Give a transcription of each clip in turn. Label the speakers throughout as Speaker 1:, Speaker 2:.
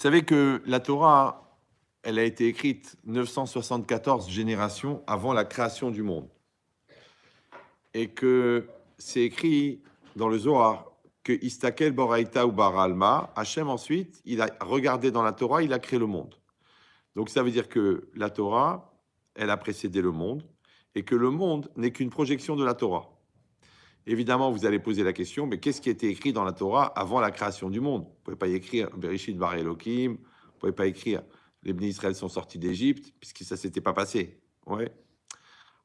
Speaker 1: savez que la Torah, elle a été écrite 974 générations avant la création du monde. Et que c'est écrit dans le Zohar que Istakel Boraïta ou Bar Alma, Hachem ensuite, il a regardé dans la Torah, il a créé le monde. Donc ça veut dire que la Torah, elle a précédé le monde et que le monde n'est qu'une projection de la Torah. Évidemment, vous allez poser la question, mais qu'est-ce qui a été écrit dans la Torah avant la création du monde? Vous ne pouvez pas y écrire Bereshit Bar Elohim, vous ne pouvez pas écrire les Bnei Israël sont sortis d'Égypte, puisque ça ne s'était pas passé. Ouais.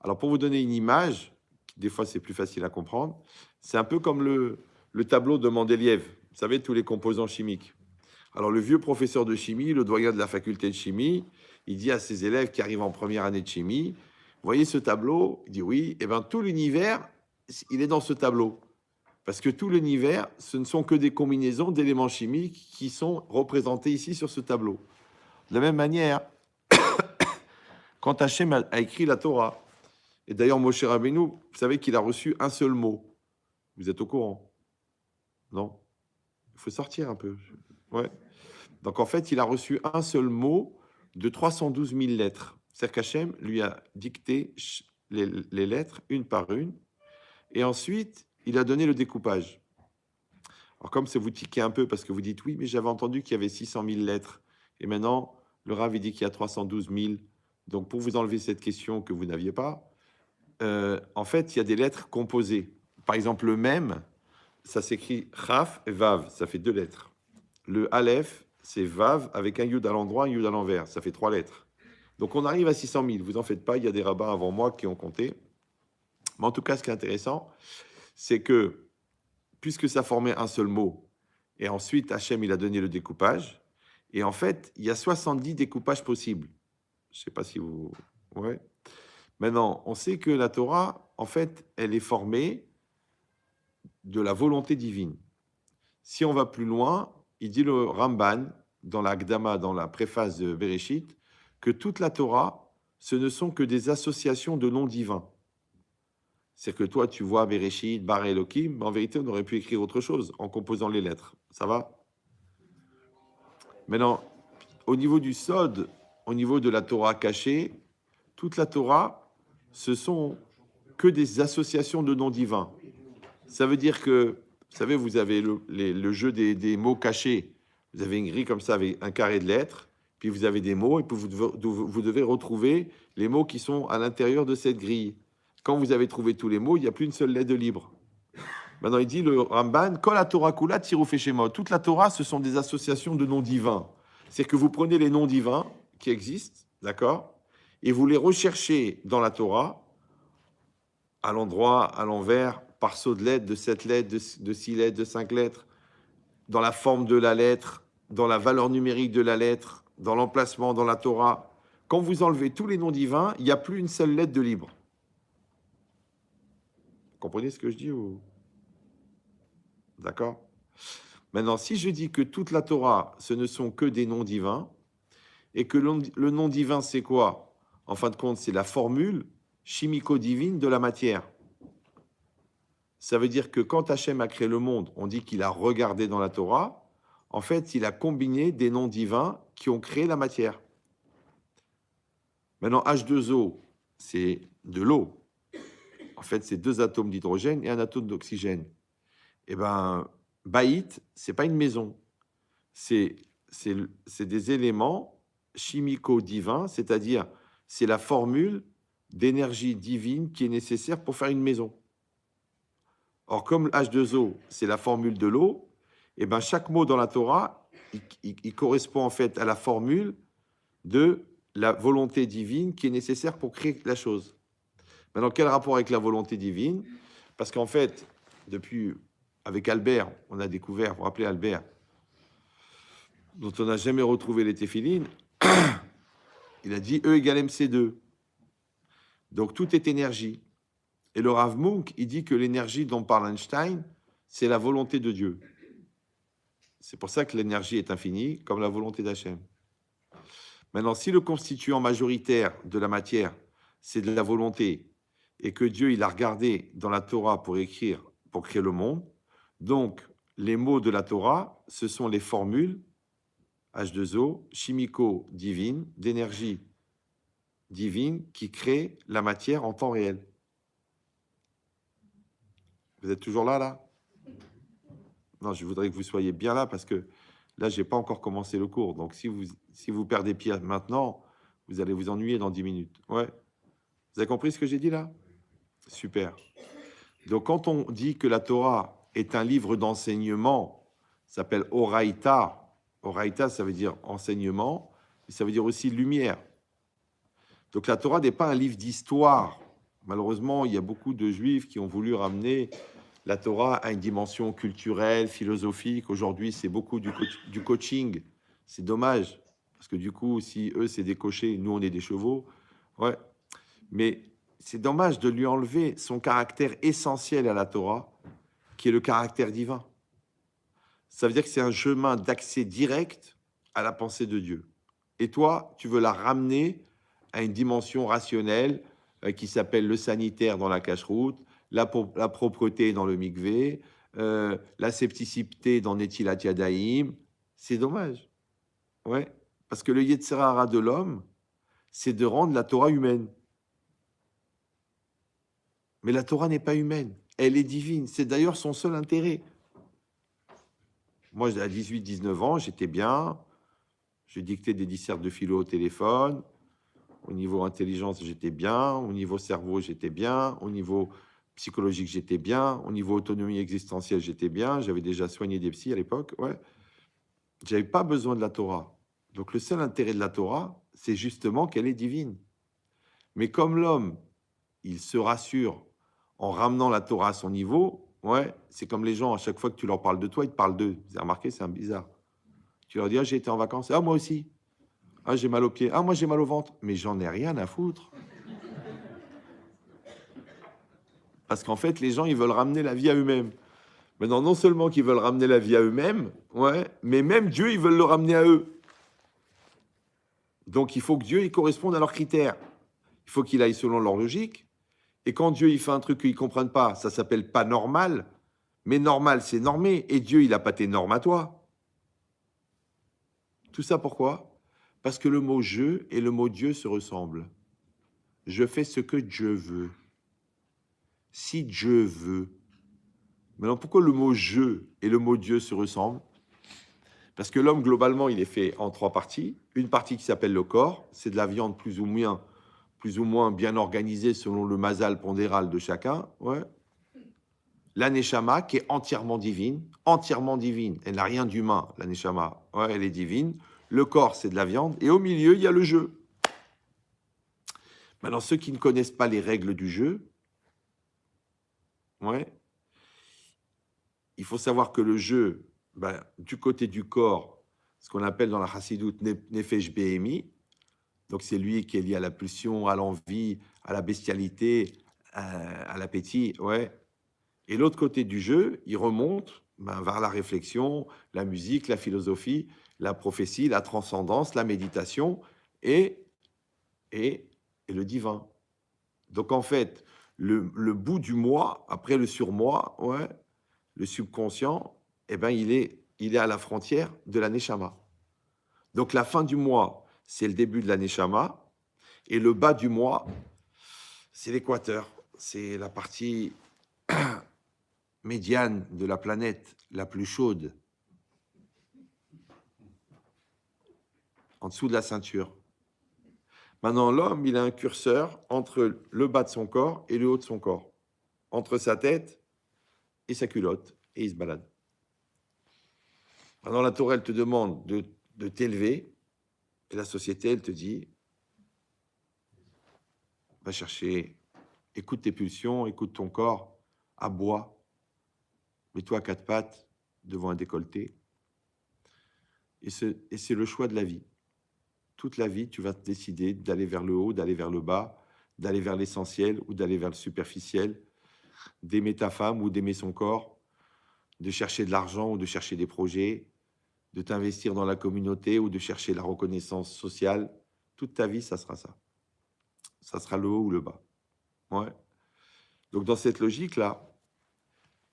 Speaker 1: Alors pour vous donner une image, des fois c'est plus facile à comprendre, c'est un peu comme le tableau de Mendeleïev, vous savez, tous les composants chimiques. Alors le vieux professeur de chimie, le doyen de la faculté de chimie, il dit à ses élèves qui arrivent en première année de chimie, vous voyez ce tableau? Il dit oui, et bien tout l'univers, il est dans ce tableau. Parce que tout l'univers, ce ne sont que des combinaisons d'éléments chimiques qui sont représentés ici sur ce tableau. De la même manière, quand Hachem a écrit la Torah, et d'ailleurs Moshe Rabbeinu, vous savez qu'il a reçu un seul mot. Vous êtes au courant? Non? Il faut sortir un peu. Ouais. Donc en fait, il a reçu un seul mot de 312 000 lettres. C'est-à-dire qu'Hachem lui a dicté les lettres une par une, et ensuite, il a donné le découpage. Alors comme ça vous tiquez un peu parce que vous dites oui, mais j'avais entendu qu'il y avait 600 000 lettres, et maintenant, le Rav il dit qu'il y a 312 000. Donc pour vous enlever cette question que vous n'aviez pas, en fait, il y a des lettres composées. Par exemple, le même, ça s'écrit Chaf et Vav, ça fait 2 lettres. Le Aleph, c'est Vav avec un Yud à l'endroit, un Yud à l'envers, ça fait 3 lettres. Donc on arrive à 600 000, vous en faites pas, il y a des rabbins avant moi qui ont compté. Mais en tout cas, ce qui est intéressant, c'est que, puisque ça formait un seul mot, et ensuite Hachem, il a donné le découpage, et en fait, il y a 70 découpages possibles. Je ne sais pas si vous... Ouais. Maintenant, on sait que la Torah, en fait, elle est formée de la volonté divine. Si on va plus loin, il dit le Ramban, dans la Gdama, dans la préface de Bereshit, que toute la Torah, ce ne sont que des associations de noms divins. C'est que toi, tu vois Bereshit, Bar Elohim, mais en vérité, on aurait pu écrire autre chose en composant les lettres. Ça va? Maintenant, au niveau du Sod, au niveau de la Torah cachée, toute la Torah, ce sont que des associations de noms divins. Ça veut dire que, vous savez, vous avez le jeu des mots cachés. Vous avez une grille comme ça avec un carré de lettres, puis vous avez des mots, et puis vous devez retrouver les mots qui sont à l'intérieur de cette grille. Quand vous avez trouvé tous les mots, il n'y a plus une seule lettre de libre. Maintenant, il dit le Ramban, Kol la Torah Kula Tiruf Shemot. Toute la Torah, ce sont des associations de noms divins. C'est que vous prenez les noms divins qui existent, d'accord, et vous les recherchez dans la Torah, à l'endroit, à l'envers, par saut de lettres, de 7 lettres, de 6 lettres, de 5 lettres, dans la forme de la lettre, dans la valeur numérique de la lettre, dans l'emplacement, dans la Torah. Quand vous enlevez tous les noms divins, il n'y a plus une seule lettre de libre. Vous comprenez ce que je dis ou... D'accord? Maintenant, si je dis que toute la Torah, ce ne sont que des noms divins, et que le nom divin, c'est quoi? En fin de compte, c'est la formule chimico-divine de la matière. Ça veut dire que quand Hachem a créé le monde, on dit qu'il a regardé dans la Torah. En fait, il a combiné des noms divins qui ont créé la matière. Maintenant, H2O, c'est de l'eau. En fait, c'est 2 atomes d'hydrogène et un atome d'oxygène. Eh bien, Baït, ce n'est pas une maison. C'est des éléments chimico-divins, c'est-à-dire c'est la formule d'énergie divine qui est nécessaire pour faire une maison. Or, comme H2O, c'est la formule de l'eau, et ben chaque mot dans la Torah, il correspond en fait à la formule de la volonté divine qui est nécessaire pour créer la chose. Maintenant, quel rapport avec la volonté divine? Parce qu'en fait, depuis, avec Albert, on a découvert, vous vous rappelez Albert, dont on n'a jamais retrouvé les téphilines, il a dit E égale MC2. Donc, tout est énergie. Et le Rav Munk, il dit que l'énergie dont parle Einstein, c'est la volonté de Dieu. C'est pour ça que l'énergie est infinie, comme la volonté d'Hachem. Maintenant, si le constituant majoritaire de la matière, c'est de la volonté, et que Dieu, il a regardé dans la Torah pour écrire, pour créer le monde, donc les mots de la Torah, ce sont les formules H2O, chimico-divine, d'énergie divine qui crée la matière en temps réel. Vous êtes toujours là? Non, je voudrais que vous soyez bien là parce que là, je n'ai pas encore commencé le cours. Donc, si vous perdez pied maintenant, vous allez vous ennuyer dans 10 minutes. Ouais. Vous avez compris ce que j'ai dit là? Super. Donc, quand on dit que la Torah est un livre d'enseignement, ça s'appelle Oraïta. Oraïta, ça veut dire enseignement, mais ça veut dire aussi lumière. Donc, la Torah n'est pas un livre d'histoire. Malheureusement, il y a beaucoup de juifs qui ont voulu ramener la Torah a une dimension culturelle, philosophique. Aujourd'hui, c'est beaucoup du coaching. C'est dommage, parce que du coup, si eux, c'est des cochers, nous, on est des chevaux. Ouais. Mais c'est dommage de lui enlever son caractère essentiel à la Torah, qui est le caractère divin. Ça veut dire que c'est un chemin d'accès direct à la pensée de Dieu. Et toi, tu veux la ramener à une dimension rationnelle qui s'appelle le sanitaire dans la cache-route, la propreté dans le mikvé, la scepticité dans Netilat Yadayim. C'est dommage. Ouais. Parce que le Yetzer Hara de l'homme, c'est de rendre la Torah humaine. Mais la Torah n'est pas humaine. Elle est divine. C'est d'ailleurs son seul intérêt. Moi, à 18-19 ans, j'étais bien. Je dictais des dissertes de philo au téléphone. Au niveau intelligence, j'étais bien. Au niveau cerveau, j'étais bien. Au niveau psychologique, j'étais bien. Au niveau autonomie existentielle, j'étais bien. J'avais déjà soigné des psys à l'époque. Ouais. J'avais pas besoin de la Torah. Donc, le seul intérêt de la Torah, c'est justement qu'elle est divine. Mais comme l'homme, il se rassure en ramenant la Torah à son niveau, ouais, c'est comme les gens, à chaque fois que tu leur parles de toi, ils te parlent d'eux. Vous avez remarqué, c'est un bizarre. Tu leur dis, ah, j'ai été en vacances. Ah, moi aussi. Ah, j'ai mal aux pieds. Ah, moi, j'ai mal au ventre. Mais j'en ai rien à foutre. Parce qu'en fait, les gens, ils veulent ramener la vie à eux-mêmes. Maintenant, non seulement qu'ils veulent ramener la vie à eux-mêmes, ouais, mais même Dieu, ils veulent le ramener à eux. Donc, il faut que Dieu, il corresponde à leurs critères. Il faut qu'il aille selon leur logique. Et quand Dieu, il fait un truc qu'ils ne comprennent pas, ça s'appelle pas normal. Mais normal, c'est normé. Et Dieu, il n'a pas tes normes à toi. Tout ça pourquoi? Parce que le mot « je » et le mot « Dieu » se ressemblent. Je fais ce que Dieu veut. Si Dieu veut. Maintenant, pourquoi le mot « je » et le mot « Dieu » se ressemblent? Parce que l'homme, globalement, il est fait en 3 parties. Une partie qui s'appelle le corps, c'est de la viande plus ou moins bien organisée selon le mazal pondéral de chacun. Ouais. La neshama, qui est entièrement divine. Elle n'a rien d'humain, la neshama. Ouais, elle est divine. Le corps, c'est de la viande. Et au milieu, il y a le jeu. Maintenant, ceux qui ne connaissent pas les règles du jeu, ouais, il faut savoir que le jeu, ben, du côté du corps, ce qu'on appelle dans la chassidoute nefesh behemi, donc c'est lui qui est lié à la pulsion, à l'envie, à la bestialité, à l'appétit, ouais. Et l'autre côté du jeu, il remonte vers la réflexion, la musique, la philosophie, la prophétie, la transcendance, la méditation et le divin. Donc en fait, le bout du moi, après le surmoi, ouais, le subconscient, eh ben, il est à la frontière de la neshama. Donc la fin du moi, c'est le début de la neshama, et le bas du moi, c'est l'équateur. C'est la partie médiane de la planète, la plus chaude, en dessous de la ceinture. Maintenant, l'homme, il a un curseur entre le bas de son corps et le haut de son corps, entre sa tête et sa culotte, et il se balade. Maintenant, la Torah, elle te demande de t'élever, et la société, elle te dit, va chercher, écoute tes pulsions, écoute ton corps, aboie, mets-toi à 4 pattes devant un décolleté. Et c'est le choix de la vie. Toute la vie, tu vas te décider d'aller vers le haut, d'aller vers le bas, d'aller vers l'essentiel ou d'aller vers le superficiel, d'aimer ta femme ou d'aimer son corps, de chercher de l'argent ou de chercher des projets, de t'investir dans la communauté ou de chercher la reconnaissance sociale. Toute ta vie, ça sera ça. Ça sera le haut ou le bas. Ouais. Donc dans cette logique-là,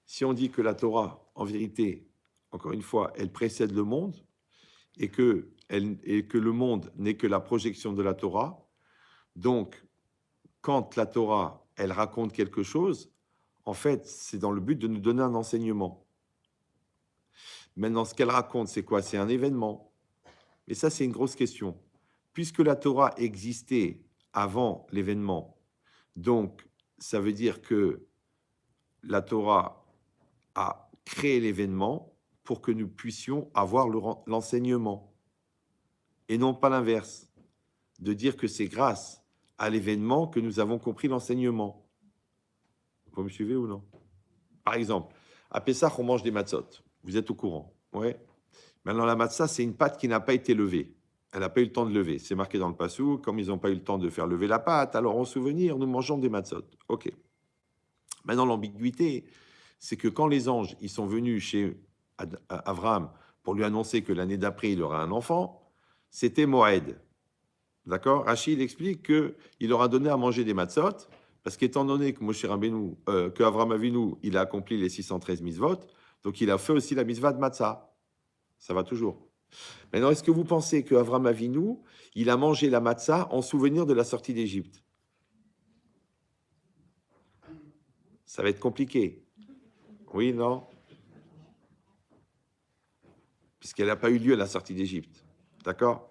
Speaker 1: si on dit que la Torah, en vérité, encore une fois, elle précède le monde, et que le monde n'est que la projection de la Torah. Donc, quand la Torah, elle raconte quelque chose, en fait, c'est dans le but de nous donner un enseignement. Maintenant, ce qu'elle raconte, c'est quoi? C'est un événement. Et ça, c'est une grosse question. Puisque la Torah existait avant l'événement, donc ça veut dire que la Torah a créé l'événement pour que nous puissions avoir l'enseignement. Et non pas l'inverse, de dire que c'est grâce à l'événement que nous avons compris l'enseignement. Vous me suivez ou non? Par exemple, à Pessah, on mange des matzot. Vous êtes au courant? Ouais. Maintenant, la matzah, c'est une pâte qui n'a pas été levée. Elle n'a pas eu le temps de lever. C'est marqué dans le passou. Comme ils n'ont pas eu le temps de faire lever la pâte, alors en souvenir, nous mangeons des matzot. OK. Maintenant, l'ambiguïté, c'est que quand les anges ils sont venus chez Abraham pour lui annoncer que l'année d'après, il aura un enfant, c'était Moed. D'accord? Rachid explique qu'il leur a donné à manger des matzot, parce qu'étant donné que Moshe Rabbeinu, que Avraham Avinu, il a accompli les 613 mitzvot, donc il a fait aussi la mitzvah de matzah. Ça va toujours. Maintenant, est-ce que vous pensez qu'Avraham Avinu, il a mangé la matzah en souvenir de la sortie d'Égypte? Ça va être compliqué. Oui, non? Puisqu'elle n'a pas eu lieu à la sortie d'Égypte. D'accord?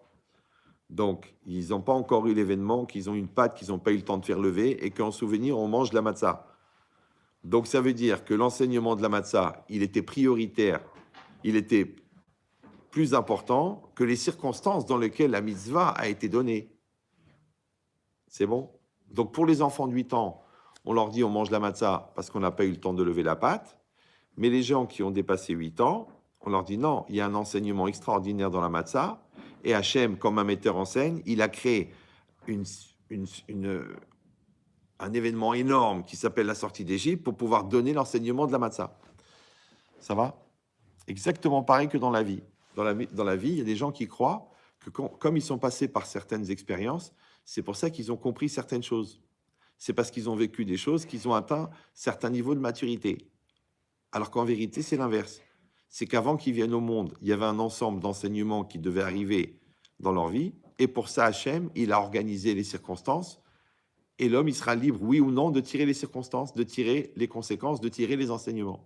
Speaker 1: Donc, ils n'ont pas encore eu l'événement, qu'ils ont une pâte qu'ils n'ont pas eu le temps de faire lever et qu'en souvenir, on mange la matzah. Donc, ça veut dire que l'enseignement de la matzah, il était prioritaire, il était plus important que les circonstances dans lesquelles la mitzvah a été donnée. C'est bon? Donc, pour les enfants de 8 ans, on leur dit on mange la matzah parce qu'on n'a pas eu le temps de lever la pâte. Mais les gens qui ont dépassé 8 ans, on leur dit non, il y a un enseignement extraordinaire dans la matzah. Et Hachem, comme un metteur en scène, il a créé un événement énorme qui s'appelle la sortie d'Égypte pour pouvoir donner l'enseignement de la matzah. Ça va? Exactement pareil que dans la vie. Dans la vie, il y a des gens qui croient que comme ils sont passés par certaines expériences, c'est pour ça qu'ils ont compris certaines choses. C'est parce qu'ils ont vécu des choses qu'ils ont atteint certains niveaux de maturité. Alors qu'en vérité, c'est l'inverse. C'est qu'avant qu'ils viennent au monde, il y avait un ensemble d'enseignements qui devaient arriver dans leur vie. Et pour ça, Hachem, il a organisé les circonstances. Et l'homme, il sera libre, oui ou non, de tirer les circonstances, de tirer les conséquences, de tirer les enseignements.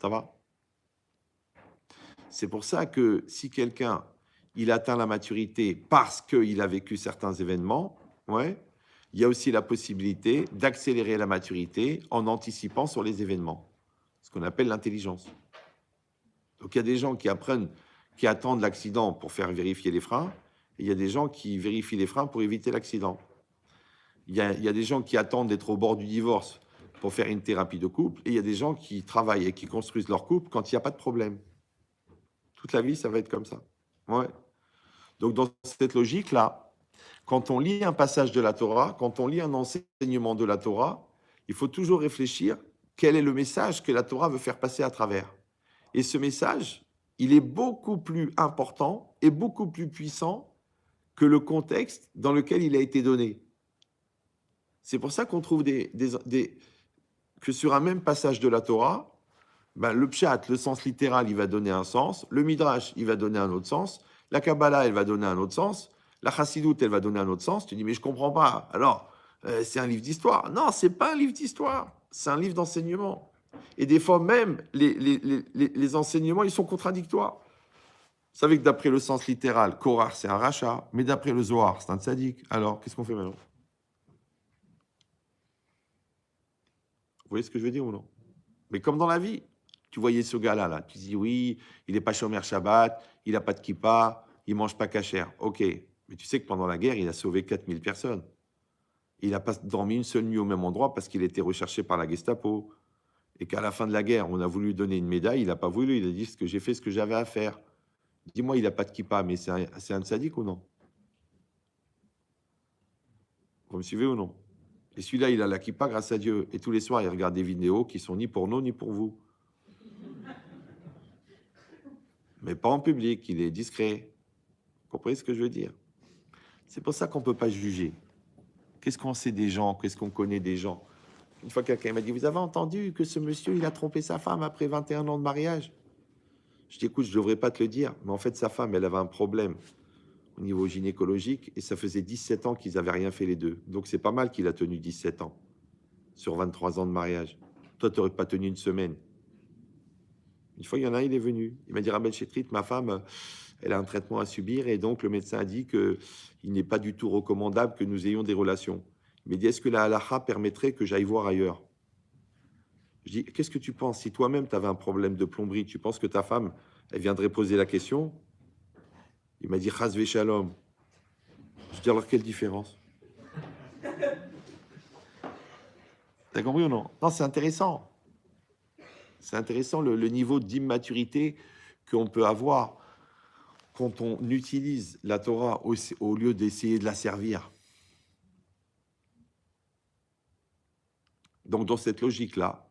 Speaker 1: Ça va? C'est pour ça que si quelqu'un, il atteint la maturité parce qu'il a vécu certains événements, ouais, il y a aussi la possibilité d'accélérer la maturité en anticipant sur les événements, ce qu'on appelle l'intelligence. Donc il y a des gens qui apprennent, qui attendent l'accident pour faire vérifier les freins, et il y a des gens qui vérifient les freins pour éviter l'accident. Il y a des gens qui attendent d'être au bord du divorce pour faire une thérapie de couple, et il y a des gens qui travaillent et qui construisent leur couple quand il n'y a pas de problème. Toute la vie, ça va être comme ça. Ouais. Donc, dans cette logique-là, quand on lit un passage de la Torah, quand on lit un enseignement de la Torah, il faut toujours réfléchir quel est le message que la Torah veut faire passer à travers. Et ce message, il est beaucoup plus important et beaucoup plus puissant que le contexte dans lequel il a été donné. C'est pour ça qu'on trouve que sur un même passage de la Torah, ben, le pshat, le sens littéral, il va donner un sens. Le midrash, il va donner un autre sens. La Kabbalah, elle va donner un autre sens. La chassidoute, elle va donner un autre sens. Tu dis, mais je comprends pas. Alors, c'est un livre d'histoire. Non, c'est pas un livre d'histoire. C'est un livre d'enseignement. Et des fois même, les enseignements, ils sont contradictoires. Vous savez que d'après le sens littéral, Korach, c'est un rachat. Mais d'après le Zohar, c'est un tzaddik. Alors, qu'est-ce qu'on fait maintenant? Vous voyez ce que je veux dire ou non? Mais comme dans la vie. Tu voyais ce gars-là, là. Tu dis, oui, il n'est pas chômeur Shabbat, il n'a pas de kippa, il ne mange pas cachère. OK. Mais tu sais que pendant la guerre, il a sauvé 4000 personnes. Il n'a pas dormi une seule nuit au même endroit parce qu'il était recherché par la Gestapo. Et qu'à la fin de la guerre, on a voulu lui donner une médaille, il n'a pas voulu. Il a dit que j'ai fait ce que j'avais à faire. Dis-moi, il n'a pas de kippa, mais c'est un tzaddik ou non? Vous me suivez ou non? Et celui-là, il a la kippa grâce à Dieu. Et tous les soirs, il regarde des vidéos qui sont ni pour nous, ni pour vous. Mais pas en public, il est discret. Vous comprenez ce que je veux dire? C'est pour ça qu'on ne peut pas juger. Qu'est-ce qu'on sait des gens? Qu'est-ce qu'on connaît des gens? Une fois, quelqu'un m'a dit, vous avez entendu que ce monsieur, il a trompé sa femme après 21 ans de mariage? Je dis, écoute, je ne devrais pas te le dire, mais en fait, sa femme, elle avait un problème au niveau gynécologique et ça faisait 17 ans qu'ils n'avaient rien fait les deux. Donc, c'est pas mal qu'il a tenu 17 ans sur 23 ans de mariage. Toi, tu n'aurais pas tenu une semaine. Une fois, il y en a un, il est venu. Il m'a dit, Rabbi Chetrit, ma femme, elle a un traitement à subir et donc le médecin a dit qu'il n'est pas du tout recommandable que nous ayons des relations. Il m'a dit, est-ce que la halakha permettrait que j'aille voir ailleurs? Je dis, qu'est-ce que tu penses? Si toi-même, tu avais un problème de plomberie, tu penses que ta femme, elle viendrait poser la question? Il m'a dit, Chas Shalom. Je dis, alors quelle différence? T'as compris ou non? Non, c'est intéressant. C'est intéressant le niveau d'immaturité qu'on peut avoir quand on utilise la Torah au lieu d'essayer de la servir. Donc, dans cette logique-là,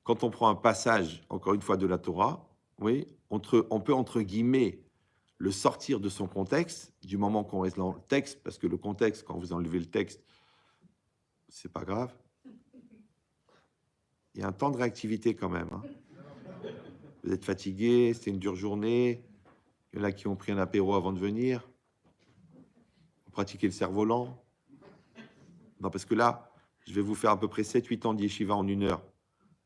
Speaker 1: quand on prend un passage, encore une fois, de la Torah, oui, on peut, entre guillemets, le sortir de son contexte, du moment qu'on reste dans le texte, parce que le contexte, quand vous enlevez le texte, c'est pas grave. Il y a un temps de réactivité quand même. Hein. Vous êtes fatigué, c'était une dure journée. Il y en a qui ont pris un apéro avant de venir. Vous pratiquez le cerf-volant. Non, parce que là, je vais vous faire à peu près 7-8 ans d'yeshiva en 1 heure.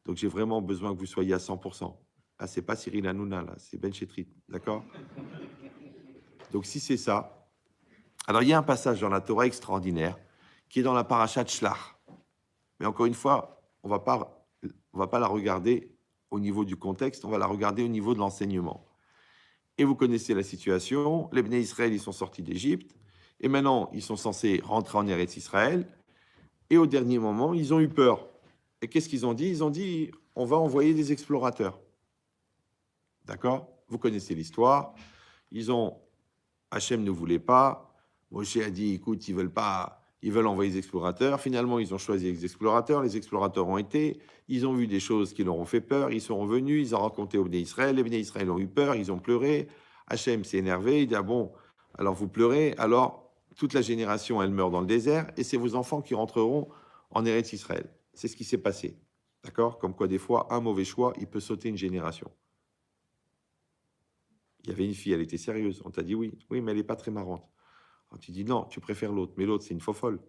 Speaker 1: Donc, j'ai vraiment besoin que vous soyez à 100%. Là, c'est pas Cyril Hanouna, là, c'est Ben Chetrit. D'accord? Donc, si c'est ça, alors il y a un passage dans la Torah extraordinaire qui est dans la paracha de Shlach. Mais encore une fois, on va pas la regarder au niveau du contexte, on va la regarder au niveau de l'enseignement. Et vous connaissez la situation, les Bnei Israël, ils sont sortis d'Égypte, et maintenant, ils sont censés rentrer en Eretz Israël, et au dernier moment, ils ont eu peur. Et qu'est-ce qu'ils ont dit? Ils ont dit, on va envoyer des explorateurs. D'accord? Vous connaissez l'histoire. Hachem ne voulait pas. Moshe a dit, écoute, ils veulent envoyer des explorateurs. Finalement, ils ont choisi les explorateurs. Les explorateurs ont été. Ils ont vu des choses qui leur ont fait peur. Ils sont revenus. Ils ont raconté aux Bnei Israël. Les Bnei Israël ont eu peur. Ils ont pleuré. Hachem s'est énervé. Il dit, ah bon, alors vous pleurez. Alors, toute la génération, elle meurt dans le désert. Et c'est vos enfants qui rentreront en Eretz Israël. C'est ce qui s'est passé. D'accord? Comme quoi, des fois, un mauvais choix, il peut sauter une génération. Il y avait une fille, elle était sérieuse. On t'a dit oui. Oui, mais elle n'est pas très marrante. Alors, tu dis non, tu préfères l'autre. Mais l'autre, c'est une faux folle.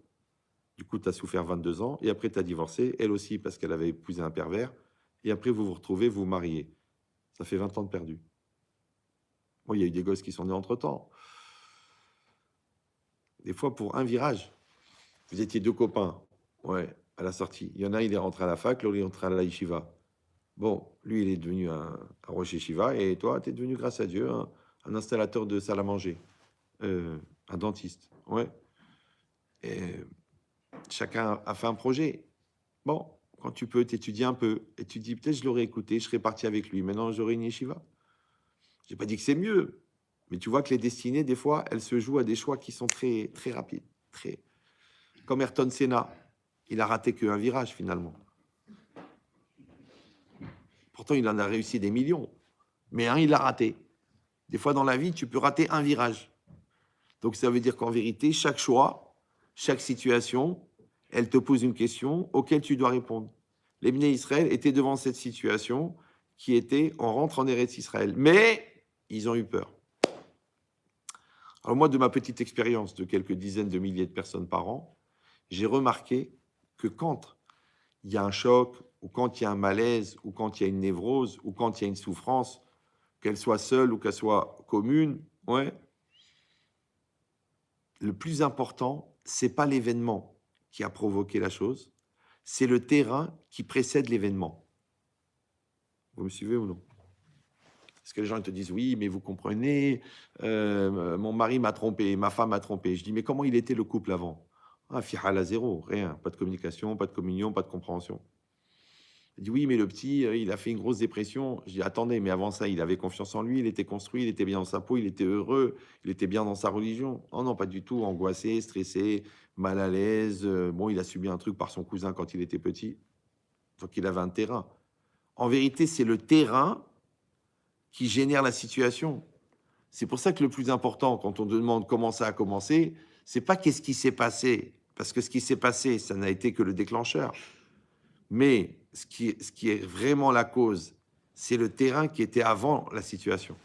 Speaker 1: Du coup, tu as souffert 22 ans. Et après, tu as divorcé. Elle aussi, parce qu'elle avait épousé un pervers. Et après, vous vous retrouvez, vous vous mariez. Ça fait 20 ans de perdu. Bon, il y a eu des gosses qui sont nés entre-temps. Des fois, pour un virage, vous étiez 2 copains. Ouais, à la sortie. Il y en a, il est rentré à la fac, l'autre, il est rentré à la yeshiva. Bon, lui, il est devenu un Rosh Yeshiva, et toi, tu es devenu, grâce à Dieu, un installateur de salle à manger, un dentiste. Ouais. Et chacun a fait un projet. Bon, quand tu peux, t'étudies un peu, et tu dis, peut-être je l'aurais écouté, je serais parti avec lui. Maintenant, j'aurais une yeshiva. Je n'ai pas dit que c'est mieux, mais tu vois que les destinées, des fois, elles se jouent à des choix qui sont très, très rapides. Très... Comme Ayrton Senna, il a raté qu'un virage, finalement. Pourtant, il en a réussi des millions. Mais il l'a raté. Des fois, dans la vie, tu peux rater un virage. Donc, ça veut dire qu'en vérité, chaque choix, chaque situation, elle te pose une question auquel tu dois répondre. Les Bnei Israël étaient devant cette situation qui était, on rentre en Eretz Israël. Mais ils ont eu peur. Alors moi, de ma petite expérience de quelques dizaines de milliers de personnes par an, j'ai remarqué que quand il y a un choc, ou quand il y a un malaise, ou quand il y a une névrose, ou quand il y a une souffrance, qu'elle soit seule ou qu'elle soit commune, ouais, le plus important, c'est pas l'événement qui a provoqué la chose, c'est le terrain qui précède l'événement. Vous me suivez ou non? Parce que les gens ils te disent, oui, mais vous comprenez, mon mari m'a trompé, ma femme m'a trompé. Je dis, mais comment il était le couple avant? Fihala zéro, rien, pas de communication, pas de communion, pas de compréhension. Il dit, oui, mais le petit, il a fait une grosse dépression. Je dis, attendez, mais avant ça, il avait confiance en lui, il était construit, il était bien dans sa peau, il était heureux, il était bien dans sa religion. Oh non, pas du tout, angoissé, stressé, mal à l'aise. Bon, il a subi un truc par son cousin quand il était petit. Donc, il avait un terrain. En vérité, c'est le terrain qui génère la situation. C'est pour ça que le plus important, quand on demande comment ça a commencé, c'est pas qu'est-ce qui s'est passé, parce que ce qui s'est passé, ça n'a été que le déclencheur. Mais ce qui est vraiment la cause, c'est le terrain qui était avant la situation.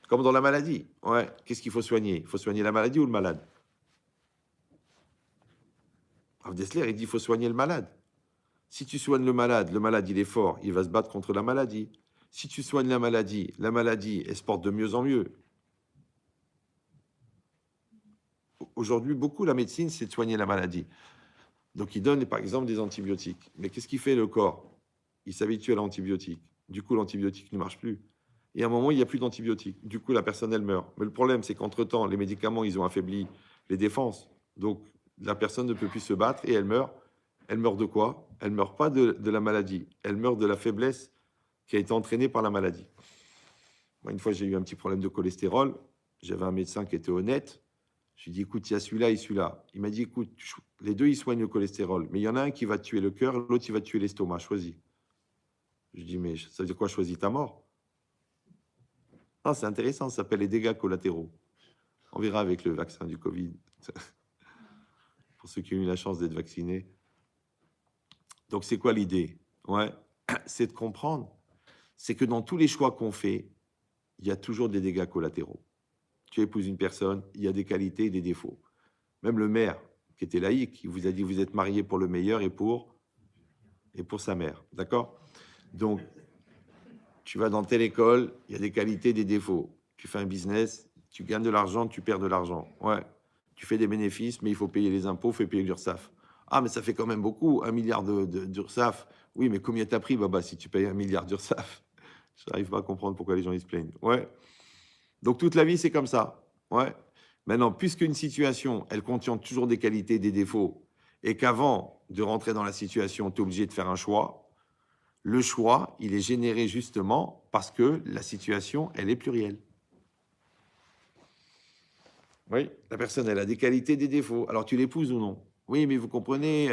Speaker 1: Comme dans la maladie. Ouais. Qu'est-ce qu'il faut soigner? Il faut soigner la maladie ou le malade? Rav Dessler, il dit qu'il faut soigner le malade. Si tu soignes le malade, il est fort, il va se battre contre la maladie. Si tu soignes la maladie, elle se porte de mieux en mieux. Aujourd'hui, beaucoup, la médecine, c'est de soigner la maladie. Donc, il donne, par exemple, des antibiotiques. Mais qu'est-ce qu'il fait, le corps? Il s'habitue à l'antibiotique. Du coup, l'antibiotique ne marche plus. Et à un moment, il n'y a plus d'antibiotiques. Du coup, la personne, elle meurt. Mais le problème, c'est qu'entre-temps, les médicaments, ils ont affaibli les défenses. Donc, la personne ne peut plus se battre et elle meurt. Elle meurt de quoi? Elle ne meurt pas de la maladie. Elle meurt de la faiblesse qui a été entraînée par la maladie. Moi, une fois, j'ai eu un petit problème de cholestérol. J'avais un médecin qui était honnête. Je lui ai dit, écoute, il y a celui-là et celui-là. Il m'a dit, écoute, les deux, ils soignent le cholestérol. Mais il y en a un qui va tuer le cœur, l'autre, il va tuer l'estomac. Choisis. Je lui dis, mais ça veut dire quoi, choisis ta mort? Ah, c'est intéressant, ça s'appelle les dégâts collatéraux. On verra avec le vaccin du Covid. Pour ceux qui ont eu la chance d'être vaccinés. Donc, c'est quoi l'idée? Ouais, c'est de comprendre. C'est que dans tous les choix qu'on fait, il y a toujours des dégâts collatéraux. Tu épouses une personne, il y a des qualités et des défauts. Même le maire, qui était laïque, il vous a dit vous êtes marié pour le meilleur et pour sa mère. D'accord? Donc, tu vas dans telle école, il y a des qualités et des défauts. Tu fais un business, tu gagnes de l'argent, tu perds de l'argent. Ouais. Tu fais des bénéfices, mais il faut payer les impôts, il faut payer l'URSSAF. Ah, mais ça fait quand même beaucoup, 1 milliard d'URSSAF. Oui, mais combien t'as pris, Baba, si tu payes 1 milliard d'URSSAF? Je n'arrive pas à comprendre pourquoi les gens ils se plaignent. Ouais. Donc, toute la vie, c'est comme ça. Ouais. Maintenant, puisqu'une situation, elle contient toujours des qualités et des défauts, et qu'avant de rentrer dans la situation, tu es obligé de faire un choix, le choix, il est généré justement parce que la situation, elle est plurielle. Oui, la personne, elle a des qualités et des défauts. Alors, tu l'épouses ou non? Oui, mais vous comprenez,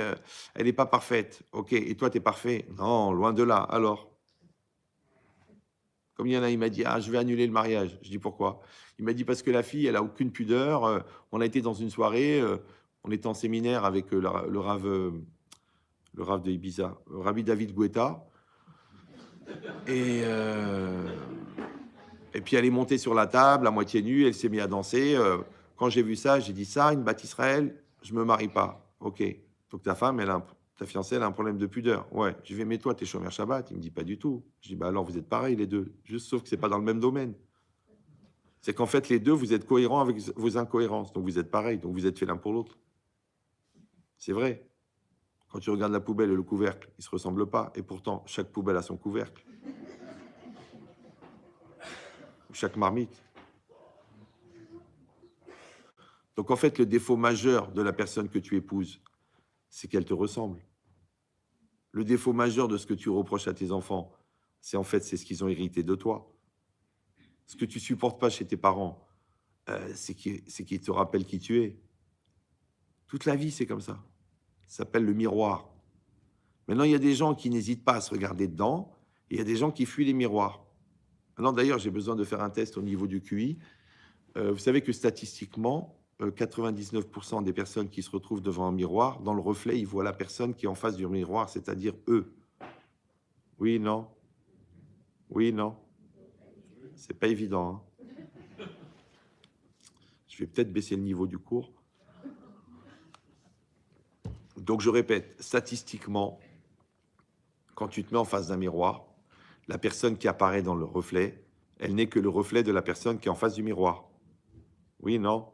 Speaker 1: elle n'est pas parfaite. OK, et toi, tu es parfait? Non, loin de là. Alors? Comme il y en a, il m'a dit, ah, je vais annuler le mariage. Je dis, pourquoi? Il m'a dit, parce que la fille, elle a aucune pudeur. On a été dans une soirée, on était en séminaire avec le rave de Ibiza, Rabbi David Guetta. Et puis elle est montée sur la table, à moitié nue, elle s'est mise à danser. Quand j'ai vu ça, j'ai dit ça, une Bat Israël, je me marie pas. Ok. Donc ta femme, ta fiancée, elle a un problème de pudeur. Ouais. Je vais, mais toi, t'es chômeur Shabbat. Il me dit pas du tout. Je dis, bah alors vous êtes pareils les deux. Juste sauf que c'est pas dans le même domaine. C'est qu'en fait, les deux, vous êtes cohérents avec vos incohérences. Donc vous êtes pareils. Donc vous êtes fait l'un pour l'autre. C'est vrai. Quand tu regardes la poubelle et le couvercle, ils se ressemblent pas. Et pourtant, chaque poubelle a son couvercle. Chaque marmite. Donc en fait, le défaut majeur de la personne que tu épouses, c'est qu'elle te ressemble. Le défaut majeur de ce que tu reproches à tes enfants, c'est ce qu'ils ont hérité de toi. Ce que tu supportes pas chez tes parents, c'est qu'ils te rappellent qui tu es. Toute la vie, c'est comme ça. Ça s'appelle le miroir. Maintenant, il y a des gens qui n'hésitent pas à se regarder dedans, et il y a des gens qui fuient les miroirs. Maintenant, d'ailleurs, j'ai besoin de faire un test au niveau du QI. Vous savez que statistiquement, 99% des personnes qui se retrouvent devant un miroir, dans le reflet, ils voient la personne qui est en face du miroir, c'est-à-dire eux. Oui, non? Oui, non? C'est pas évident. Hein. Je vais peut-être baisser le niveau du cours. Donc, je répète, statistiquement, quand tu te mets en face d'un miroir, la personne qui apparaît dans le reflet, elle n'est que le reflet de la personne qui est en face du miroir. Oui, non?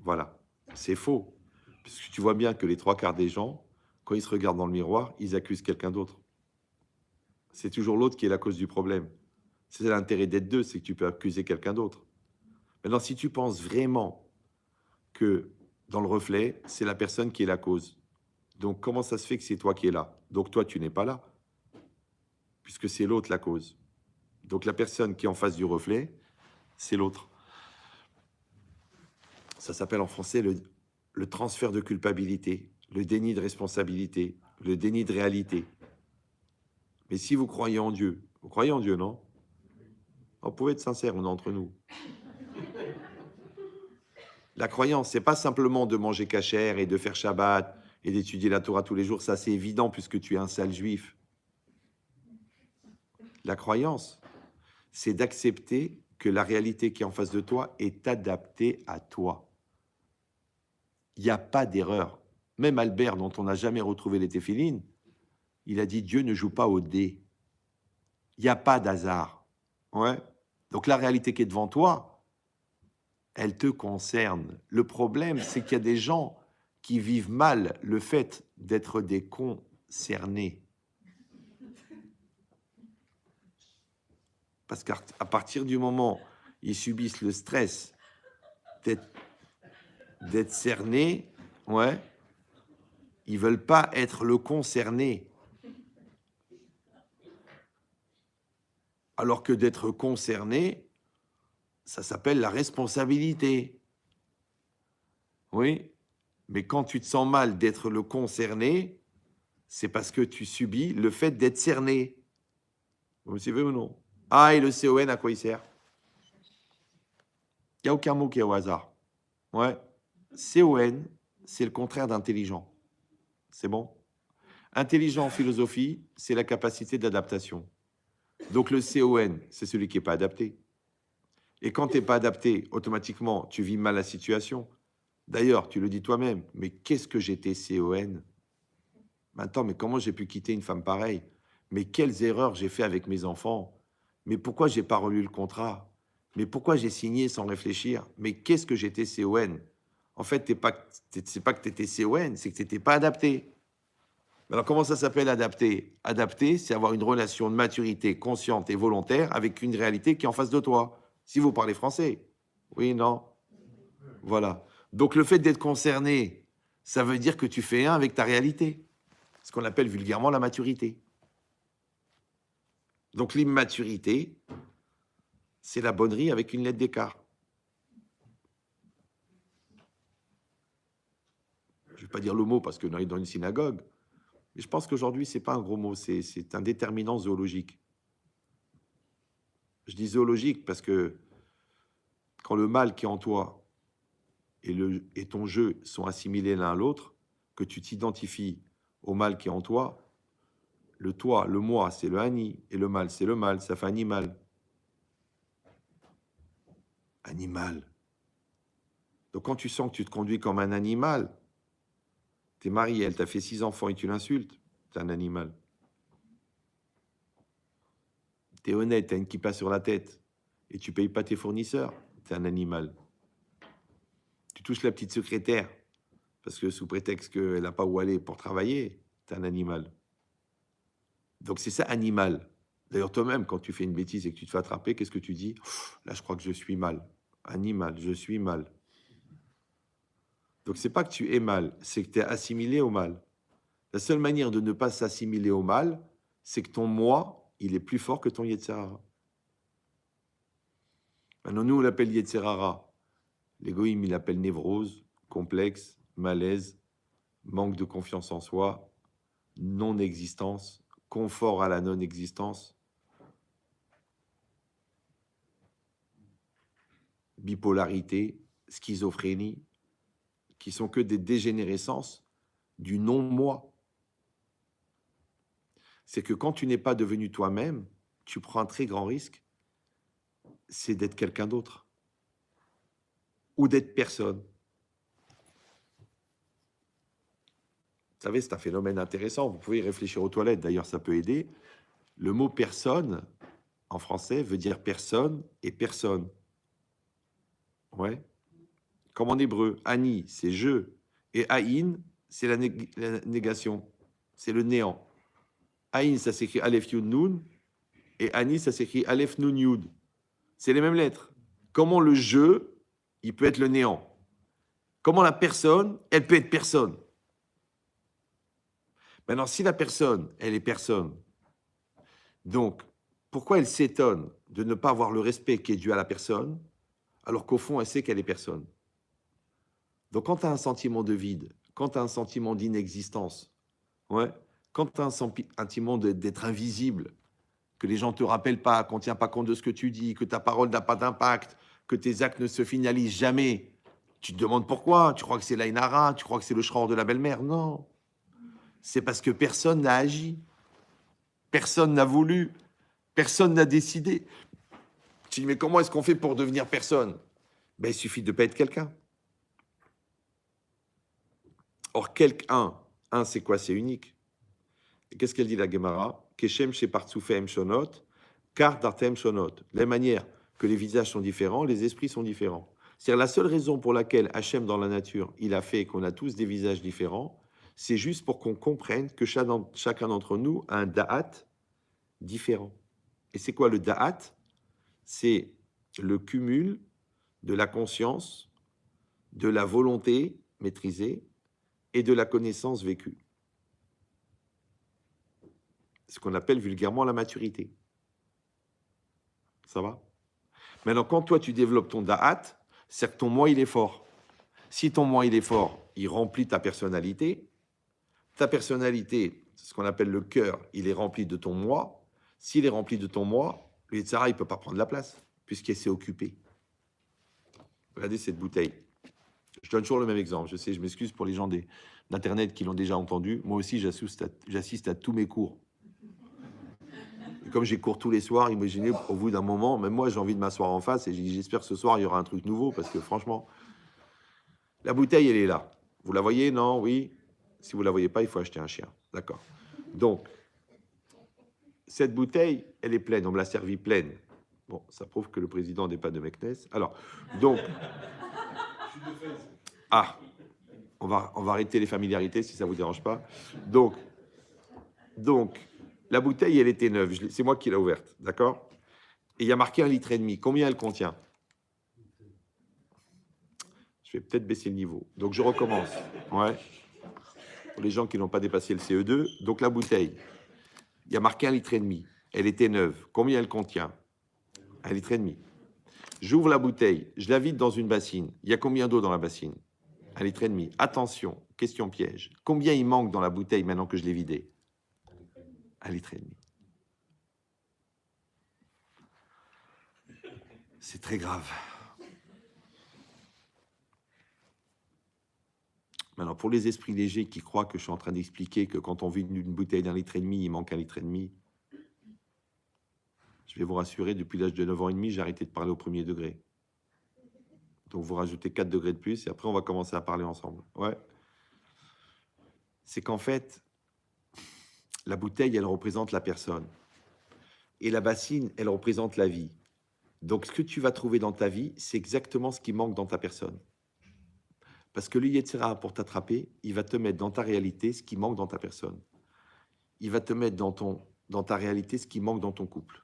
Speaker 1: Voilà. C'est faux. Parce que tu vois bien que les 3/4 des gens, quand ils se regardent dans le miroir, ils accusent quelqu'un d'autre. C'est toujours l'autre qui est la cause du problème. C'est l'intérêt d'être deux, c'est que tu peux accuser quelqu'un d'autre. Maintenant, si tu penses vraiment que dans le reflet, c'est la personne qui est la cause, donc comment ça se fait que c'est toi qui es là? Donc toi, tu n'es pas là, puisque c'est l'autre la cause. Donc la personne qui est en face du reflet, c'est l'autre. Ça s'appelle en français le transfert de culpabilité, le déni de responsabilité, le déni de réalité. Mais si vous croyez en Dieu, vous croyez en Dieu, non? On pouvait être sincère, on est entre nous. La croyance, c'est pas simplement de manger cachère et de faire Shabbat et d'étudier la Torah tous les jours. Ça, c'est évident puisque tu es un sale juif. La croyance, c'est d'accepter que la réalité qui est en face de toi est adaptée à toi. Il n'y a pas d'erreur. Même Albert, dont on n'a jamais retrouvé les téphilines, il a dit Dieu ne joue pas au dé. Il n'y a pas d'hasard. Ouais. Donc la réalité qui est devant toi, elle te concerne. Le problème, c'est qu'il y a des gens qui vivent mal le fait d'être des concernés. Parce qu'à partir du moment où ils subissent le stress d'être cernés, ouais, ils ne veulent pas être le concerné. Alors que d'être concerné, ça s'appelle la responsabilité. Oui, mais quand tu te sens mal d'être le concerné, c'est parce que tu subis le fait d'être cerné. Vous me suivez ou non? Ah, et le CON, à quoi il sert? Il n'y a aucun mot qui est au hasard. Ouais. CON, c'est le contraire d'intelligent. C'est bon? Intelligent en philosophie, c'est la capacité d'adaptation. Donc le CON, c'est celui qui n'est pas adapté. Et quand tu n'es pas adapté, automatiquement, tu vis mal la situation. D'ailleurs, tu le dis toi-même, mais qu'est-ce que j'étais CON? Attends, mais comment j'ai pu quitter une femme pareille? Mais quelles erreurs j'ai fait avec mes enfants? Mais pourquoi j'ai pas relu le contrat? Mais pourquoi j'ai signé sans réfléchir? Mais qu'est-ce que j'étais CON? En fait, c'est pas que tu étais CON, c'est que tu n'étais pas adapté. Alors, comment ça s'appelle adapter? Adapter, c'est avoir une relation de maturité consciente et volontaire avec une réalité qui est en face de toi. Si vous parlez français. Oui, non? Voilà. Donc, le fait d'être concerné, ça veut dire que tu fais un avec ta réalité. Ce qu'on appelle vulgairement la maturité. Donc, l'immaturité, c'est la bonnerie avec une lettre d'écart. Je ne vais pas dire le mot parce qu'on est dans une synagogue, mais je pense qu'aujourd'hui, ce n'est pas un gros mot, c'est un déterminant zoologique. Je dis zoologique parce que quand le mal qui est en toi et ton jeu sont assimilés l'un à l'autre, que tu t'identifies au mal qui est en toi, le toi, le moi, c'est le ani, et le mal, c'est le mal, ça fait animal. Animal. Donc quand tu sens que tu te conduis comme un animal, t'es marié, elle t'a fait 6 enfants et tu l'insultes, t'es un animal. T'es honnête, t'as une kippa sur la tête et tu payes pas tes fournisseurs, t'es un animal. Tu touches la petite secrétaire parce que sous prétexte qu'elle n'a pas où aller pour travailler, t'es un animal. Donc c'est ça, animal. D'ailleurs, toi-même, quand tu fais une bêtise et que tu te fais attraper, qu'est-ce que tu dis? Là, je crois que je suis mal. Animal, je suis mal. Donc c'est pas que tu es mal, c'est que tu es assimilé au mal. La seule manière de ne pas s'assimiler au mal, c'est que ton moi, il est plus fort que ton Yetzirara. Maintenant, nous, on l'appelle Yetzirara. L'égoïme, il l'appelle névrose, complexe, malaise, manque de confiance en soi, non-existence, confort à la non-existence, bipolarité, schizophrénie, qui sont que des dégénérescences du non-moi. C'est que quand tu n'es pas devenu toi-même, tu prends un très grand risque, c'est d'être quelqu'un d'autre ou d'être personne. Vous savez, c'est un phénomène intéressant. Vous pouvez y réfléchir aux toilettes, d'ailleurs, ça peut aider. Le mot personne, en français, veut dire personne et personne. Ouais. Comme en hébreu, ani, c'est je, et aïn, c'est la négation, c'est le néant. Aïn, ça s'écrit Aleph Yud Nun, et ani, ça s'écrit Aleph Nun Yud. C'est les mêmes lettres. Comment le je, il peut être le néant? Comment la personne, elle peut être personne? Maintenant, si la personne, elle est personne, donc, pourquoi elle s'étonne de ne pas avoir le respect qui est dû à la personne, alors qu'au fond, elle sait qu'elle est personne? Donc, quand tu as un sentiment de vide, quand tu as un sentiment d'inexistence, ouais, quand tu as un sentiment d'être invisible, que les gens ne te rappellent pas, qu'on ne tient pas compte de ce que tu dis, que ta parole n'a pas d'impact, que tes actes ne se finalisent jamais, tu te demandes pourquoi? Tu crois que c'est l'Aïnara? Tu crois que c'est le shror de la belle-mère? Non. C'est parce que personne n'a agi. Personne n'a voulu. Personne n'a décidé. Tu dis, mais comment est-ce qu'on fait pour devenir personne? Ben, il suffit de ne pas être quelqu'un. Or, quelqu'un, un, c'est quoi? C'est unique. Et qu'est-ce qu'elle dit la Gemara? Keshem shepartsoufehem shonot, kar dartem shonot. De la manière que les visages sont différents, les esprits sont différents. C'est-à-dire la seule raison pour laquelle Hachem dans la nature, il a fait qu'on a tous des visages différents, c'est juste pour qu'on comprenne que chacun d'entre nous a un da'at différent. Et c'est quoi le da'at? C'est le cumul de la conscience, de la volonté maîtrisée et de la connaissance vécue. Ce qu'on appelle vulgairement la maturité. Ça va? Maintenant, quand toi, tu développes ton da'at, c'est que ton moi, il est fort. Si ton moi, il est fort, il remplit ta personnalité. Ta personnalité, c'est ce qu'on appelle le cœur, il est rempli de ton moi. S'il est rempli de ton moi, le Yetzirah, il ne peut pas prendre la place, puisqu'il s'est occupé. Regardez cette bouteille. Je donne toujours le même exemple. Je sais, je m'excuse pour les gens d'Internet qui l'ont déjà entendu. Moi aussi, j'assiste à tous mes cours. Et comme j'ai cours tous les soirs, imaginez, au bout d'un moment, même moi, j'ai envie de m'asseoir en face et j'espère que ce soir, il y aura un truc nouveau parce que franchement, la bouteille, elle est là. Vous la voyez? Non? Oui? Si vous ne la voyez pas, il faut acheter un chien. D'accord. Donc, cette bouteille, elle est pleine. On me l'a servie pleine. Bon, ça prouve que le président n'est pas de Meknes. Alors, donc... Ah, on va arrêter les familiarités si ça ne vous dérange pas. Donc, la bouteille, elle était neuve. C'est moi qui l'ai ouverte, d'accord? Et il y a marqué 1,5 litre. Combien elle contient? Je vais peut-être baisser le niveau. Donc, je recommence. Ouais. Pour les gens qui n'ont pas dépassé le CE2. Donc, la bouteille, il y a marqué 1,5 litre. Elle était neuve. Combien elle contient? 1,5 litre. J'ouvre la bouteille, je la vide dans une bassine. Il y a combien d'eau dans la bassine? 1,5 litre. Attention, question piège. Combien il manque dans la bouteille maintenant que je l'ai vidée? 1,5 litre. C'est très grave. Maintenant, pour les esprits légers qui croient que je suis en train d'expliquer que quand on vide une bouteille d'1,5 litre, il manque 1,5 litre, je vais vous rassurer, depuis l'âge de 9 ans et demi, j'ai arrêté de parler au premier degré. Donc, vous rajoutez 4 degrés de plus et après, on va commencer à parler ensemble. Ouais. C'est qu'en fait, la bouteille, elle représente la personne. Et la bassine, elle représente la vie. Donc, ce que tu vas trouver dans ta vie, c'est exactement ce qui manque dans ta personne. Parce que le Yetzirah, pour t'attraper, il va te mettre dans ta réalité ce qui manque dans ta personne. Il va te mettre dans ta réalité ce qui manque dans ton couple.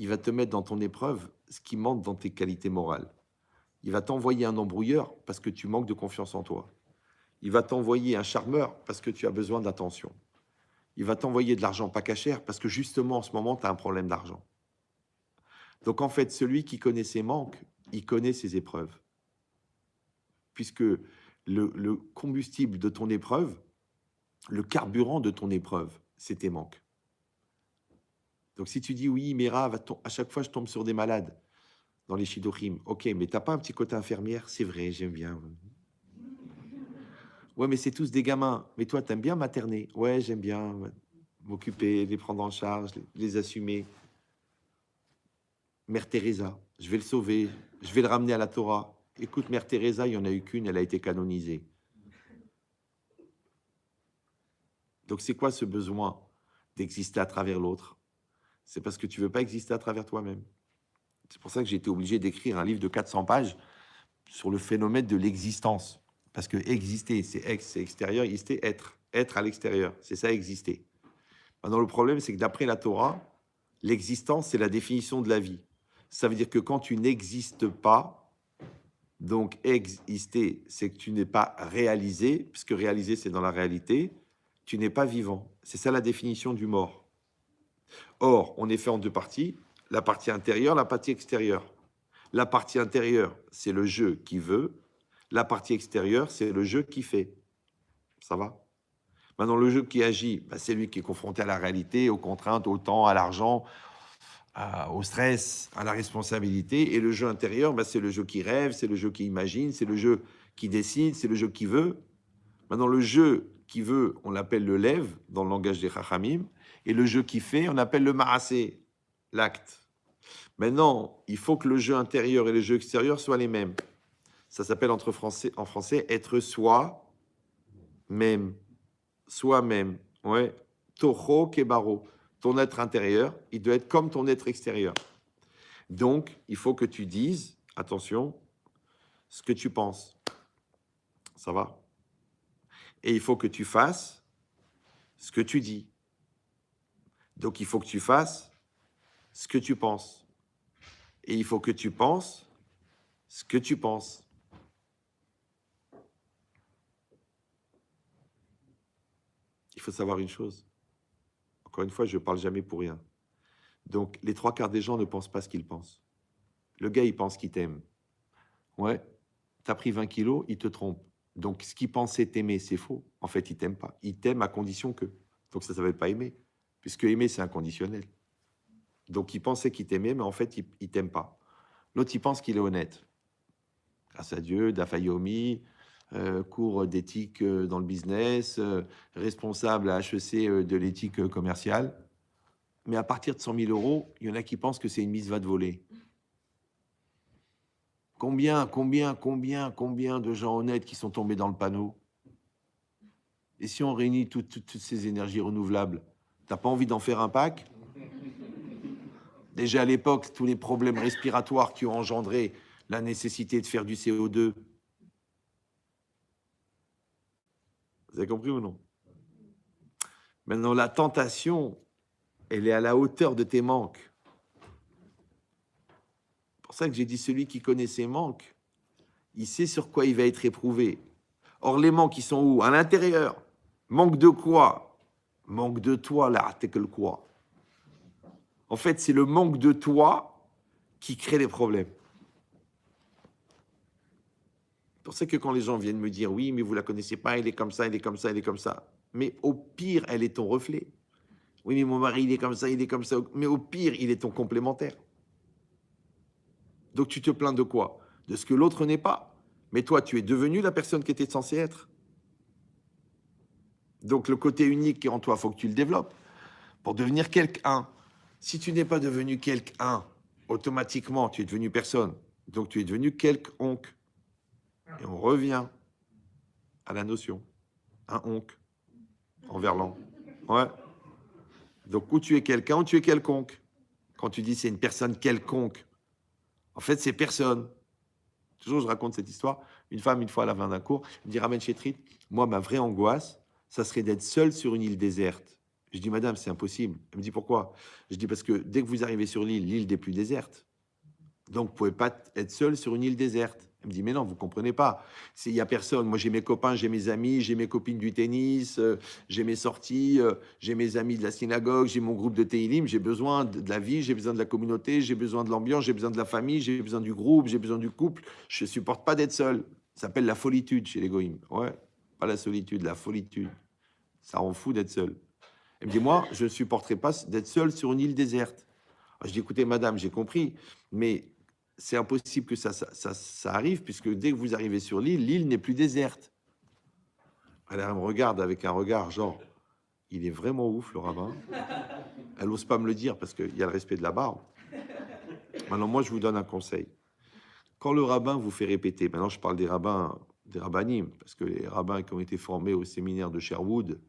Speaker 1: Il va te mettre dans ton épreuve ce qui manque dans tes qualités morales. Il va t'envoyer un embrouilleur parce que tu manques de confiance en toi. Il va t'envoyer un charmeur parce que tu as besoin d'attention. Il va t'envoyer de l'argent pas cachère parce que justement, en ce moment, tu as un problème d'argent. Donc, en fait, celui qui connaît ses manques, il connaît ses épreuves. Puisque le combustible de ton épreuve, le carburant de ton épreuve, c'est tes manques. Donc, si tu dis, oui, Mera, à chaque fois, je tombe sur des malades dans les Shidduchim. Ok, mais tu n'as pas un petit côté infirmière? C'est vrai, j'aime bien. Ouais, mais c'est tous des gamins. Mais toi, tu aimes bien materner? Ouais, j'aime bien m'occuper, les prendre en charge, les assumer. Mère Teresa, je vais le sauver, je vais le ramener à la Torah. Écoute, Mère Teresa, il n'y en a eu qu'une, elle a été canonisée. Donc, c'est quoi ce besoin d'exister à travers l'autre? C'est parce que tu ne veux pas exister à travers toi-même. C'est pour ça que j'ai été obligé d'écrire un livre de 400 pages sur le phénomène de l'existence. Parce que exister, c'est extérieur, exister, être à l'extérieur. C'est ça, exister. Maintenant, le problème, c'est que d'après la Torah, l'existence, c'est la définition de la vie. Ça veut dire que quand tu n'existes pas, donc exister, c'est que tu n'es pas réalisé, puisque réaliser, c'est dans la réalité, tu n'es pas vivant. C'est ça la définition du mort. Or, on est fait en deux parties, la partie intérieure, la partie extérieure. La partie intérieure, c'est le je qui veut. La partie extérieure, c'est le je qui fait. Ça va? Maintenant, le je qui agit, c'est lui qui est confronté à la réalité, aux contraintes, au temps, à l'argent, au stress, à la responsabilité. Et le jeu intérieur, c'est le jeu qui rêve, c'est le jeu qui imagine, c'est le jeu qui décide, c'est le jeu qui veut. Maintenant, le jeu qui veut, on l'appelle le lève dans le langage des Chachamim. Et le jeu qui fait, on appelle le ma'asé. l'acte. Maintenant, il faut que le jeu intérieur et le jeu extérieur soient les mêmes. Ça s'appelle en français être soi-même. Soi-même. Ouais. Toho kebaro. Ton être intérieur, il doit être comme ton être extérieur. Donc, il faut que tu dises, attention, ce que tu penses. Ça va? Et il faut que tu fasses ce que tu dis. Donc, il faut que tu fasses ce que tu penses. Et il faut que tu penses ce que tu penses. Il faut savoir une chose. Encore une fois, je ne parle jamais pour rien. Donc, les 3/4 des gens ne pensent pas ce qu'ils pensent. Le gars, il pense qu'il t'aime. Ouais, tu as pris 20 kilos, il te trompe. Donc, ce qu'il pensait t'aimer, c'est faux. En fait, il t'aime pas. Il t'aime à condition que. Donc, ça ne s'appelle pas aimer. Puisque aimer, c'est inconditionnel. Donc, il pensait qu'il t'aimait, mais en fait, il ne t'aime pas. L'autre, il pense qu'il est honnête. Grâce à Dieu, Dafayomi, cours d'éthique dans le business, responsable à HEC de l'éthique commerciale. Mais à partir de 100 000 euros, il y en a qui pensent que c'est une mise va de voler. Combien de gens honnêtes qui sont tombés dans le panneau? Et si on réunit toutes ces énergies renouvelables, t'as pas envie d'en faire un pack? Déjà à l'époque, tous les problèmes respiratoires qui ont engendré la nécessité de faire du CO2. Vous avez compris ou non? Maintenant, la tentation, elle est à la hauteur de tes manques. C'est pour ça que j'ai dit celui qui connaît ses manques, il sait sur quoi il va être éprouvé. Or, les manques, ils sont où? À l'intérieur. Manque de quoi? Manque de toi, là, t'es que le quoi? En fait, c'est le manque de toi qui crée les problèmes. C'est pour ça que quand les gens viennent me dire « Oui, mais vous ne la connaissez pas, il est comme ça, il est comme ça, il est comme ça. » Mais au pire, elle est ton reflet. « Oui, mais mon mari, il est comme ça, il est comme ça. » Mais au pire, il est ton complémentaire. Donc, tu te plains de quoi? De ce que l'autre n'est pas. Mais toi, tu es devenu la personne qui était censée être. Donc, le côté unique qui est en toi, il faut que tu le développes pour devenir quelqu'un. Si tu n'es pas devenu quelqu'un, automatiquement, tu es devenu personne. Donc, tu es devenu quelqu'unque. Et on revient à la notion. Un oncle, en verlan. Ouais. Donc, ou tu es quelqu'un ou tu es quelconque. Quand tu dis c'est une personne quelconque, en fait, c'est personne. Toujours, je raconte cette histoire. Une femme, une fois à la fin d'un cours, elle me dit « Ramen Chétrit, moi, ma vraie angoisse, ça serait d'être seule sur une île déserte. » Je dis « Madame, c'est impossible. » Elle me dit « Pourquoi ?» Je dis « Parce que dès que vous arrivez sur l'île, l'île n'est plus déserte. Donc, vous ne pouvez pas être seul sur une île déserte. » Elle me dit « Mais non, vous ne comprenez pas. Il n'y a personne. Moi, j'ai mes copains, j'ai mes amis, j'ai mes copines du tennis, j'ai mes sorties, j'ai mes amis de la synagogue, j'ai mon groupe de Teilim. J'ai besoin de la vie, j'ai besoin de la communauté, j'ai besoin de l'ambiance, j'ai besoin de la famille, j'ai besoin du groupe, j'ai besoin du couple. Je ne supporte pas d'être seul. » Ça s'appelle la folitude chez les goïms. Ouais, pas la solitude, la folitude. Ça rend fou d'être seul. Elle me dit « Moi, je ne supporterai pas d'être seul sur une île déserte. » Je dis « Écoutez, madame, j'ai compris, mais c'est impossible que ça arrive, puisque dès que vous arrivez sur l'île, l'île n'est plus déserte. » Elle me regarde avec un regard genre, il est vraiment ouf, le rabbin. Elle n'ose pas me le dire parce qu'il y a le respect de la barbe. Maintenant, moi, je vous donne un conseil. Quand le rabbin vous fait répéter, maintenant je parle des rabbins, des rabbinim, parce que les rabbins qui ont été formés au séminaire de Sherwood,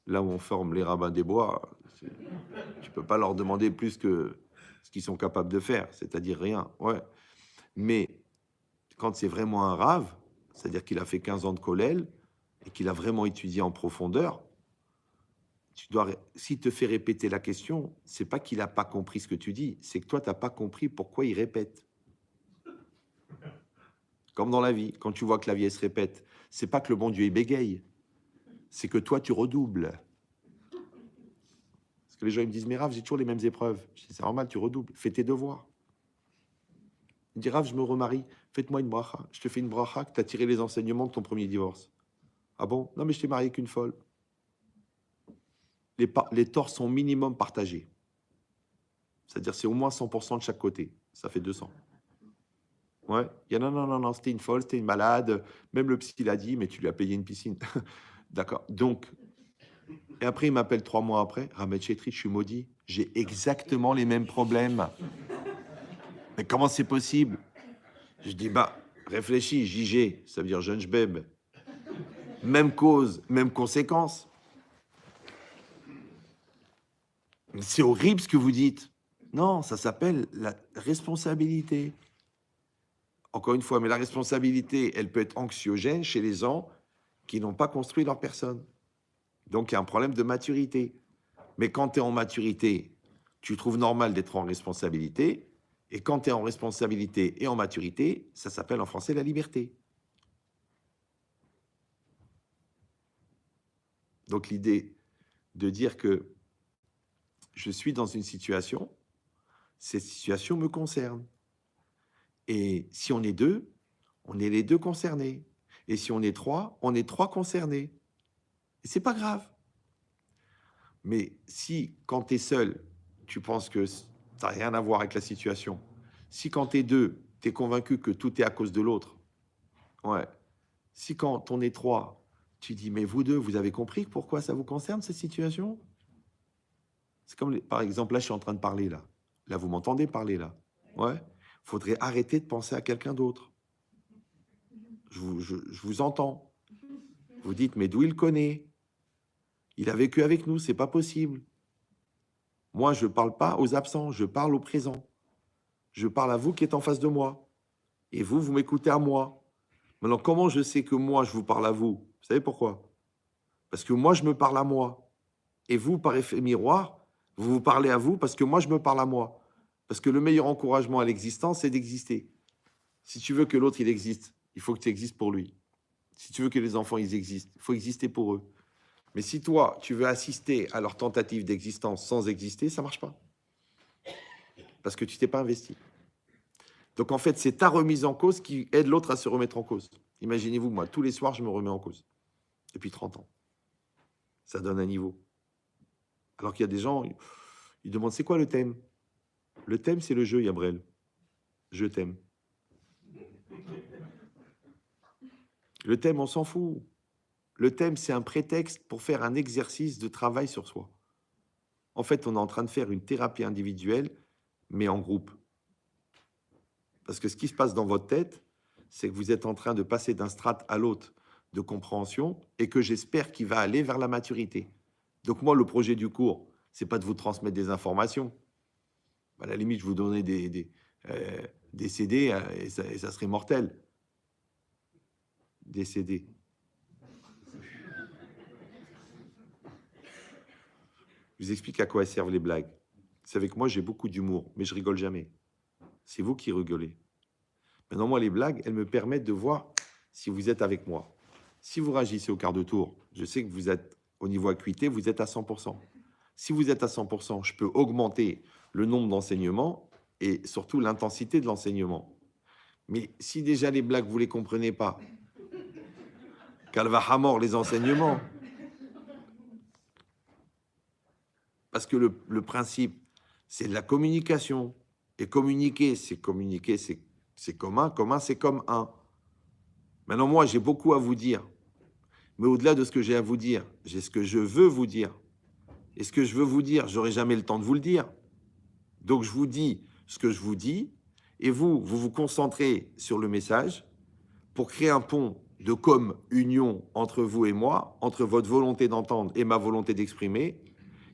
Speaker 1: là où on forme les rabbins des bois, tu ne peux pas leur demander plus que ce qu'ils sont capables de faire, c'est-à-dire rien. Ouais. Mais quand c'est vraiment un rave, c'est-à-dire qu'il a fait 15 ans de kollel et qu'il a vraiment étudié en profondeur, s'il te fait répéter la question, c'est pas qu'il n'a pas compris ce que tu dis, c'est que toi, tu n'as pas compris pourquoi il répète. Comme dans la vie, quand tu vois que la vie elle se répète, c'est pas que le bon Dieu il bégaye, c'est que toi, tu redoubles. Parce que les gens ils me disent « Mais Rav, j'ai toujours les mêmes épreuves. » Je dis « C'est normal, tu redoubles, fais tes devoirs. » Il me dit « Rav, je me remarie, faites-moi une bracha. » Je te fais une bracha que tu as tiré les enseignements de ton premier divorce. Ah bon? Non, mais je t'ai marié qu'une folle. Les torts sont minimum partagés. C'est-à-dire c'est au moins 100% de chaque côté. Ça fait 200. Ouais. Il y a non, c'était une folle, c'était une malade. Même le psy l'a dit, mais tu lui as payé une piscine. D'accord. Donc, et après, il m'appelle 3 mois après. Ramed Chétri, je suis maudit. J'ai exactement les mêmes problèmes. Mais comment c'est possible? Je dis, bah, réfléchis, JG, ça veut dire jeune jbeb. Même cause, même conséquence. C'est horrible ce que vous dites. Non, ça s'appelle la responsabilité. Encore une fois, mais la responsabilité, elle peut être anxiogène chez les gens qui n'ont pas construit leur personne. Donc, il y a un problème de maturité. Mais quand tu es en maturité, tu trouves normal d'être en responsabilité. Et quand tu es en responsabilité et en maturité, ça s'appelle en français la liberté. Donc, l'idée de dire que je suis dans une situation, cette situation me concerne. Et si on est deux, on est les deux concernés. Et si on est trois concernés. Et c'est pas grave. Mais si, quand tu es seul, tu penses que ça n'a rien à voir avec la situation, si quand tu es deux, tu es convaincu que tout est à cause de l'autre, ouais. Si quand on est trois, tu dis, mais vous deux, vous avez compris pourquoi ça vous concerne, cette situation? C'est comme, par exemple, là, je suis en train de parler, là. Là, vous m'entendez parler, là. Ouais. Il faudrait arrêter de penser à quelqu'un d'autre. Je vous entends. Vous dites, mais d'où il connaît? Il a vécu avec nous, c'est pas possible. Moi, je ne parle pas aux absents, je parle au présent. Je parle à vous qui êtes en face de moi. Et vous, vous m'écoutez à moi. Maintenant, comment je sais que moi, je vous parle à vous? Vous savez pourquoi? Parce que moi, je me parle à moi. Et vous, par effet miroir, vous vous parlez à vous parce que moi, je me parle à moi. Parce que le meilleur encouragement à l'existence, c'est d'exister. Si tu veux que l'autre, il existe, il faut que tu existes pour lui. Si tu veux que les enfants, ils existent, il faut exister pour eux. Mais si toi, tu veux assister à leur tentative d'existence sans exister, ça ne marche pas. Parce que tu t'es pas investi. Donc, en fait, c'est ta remise en cause qui aide l'autre à se remettre en cause. Imaginez-vous, moi, tous les soirs, je me remets en cause. Depuis 30 ans. Ça donne un niveau. Alors qu'il y a des gens, ils demandent, c'est quoi le thème? Le thème, c'est le jeu, Yabrel. Je t'aime. Le thème, on s'en fout. Le thème, c'est un prétexte pour faire un exercice de travail sur soi. En fait, on est en train de faire une thérapie individuelle, mais en groupe. Parce que ce qui se passe dans votre tête, c'est que vous êtes en train de passer d'un strate à l'autre de compréhension et que j'espère qu'il va aller vers la maturité. Donc moi, le projet du cours, c'est pas de vous transmettre des informations. À la limite, je vous donnais des CD et ça serait mortel. Des CD. Je vous explique à quoi elles servent les blagues. Vous savez que moi, j'ai beaucoup d'humour, mais je rigole jamais. C'est vous qui rigolez. Maintenant, moi, les blagues, elles me permettent de voir si vous êtes avec moi. Si vous réagissez au quart de tour, je sais que vous êtes au niveau acuité, vous êtes à 100%. Si vous êtes à 100%, je peux augmenter le nombre d'enseignements et surtout l'intensité de l'enseignement. Mais si déjà les blagues, vous ne les comprenez pas, qu'elle va à mort les enseignements, parce que le principe, c'est de la communication. Et communiquer, c'est commun. Commun, c'est comme un. Maintenant, moi, j'ai beaucoup à vous dire. Mais au-delà de ce que j'ai à vous dire, j'ai ce que je veux vous dire. Et ce que je veux vous dire, j'aurai jamais le temps de vous le dire. Donc, je vous dis ce que je vous dis. Et vous vous concentrez sur le message pour créer un pont de union entre vous et moi, entre votre volonté d'entendre et ma volonté d'exprimer.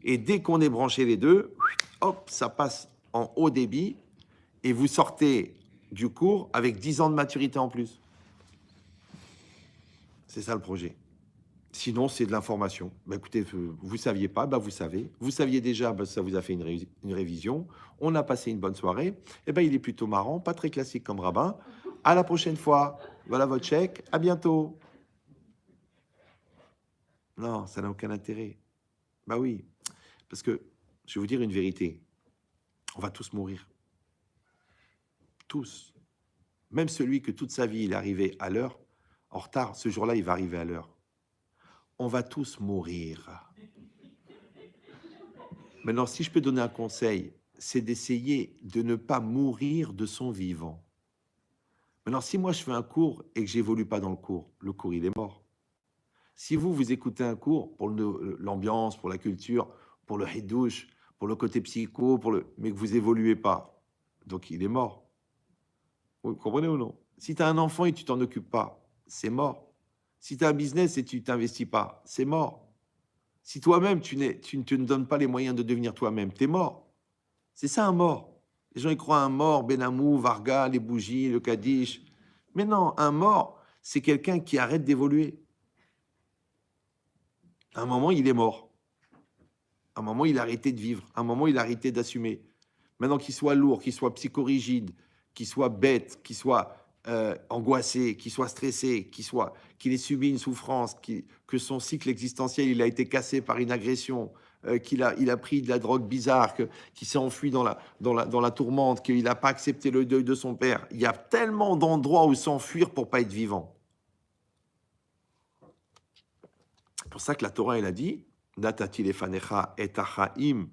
Speaker 1: Et dès qu'on est branché les deux, hop, ça passe en haut débit et vous sortez du cours avec 10 ans de maturité en plus. C'est ça le projet. Sinon, c'est de l'information. Bah, écoutez, vous ne saviez pas, bah, vous savez. Vous saviez déjà, bah, ça vous a fait une révision. On a passé une bonne soirée. Eh ben, il est plutôt marrant, pas très classique comme rabbin. À la prochaine fois. Voilà votre chèque. À bientôt. Non, ça n'a aucun intérêt. Bah oui, parce que je vais vous dire une vérité. On va tous mourir. Tous. Même celui que toute sa vie, il est arrivé à l'heure, en retard, ce jour-là, il va arriver à l'heure. On va tous mourir. Maintenant, si je peux donner un conseil, c'est d'essayer de ne pas mourir de son vivant. Maintenant, si moi je fais un cours et que j'évolue pas dans le cours, il est mort. Si vous écoutez un cours pour l'ambiance, pour la culture, pour le hidouche, pour le côté psycho, mais que vous évoluez pas. Donc, il est mort. Vous comprenez ou non? Si tu as un enfant et tu t'en occupes pas, c'est mort. Si tu as un business et tu t'investis pas, c'est mort. Si toi-même, tu ne te donnes pas les moyens de devenir toi-même, tu es mort. C'est ça un mort. Les gens, ils croient à un mort, Benamou, Varga, les bougies, le Kaddish. Mais non, un mort, c'est quelqu'un qui arrête d'évoluer. À un moment, il est mort. À un moment, il a arrêté de vivre. À un moment, il a arrêté d'assumer. Maintenant, qu'il soit lourd, qu'il soit psychorigide, qu'il soit bête, qu'il soit angoissé, qu'il soit stressé, qu'il ait subi une souffrance, que son cycle existentiel il a été cassé par une agression, qu'il a pris de la drogue bizarre, qu'il s'est enfui dans la tourmente, qu'il n'a pas accepté le deuil de son père. Il y a tellement d'endroits où s'enfuir pour pas être vivant. C'est pour ça que la Torah, elle a dit Natati lefanecha et achaim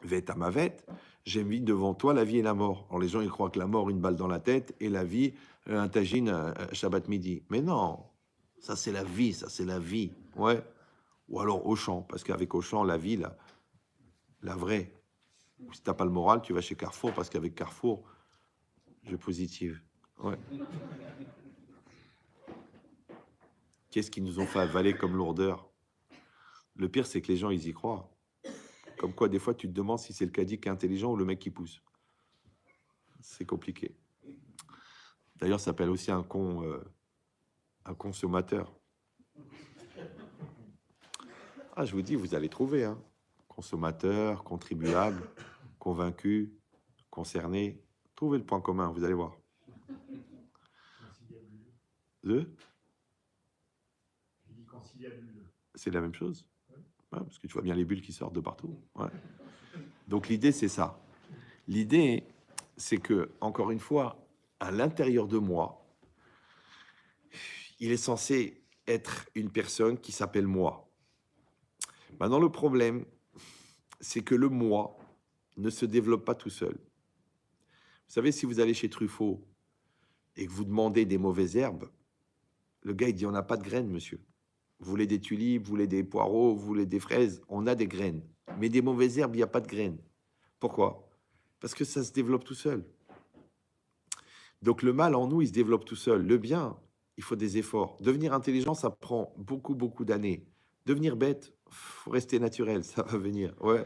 Speaker 1: vetamavet. J'ai mis devant toi la vie et la mort. Alors les gens, ils croient que la mort, une balle dans la tête, et la vie, un tagine, Shabbat midi. Mais non, ça c'est la vie, ça c'est la vie. Ouais. Ou alors Auchan, parce qu'avec Auchan, la vie, la vraie. Si t'as pas le moral, tu vas chez Carrefour, parce qu'avec Carrefour, je positive. Ouais. Qu'est-ce qu'ils nous ont fait avaler comme lourdeur? Le pire, c'est que les gens, ils y croient. Comme quoi, des fois, tu te demandes si c'est le caddie qui est intelligent ou le mec qui pousse. C'est compliqué. D'ailleurs, ça s'appelle aussi un consommateur. Ah, je vous dis, vous allez trouver. Hein. Consommateur, contribuable, convaincu, concerné. Trouvez le point commun, vous allez voir. C'est la même chose. Ouais, parce que tu vois bien les bulles qui sortent de partout. Ouais. Donc l'idée, c'est ça. L'idée, c'est que, encore une fois, à l'intérieur de moi, il est censé être une personne qui s'appelle moi. Maintenant, le problème, c'est que le moi ne se développe pas tout seul. Vous savez, si vous allez chez Truffaut et que vous demandez des mauvaises herbes, le gars, il dit, on n'a pas de graines, monsieur. Vous voulez des tulipes, vous voulez des poireaux, vous voulez des fraises, on a des graines. Mais des mauvaises herbes, il n'y a pas de graines. Pourquoi? Parce que ça se développe tout seul. Donc le mal en nous, il se développe tout seul. Le bien, il faut des efforts. Devenir intelligent, ça prend beaucoup, beaucoup d'années. Devenir bête, faut rester naturel, ça va venir. Ouais.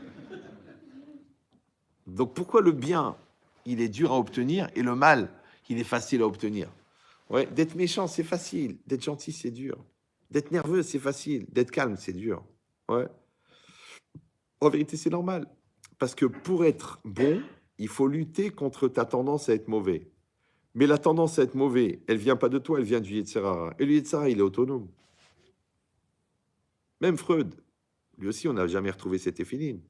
Speaker 1: Donc pourquoi le bien, il est dur à obtenir et le mal, il est facile à obtenir? Ouais. D'être méchant, c'est facile. D'être gentil, c'est dur. D'être nerveux, c'est facile. D'être calme, c'est dur. Ouais. En vérité, c'est normal. Parce que pour être bon, il faut lutter contre ta tendance à être mauvais. Mais la tendance à être mauvais, elle vient pas de toi, elle vient du Yetzer Hara. Et le Yetzer Hara, il est autonome. Même Freud, lui aussi, on n'a jamais retrouvé cette éphéline.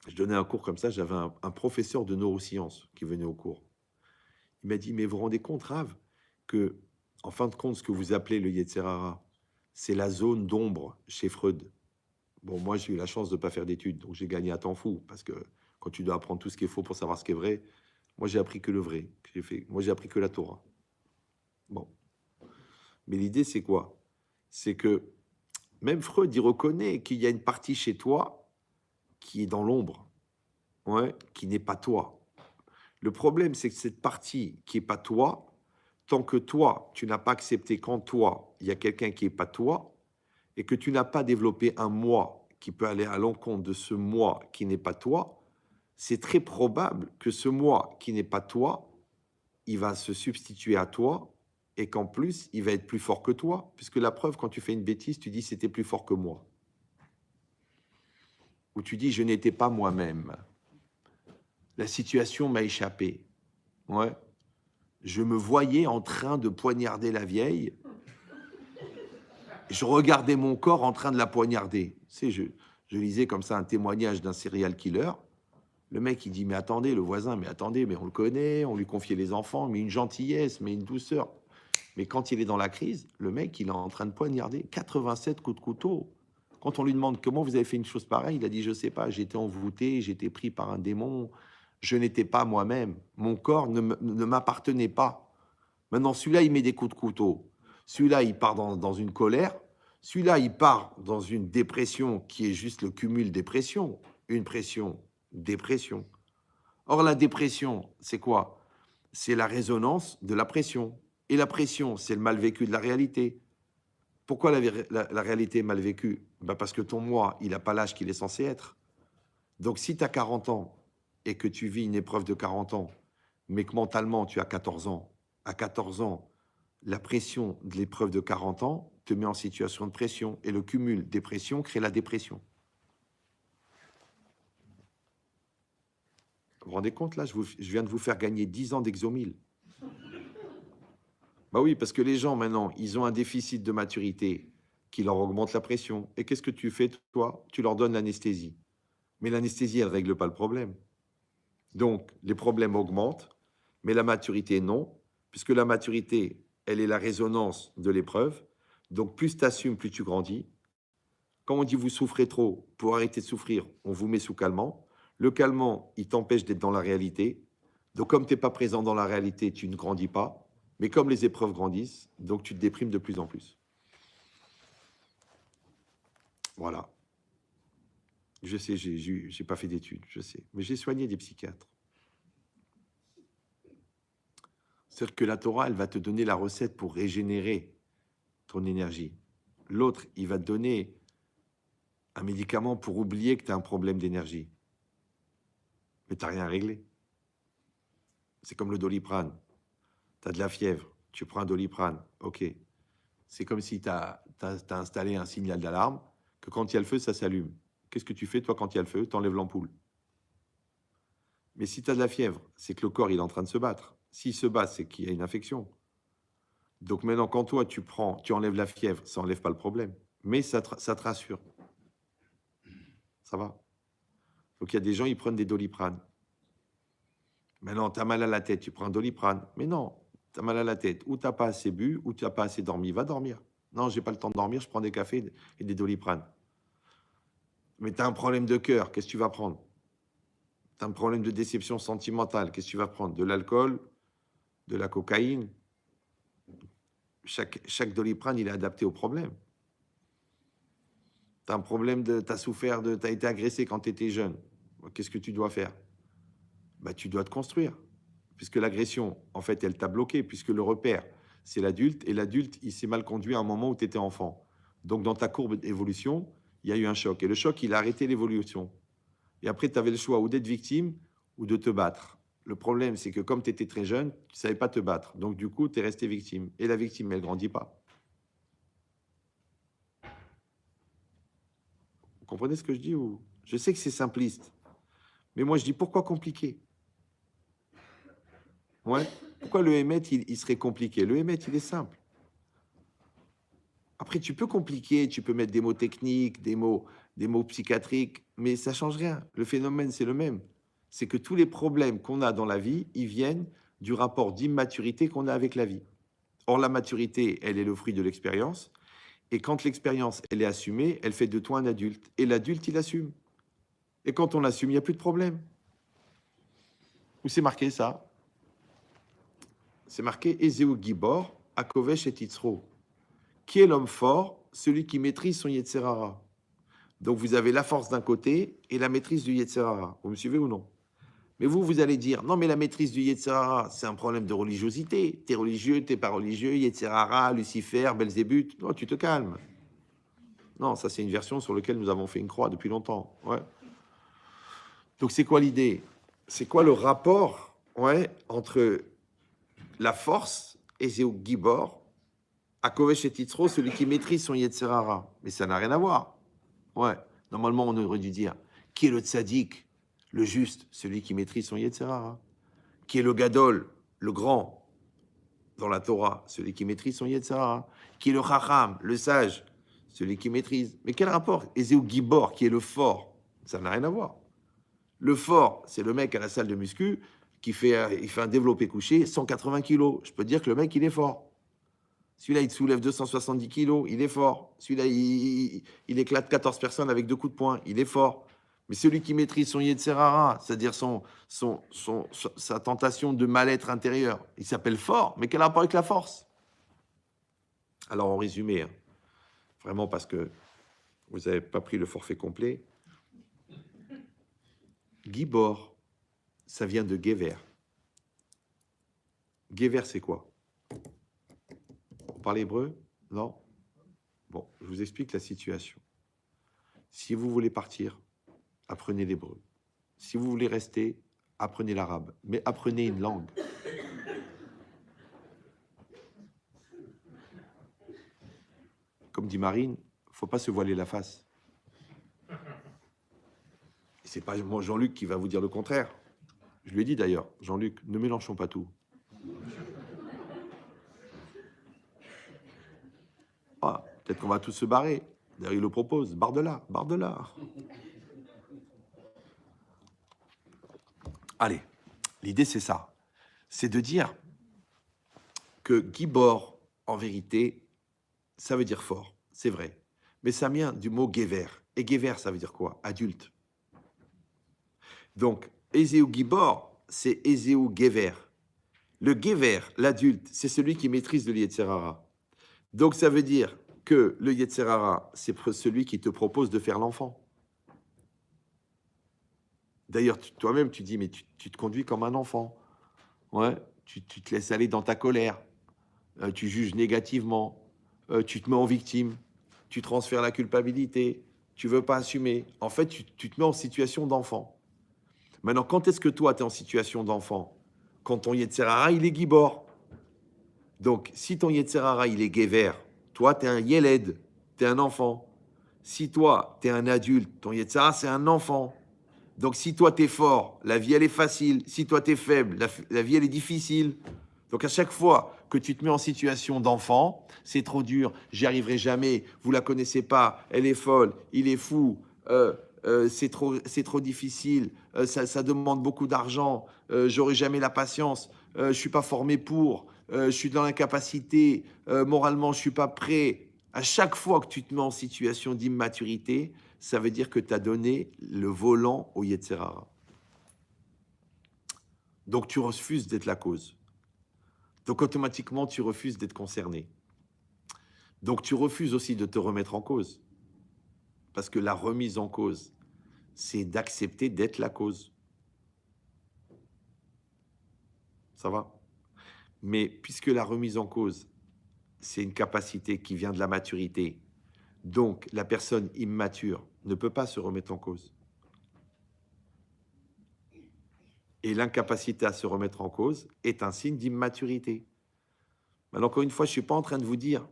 Speaker 1: Je donnais un cours comme ça, j'avais un professeur de neurosciences qui venait au cours. Il m'a dit, mais vous vous rendez compte, Rav, que, en fin de compte, ce que vous appelez le Yetzer Hara, c'est la zone d'ombre chez Freud. Bon, moi, j'ai eu la chance de ne pas faire d'études, donc j'ai gagné à temps fou, parce que quand tu dois apprendre tout ce qui est faux pour savoir ce qui est vrai, moi, j'ai appris que le vrai. Moi, j'ai appris que la Torah. Bon. Mais l'idée, c'est quoi? C'est que même Freud, il reconnaît qu'il y a une partie chez toi qui est dans l'ombre, ouais, qui n'est pas toi. Le problème, c'est que cette partie qui n'est pas toi, tant que toi, tu n'as pas accepté qu'en toi, il y a quelqu'un qui n'est pas toi, et que tu n'as pas développé un moi qui peut aller à l'encontre de ce moi qui n'est pas toi, c'est très probable que ce moi qui n'est pas toi, il va se substituer à toi et qu'en plus, il va être plus fort que toi. Puisque la preuve, quand tu fais une bêtise, tu dis c'était plus fort que moi. Ou tu dis je n'étais pas moi-même. La situation m'a échappé. Ouais. Je me voyais en train de poignarder la vieille. Je regardais mon corps en train de la poignarder. Tu sais, je lisais comme ça un témoignage d'un serial killer. Le mec, il dit, mais attendez, le voisin, mais attendez, mais on le connaît, on lui confiait les enfants, mais une gentillesse, mais une douceur. Mais quand il est dans la crise, le mec, il est en train de poignarder 87 coups de couteau. Quand on lui demande comment vous avez fait une chose pareille, il a dit, je sais pas, j'étais envoûté, j'étais pris par un démon, je n'étais pas moi-même, mon corps ne m'appartenait pas. Maintenant, celui-là, il met des coups de couteau. Celui-là, il part dans une colère. Celui-là, il part dans une dépression qui est juste le cumul des pressions. Une pression, dépression. Or, la dépression, c'est quoi? C'est la résonance de la pression. Et la pression, c'est le mal vécu de la réalité. Pourquoi la réalité est mal vécue? Parce que ton moi, il n'a pas l'âge qu'il est censé être. Donc, si tu as 40 ans et que tu vis une épreuve de 40 ans, mais que mentalement, tu as 14 ans, à 14 ans, la pression de l'épreuve de 40 ans te met en situation de pression. Et le cumul des pressions crée la dépression. Vous vous rendez compte, là, je viens de vous faire gagner 10 ans d'Exomil. Bah oui, parce que les gens, maintenant, ils ont un déficit de maturité qui leur augmente la pression. Et qu'est-ce que tu fais, toi? Tu leur donnes l'anesthésie. Mais l'anesthésie, elle ne règle pas le problème. Donc, les problèmes augmentent, mais la maturité, non, puisque la maturité, elle est la résonance de l'épreuve. Donc, plus tu assumes, plus tu grandis. Quand on dit vous souffrez trop, pour arrêter de souffrir, on vous met sous calmant. Le calmant, il t'empêche d'être dans la réalité. Donc, comme tu n'es pas présent dans la réalité, tu ne grandis pas. Mais comme les épreuves grandissent, donc tu te déprimes de plus en plus. Voilà. Je sais, j'ai pas fait d'études, je sais. Mais j'ai soigné des psychiatres. C'est-à-dire que la Torah, elle va te donner la recette pour régénérer ton énergie. L'autre, il va te donner un médicament pour oublier que tu as un problème d'énergie. Mais tu n'as rien réglé. C'est comme le Doliprane. Tu as de la fièvre, tu prends un Doliprane, ok. C'est comme si tu as installé un signal d'alarme, que quand il y a le feu, ça s'allume. Qu'est-ce que tu fais, toi, quand il y a le feu? Tu enlèves l'ampoule. Mais si tu as de la fièvre, c'est que le corps il est en train de se battre. S'il se bat, c'est qu'il y a une infection. Donc maintenant, quand toi, tu enlèves la fièvre, ça n'enlève pas le problème. Mais ça te rassure. Ça va. Donc il y a des gens, ils prennent des Doliprane. Maintenant, tu as mal à la tête, tu prends un Doliprane. Mais non, tu as mal à la tête. Ou tu n'as pas assez bu, ou tu n'as pas assez dormi. Va dormir. Non, j'ai pas le temps de dormir, je prends des cafés et des Doliprane. Mais tu as un problème de cœur, qu'est-ce que tu vas prendre? Tu as un problème de déception sentimentale, qu'est-ce que tu vas prendre? De l'alcool, de la cocaïne? Chaque Doliprane, il est adapté au problème. Tu as un problème tu as souffert, tu as été agressé quand tu étais jeune. Qu'est-ce que tu dois faire? Tu dois te construire. Puisque l'agression, en fait, elle t'a bloqué, puisque le repère, c'est l'adulte, et l'adulte, il s'est mal conduit à un moment où tu étais enfant. Donc, dans ta courbe d'évolution, il y a eu un choc. Et le choc, il a arrêté l'évolution. Et après, tu avais le choix ou d'être victime ou de te battre. Le problème, c'est que comme tu étais très jeune, tu ne savais pas te battre. Donc, du coup, tu es resté victime. Et la victime, elle ne grandit pas. Vous comprenez ce que je dis ou... Je sais que c'est simpliste. Mais moi, je dis, pourquoi compliqué? Ouais. Pourquoi le Hémet, il serait compliqué? Le Hémet, il est simple. Après, tu peux compliquer, tu peux mettre des mots techniques, des mots psychiatriques, mais ça ne change rien. Le phénomène, c'est le même. C'est que tous les problèmes qu'on a dans la vie, ils viennent du rapport d'immaturité qu'on a avec la vie. Or, la maturité, elle est le fruit de l'expérience. Et quand l'expérience, elle est assumée, elle fait de toi un adulte. Et l'adulte, il assume. Et quand on assume, il n'y a plus de problème. Où c'est marqué ça? C'est marqué Ezeu Gibor, Akovesh et Titzro. Qui est l'homme fort? Celui qui maîtrise son Yetzerara. Donc vous avez la force d'un côté et la maîtrise du Yetzerara. Vous me suivez ou non? Mais vous allez dire, non mais la maîtrise du Yetzerara, c'est un problème de religiosité. T'es religieux, t'es pas religieux, Yetzerara, Lucifer, Belzébuth. Non, tu te calmes. Non, ça c'est une version sur laquelle nous avons fait une croix depuis longtemps. Ouais. Donc c'est quoi l'idée? C'est quoi le rapport entre la force et Zéou Gibor, Akovesh et Titzro, celui qui maîtrise son Yetzerara? Mais ça n'a rien à voir. Ouais, normalement, on aurait dû dire qui est le tzaddik, le juste, celui qui maîtrise son Yetzerara. Qui est le gadol, le grand, dans la Torah, celui qui maîtrise son Yetzerara. Qui est le chacham, le sage, celui qui maîtrise. Mais quel rapport? Ezeu Gibor, qui est le fort, ça n'a rien à voir. Le fort, c'est le mec à la salle de muscu il fait un développé couché, 180 kilos. Je peux te dire que le mec, il est fort. Celui-là, il soulève 270 kilos, il est fort. Celui-là, il éclate 14 personnes avec 2 coups de poing, il est fort. Mais celui qui maîtrise son Yetzerara, c'est-à-dire sa tentation de mal-être intérieur, il s'appelle fort, mais quel rapport avec la force? Alors, en résumé, vraiment parce que vous n'avez pas pris le forfait complet. Gibor, ça vient de Gever. Gever, c'est quoi? On parle hébreu? Non? Bon, je vous explique la situation. Si vous voulez partir, apprenez l'hébreu. Si vous voulez rester, apprenez l'arabe. Mais apprenez une langue. Comme dit Marine, il ne faut pas se voiler la face. Ce n'est pas moi, Jean-Luc, qui va vous dire le contraire. Je lui ai dit d'ailleurs, Jean-Luc, ne mélangeons pas tout. Ah, peut-être qu'on va tous se barrer. D'ailleurs, il le propose. Barre de là, barre de là. Allez, l'idée c'est ça. C'est de dire que Gibor, en vérité, ça veut dire fort. C'est vrai. Mais ça vient du mot Gever. Et Gever, ça veut dire quoi? Adulte. Donc, Ézéu Gibor, c'est Ézéu Gever. Le Gever, l'adulte, c'est celui qui maîtrise le Yetzer Hara. Donc, ça veut dire que le Yetzer Hara, c'est celui qui te propose de faire l'enfant. D'ailleurs, toi-même, tu dis, mais tu te conduis comme un enfant. Ouais, tu te laisses aller dans ta colère. Tu juges négativement. Tu te mets en victime. Tu transfères la culpabilité. Tu veux pas assumer. En fait, tu te mets en situation d'enfant. Maintenant, quand est-ce que toi, tu es en situation d'enfant? Quand ton Yetzer Hara, il est Gibor. Donc, si ton Yetzer Hara, il est Gever, toi, tu es un Yeled, tu es un enfant. Si toi, tu es un adulte, ton Yetzer Hara, c'est un enfant. Donc, si toi, tu es fort, la vie, elle est facile. Si toi, tu es faible, la vie, elle est difficile. Donc, à chaque fois que tu te mets en situation d'enfant, c'est trop dur, j'y arriverai jamais, vous la connaissez pas, elle est folle, il est fou, c'est trop difficile, ça demande beaucoup d'argent, j'aurai jamais la patience, je suis pas formé pour, je suis dans l'incapacité, moralement, je suis pas prêt. À chaque fois que tu te mets en situation d'immaturité, ça veut dire que tu as donné le volant au Yetzer Hara. Donc, tu refuses d'être la cause. Donc, automatiquement, tu refuses d'être concerné. Donc, tu refuses aussi de te remettre en cause. Parce que la remise en cause, c'est d'accepter d'être la cause. Ça va? Mais puisque la remise en cause, c'est une capacité qui vient de la maturité, donc la personne immature ne peut pas se remettre en cause. Et l'incapacité à se remettre en cause est un signe d'immaturité. Mais encore une fois, je ne suis pas en train de vous dire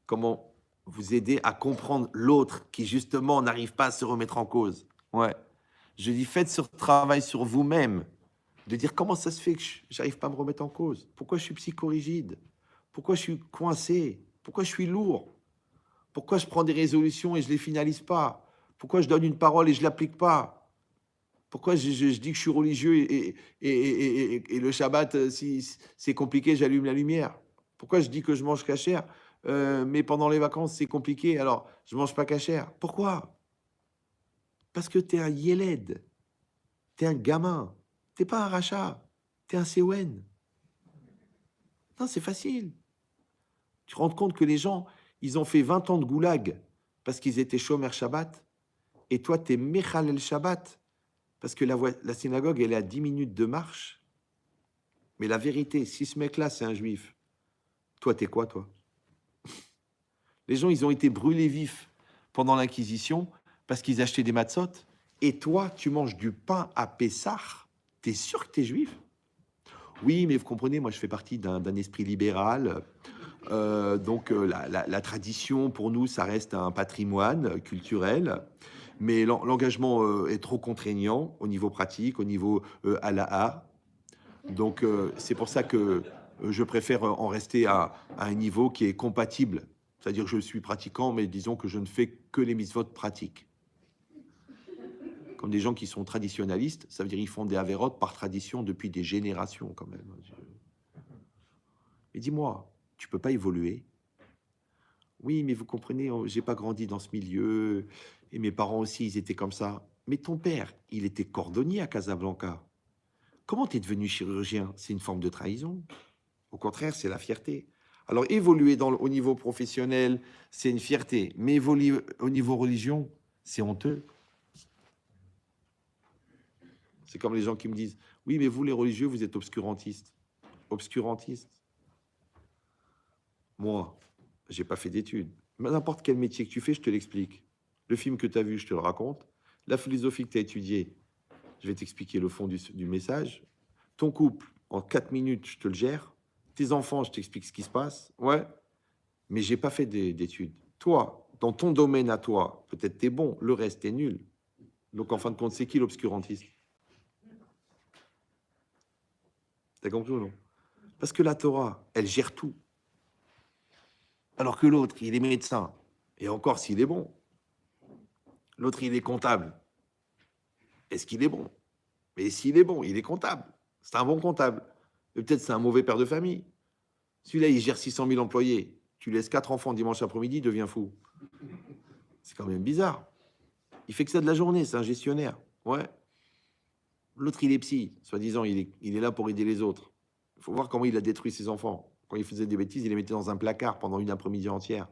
Speaker 1: comment vous aider à comprendre l'autre qui, justement, n'arrive pas à se remettre en cause. Ouais. Je dis, faites ce travail sur vous-même, de dire comment ça se fait que je n'arrive pas à me remettre en cause. Pourquoi je suis psychorigide? Pourquoi je suis coincé? Pourquoi je suis lourd? Pourquoi je prends des résolutions et je ne les finalise pas? Pourquoi je donne une parole et je ne l'applique pas? Pourquoi je dis que je suis religieux et le Shabbat, si c'est compliqué, j'allume la lumière? Pourquoi je dis que je mange cachère, mais pendant les vacances, c'est compliqué, alors je ne mange pas cachère? Pourquoi? Parce que tu es un Yéled, tu es un gamin, tu n'es pas un rachat, tu es un CON. Non, c'est facile. Tu te rends compte que les gens, ils ont fait 20 ans de goulag parce qu'ils étaient Shomer Shabbat, et toi, tu es Mechalel Shabbat. Parce que la synagogue, elle est à 10 minutes de marche. Mais la vérité, si ce mec-là, c'est un juif, toi, t'es quoi, toi? Les gens, ils ont été brûlés vifs pendant l'Inquisition parce qu'ils achetaient des matzot. Et toi, tu manges du pain à Pessah. T'es sûr que t'es juif? Oui, mais vous comprenez, moi, je fais partie d'un esprit libéral. Donc, la tradition, pour nous, ça reste un patrimoine culturel. Mais l'engagement est trop contraignant au niveau pratique, au niveau halakha. Donc, c'est pour ça que je préfère en rester à un niveau qui est compatible. C'est-à-dire que je suis pratiquant, mais disons que je ne fais que les mitzvot pratiques. Comme des gens qui sont traditionnalistes, ça veut dire qu'ils font des avérotes par tradition depuis des générations quand même. Mais dis-moi, tu peux pas évoluer? Oui, mais vous comprenez, j'ai pas grandi dans ce milieu, et mes parents aussi, ils étaient comme ça. Mais ton père, il était cordonnier à Casablanca. Comment tu es devenu chirurgien? C'est une forme de trahison. Au contraire, c'est la fierté. Alors, évoluer au niveau professionnel, c'est une fierté. Mais évoluer au niveau religion, c'est honteux. C'est comme les gens qui me disent, oui, mais vous, les religieux, vous êtes obscurantistes. Obscurantistes. Moi, j'ai pas fait d'études. N'importe quel métier que tu fais, je te l'explique. Le film que tu as vu, je te le raconte. La philosophie que tu as étudiée, je vais t'expliquer le fond du message. Ton couple, en 4 minutes, je te le gère. Tes enfants, je t'explique ce qui se passe. Ouais, mais j'ai pas fait d'études. Toi, dans ton domaine à toi, peut-être t'es bon, le reste est nul. Donc, en fin de compte, c'est qui l'obscurantiste? T'as compris ou non? Parce que la Torah, elle gère tout. Alors que l'autre, il est médecin. Et encore, s'il est bon. L'autre, il est comptable. Est-ce qu'il est bon? Mais s'il est bon, il est comptable. C'est un bon comptable. Mais peut-être c'est un mauvais père de famille. Celui-là, il gère 600 000 employés. Tu laisses 4 enfants dimanche après-midi, il devient fou. C'est quand même bizarre. Il fait que ça de la journée, c'est un gestionnaire. Ouais. L'autre, il est psy. Soi-disant, il est là pour aider les autres. Il faut voir comment il a détruit ses enfants. Quand il faisait des bêtises, il les mettait dans un placard pendant une après-midi entière.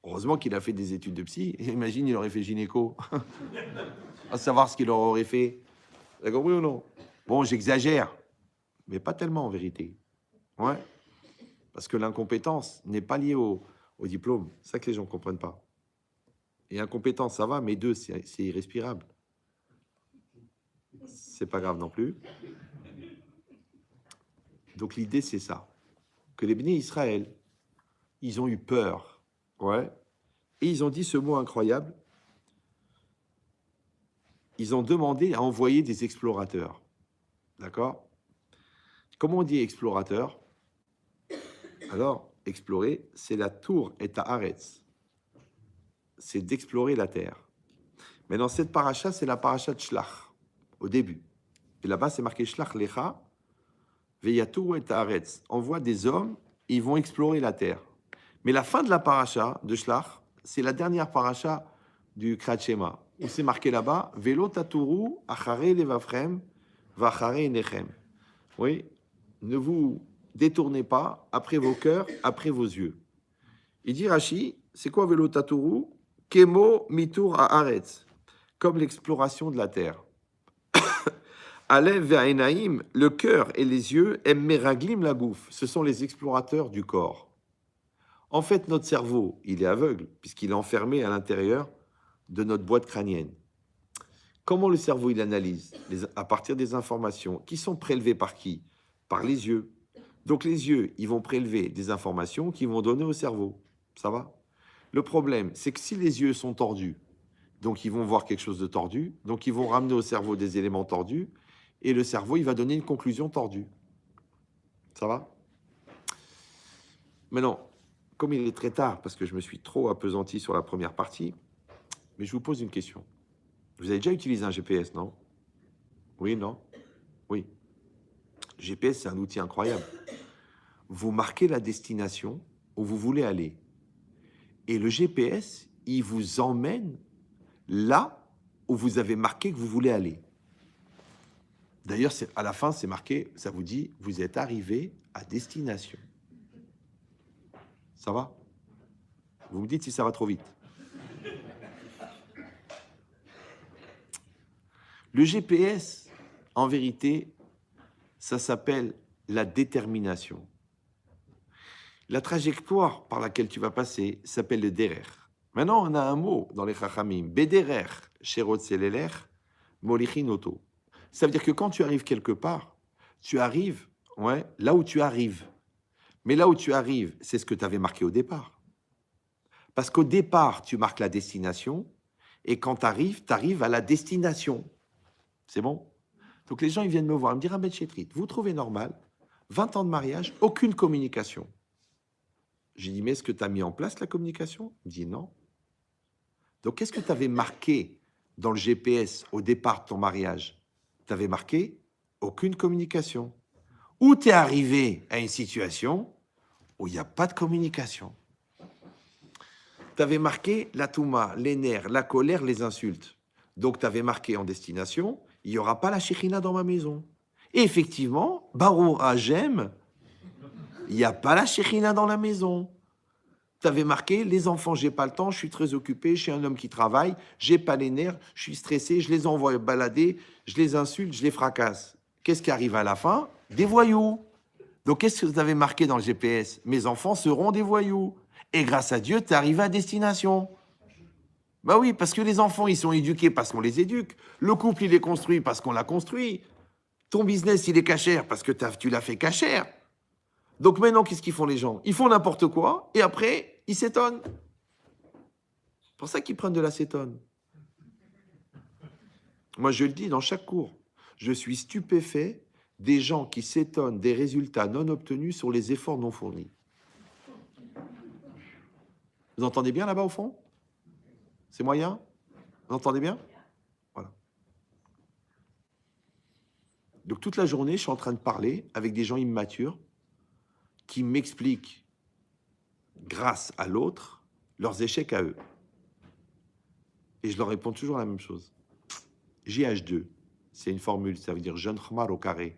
Speaker 1: Heureusement qu'il a fait des études de psy. Imagine, il aurait fait gynéco. À savoir ce qu'il aurait fait. T'as compris ou non? Bon, j'exagère, mais pas tellement en vérité. Ouais. Parce que l'incompétence n'est pas liée au diplôme. C'est ça que les gens ne comprennent pas. Et incompétence, ça va, mais deux, c'est irrespirable. C'est pas grave non plus. Donc l'idée, c'est ça. Que les bénis Israël, ils ont eu peur. Ouais. Et ils ont dit ce mot incroyable. Ils ont demandé à envoyer des explorateurs. D'accord? Comment on dit explorateur? Alors, explorer, c'est la tour et Haaretz. C'est d'explorer la terre. Mais dans cette paracha, c'est la paracha de Shlach, au début. Et là-bas, c'est marqué Shlach Lecha, Veyatur et Haaretz. On voit des hommes, ils vont explorer la terre. Mais la fin de la paracha de Shlach, c'est la dernière paracha du Kriyat Shema, où c'est marqué là-bas Velo taturu achare levavchem vachare nechem. Oui, ne vous détournez pas après vos cœurs, après vos yeux. Il dit Rashi, c'est quoi Velo taturu? Kemo mitur haaretz, comme l'exploration de la terre. Alev ve'ainaim, le cœur et les yeux, emmeraglim la gouf, ce sont les explorateurs du corps. En fait, notre cerveau, il est aveugle, puisqu'il est enfermé à l'intérieur de notre boîte crânienne. Comment le cerveau, il analyse? À partir des informations qui sont prélevées par qui? Par les yeux. Donc les yeux, ils vont prélever des informations qu'ils vont donner au cerveau. Ça va? Le problème, c'est que si les yeux sont tordus, donc ils vont voir quelque chose de tordu, donc ils vont ramener au cerveau des éléments tordus, et le cerveau, il va donner une conclusion tordue. Ça va? Maintenant, comme il est très tard, parce que je me suis trop appesanti sur la première partie, mais je vous pose une question. Vous avez déjà utilisé un GPS, non? Oui, non? Oui. Le GPS, c'est un outil incroyable. Vous marquez la destination où vous voulez aller. Et le GPS, il vous emmène là où vous avez marqué que vous voulez aller. D'ailleurs, à la fin, c'est marqué, ça vous dit, vous êtes arrivé à destination. Ça va? Vous me dites si ça va trop vite. Le GPS, en vérité, ça s'appelle la détermination. La trajectoire par laquelle tu vas passer s'appelle le derer. Maintenant, on a un mot dans les Chachamim, bederer, sherot seleler, molichin oto. Ça veut dire que quand tu arrives quelque part, tu arrives là où tu arrives. Mais là où tu arrives, c'est ce que tu avais marqué au départ. Parce qu'au départ, tu marques la destination, et quand tu arrives à la destination. C'est bon? Donc les gens, ils viennent me voir, ils me disent, Rabbi Chetrit, vous trouvez normal, 20 ans de mariage, aucune communication. J'ai dit, mais est-ce que tu as mis en place la communication? Il me dit non. Donc qu'est-ce que tu avais marqué dans le GPS au départ de ton mariage? Tu avais marqué aucune communication. Ou tu es arrivé à une situation où il n'y a pas de communication. Tu avais marqué la touma, les nerfs, la colère, les insultes. Donc tu avais marqué en destination, il n'y aura pas la Shekhinah dans ma maison. Et effectivement, Baruch Hashem, Il n'y a pas la Shekhina dans la maison. Tu avais marqué, les enfants, j'ai pas le temps, je suis très occupé, je suis un homme qui travaille, j'ai pas les nerfs, je suis stressé, je les envoie balader, je les insulte, je les fracasse. Qu'est-ce qui arrive à la fin? Des voyous. Donc, qu'est-ce que vous avez marqué dans le GPS? Mes enfants seront des voyous. Et grâce à Dieu, tu es arrivé à destination. Bah oui, parce que les enfants, ils sont éduqués parce qu'on les éduque. Le couple, il est construit parce qu'on l'a construit. Ton business, il est cachère parce que tu l'as fait cachère. Donc maintenant, qu'est-ce qu'ils font les gens? Ils font n'importe quoi et après, ils s'étonnent. C'est pour ça qu'ils prennent de l'acétone. Moi, je le dis dans chaque cours. Je suis stupéfait des gens qui s'étonnent des résultats non obtenus sur les efforts non fournis. Vous entendez bien là-bas au fond? C'est moyen? Vous entendez bien? Voilà. Donc toute la journée, je suis en train de parler avec des gens immatures qui m'expliquent, grâce à l'autre, leurs échecs à eux. Et je leur réponds toujours la même chose. JH2, c'est une formule, ça veut dire jeune khmar au carré.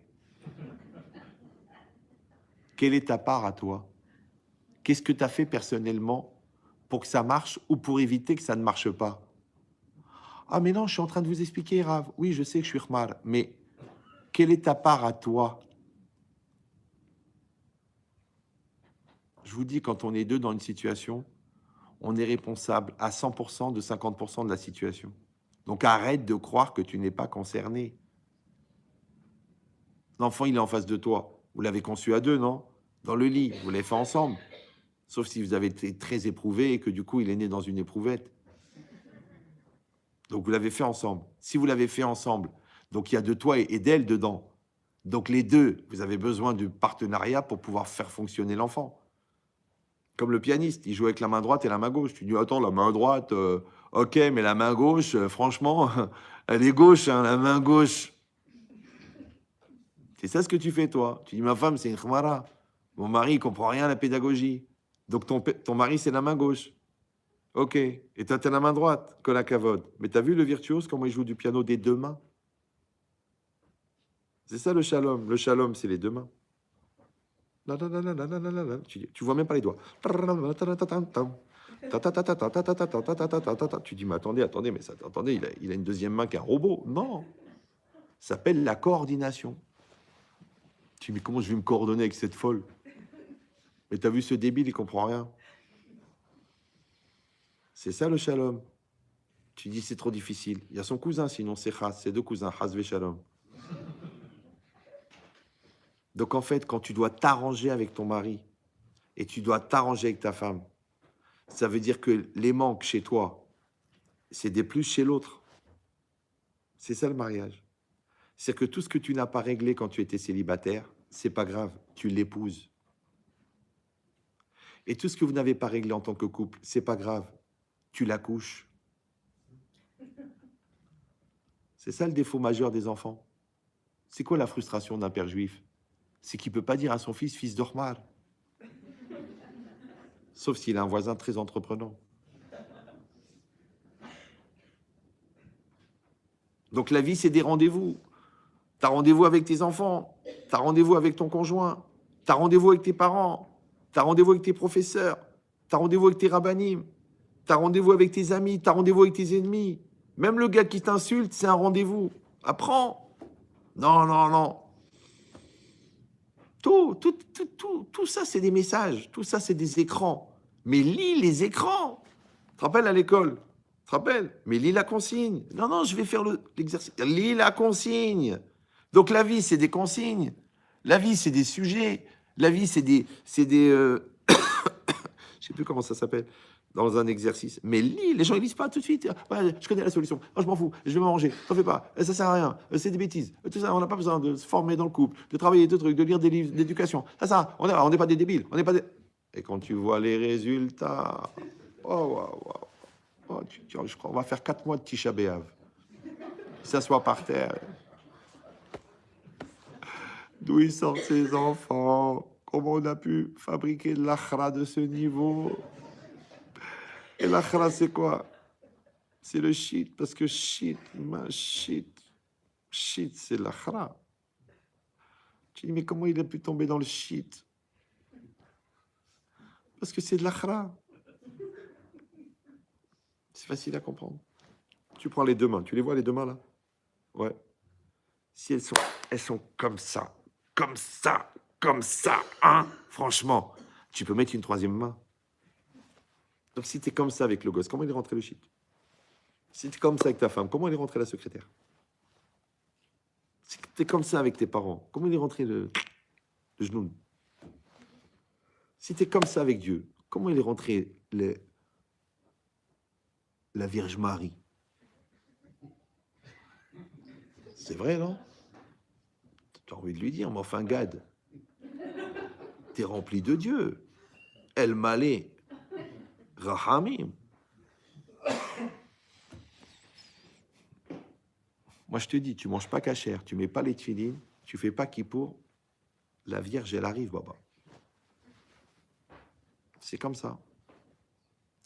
Speaker 1: Quelle est ta part à toi? Qu'est-ce que tu as fait personnellement pour que ça marche ou pour éviter que ça ne marche pas? Ah mais non, je suis en train de vous expliquer, Rav. Oui, je sais que je suis khmar, mais quelle est ta part à toi? Je vous dis, quand on est deux dans une situation, on est responsable à 100% de 50% de la situation. Donc arrête de croire que tu n'es pas concerné. L'enfant, il est en face de toi. Vous l'avez conçu à deux, non? Dans le lit, vous l'avez fait ensemble. Sauf si vous avez été très éprouvé et que du coup, il est né dans une éprouvette. Donc vous l'avez fait ensemble. Si vous l'avez fait ensemble, donc il y a de toi et d'elle dedans. Donc les deux, vous avez besoin du partenariat pour pouvoir faire fonctionner l'enfant. Comme le pianiste, il joue avec la main droite et la main gauche. Tu dis, attends, la main droite, ok, mais la main gauche, franchement, elle est gauche, hein, la main gauche. C'est ça ce que tu fais, toi. Tu dis, ma femme, c'est une khmara. Mon mari, il comprend rien à la pédagogie. Donc ton mari, c'est la main gauche. Ok. Et toi, t'as la main droite, que la cavode. Mais t'as vu le virtuose, comment il joue du piano des deux mains? C'est ça le shalom. Le shalom, c'est les deux mains. Tu vois même pas les doigts. Tu dis, mais attendez, mais ça, attendez, il a une deuxième main qu'un robot. Non. Ça s'appelle la coordination. Tu dis, mais comment je vais me coordonner avec cette folle? Mais t'as vu ce débile, il comprend rien. C'est ça le shalom. Tu dis, c'est trop difficile. Il y a son cousin, sinon c'est Chas, c'est deux cousins, Chas ve Shalom. Donc en fait, quand tu dois t'arranger avec ton mari et tu dois t'arranger avec ta femme, ça veut dire que les manques chez toi, c'est des plus chez l'autre. C'est ça le mariage. C'est que tout ce que tu n'as pas réglé quand tu étais célibataire, c'est pas grave, tu l'épouses. Et tout ce que vous n'avez pas réglé en tant que couple, c'est pas grave, tu l'accouches. C'est ça le défaut majeur des enfants. C'est quoi la frustration d'un père juif? C'est qu'il ne peut pas dire à son fils d'Ormar. Sauf s'il a un voisin très entreprenant. Donc la vie, c'est des rendez-vous. Tu as rendez-vous avec tes enfants, tu as rendez-vous avec ton conjoint, tu as rendez-vous avec tes parents, tu as rendez-vous avec tes professeurs, tu as rendez-vous avec tes rabbinim, tu as rendez-vous avec tes amis, tu as rendez-vous avec tes ennemis. Même le gars qui t'insulte, c'est un rendez-vous. Apprends. Non, non, non. Tout ça, c'est des messages. Tout ça, c'est des écrans. Mais lis les écrans. Tu te rappelles à l'école? Tu te rappelles? Mais lis la consigne. Non, non, je vais faire l'exercice. Lis la consigne. Donc la vie, c'est des consignes. La vie, c'est des sujets. La vie, c'est des je sais plus comment ça s'appelle, dans un exercice. Mais lis, les gens ils lisent pas tout de suite. Ouais, je connais la solution. Oh, je m'en fous, je vais manger. T'en fais pas. Ça sert à rien. C'est des bêtises. Tout ça, on n'a pas besoin de se former dans le couple, de travailler des trucs, de lire des livres d'éducation. Ça, on n'est pas des débiles. On n'est pas des... Et quand tu vois les résultats, oh, waouh, waouh. Oh, je crois, on va faire 4 mois de Tisha B'Av. S'assoit par terre. D'où il sort ses enfants? Comment on a pu fabriquer de l'akhra de ce niveau? Et l'akhra, c'est quoi? C'est le shit, parce que shit, c'est l'akhra. Tu dis, mais comment il a pu tomber dans le shit? Parce que c'est de l'achra. C'est facile à comprendre. Tu prends les deux mains. Tu les vois, les deux mains, là? Ouais. Si elles sont comme ça, hein? Franchement, tu peux mettre une troisième main. Donc, si tu es comme ça avec le gosse, comment il est rentré le shit? Si tu es comme ça avec ta femme, comment il est rentré la secrétaire? Si tu es comme ça avec tes parents, comment il est rentré le genou? Si tu es comme ça avec Dieu, comment il est rentré la Vierge Marie? C'est vrai, non? Tu as envie de lui dire, mais enfin, Gad, t'es rempli de Dieu. El Malé, Rahamim. Moi, je te dis, tu manges pas cachère, tu mets pas les tefilines, tu fais pas kippour, la Vierge, elle arrive, Baba. C'est comme ça.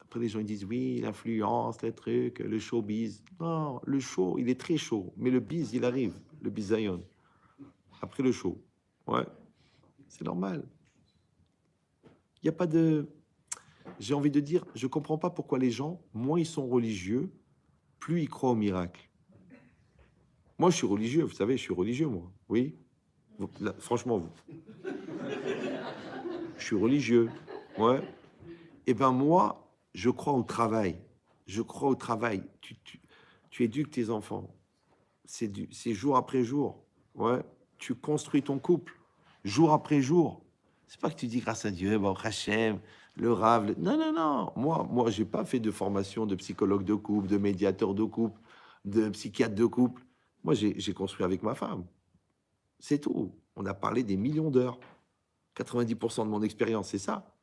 Speaker 1: Après, les gens ils disent, oui, l'influence, les trucs, le showbiz. Non, le show, il est très chaud, mais le biz, il arrive, le bizayon. Après le show. Ouais, c'est normal. Il n'y a pas de... J'ai envie de dire, je ne comprends pas pourquoi les gens, moins ils sont religieux, plus ils croient au miracle. Moi, je suis religieux, vous savez, je suis religieux, moi. Oui, là, franchement, vous. Je suis religieux, ouais. Eh bien, moi, je crois au travail. Je crois au travail. Tu éduques tes enfants. C'est jour après jour. Ouais. Tu construis ton couple, jour après jour. C'est pas que tu dis grâce à Dieu, bon, Hachem, le Rav. Non, non, non. Moi, j'ai pas fait de formation de psychologue de couple, de médiateur de couple, de psychiatre de couple. Moi, j'ai construit avec ma femme. C'est tout. On a parlé des millions d'heures. 90% de mon expérience, c'est ça.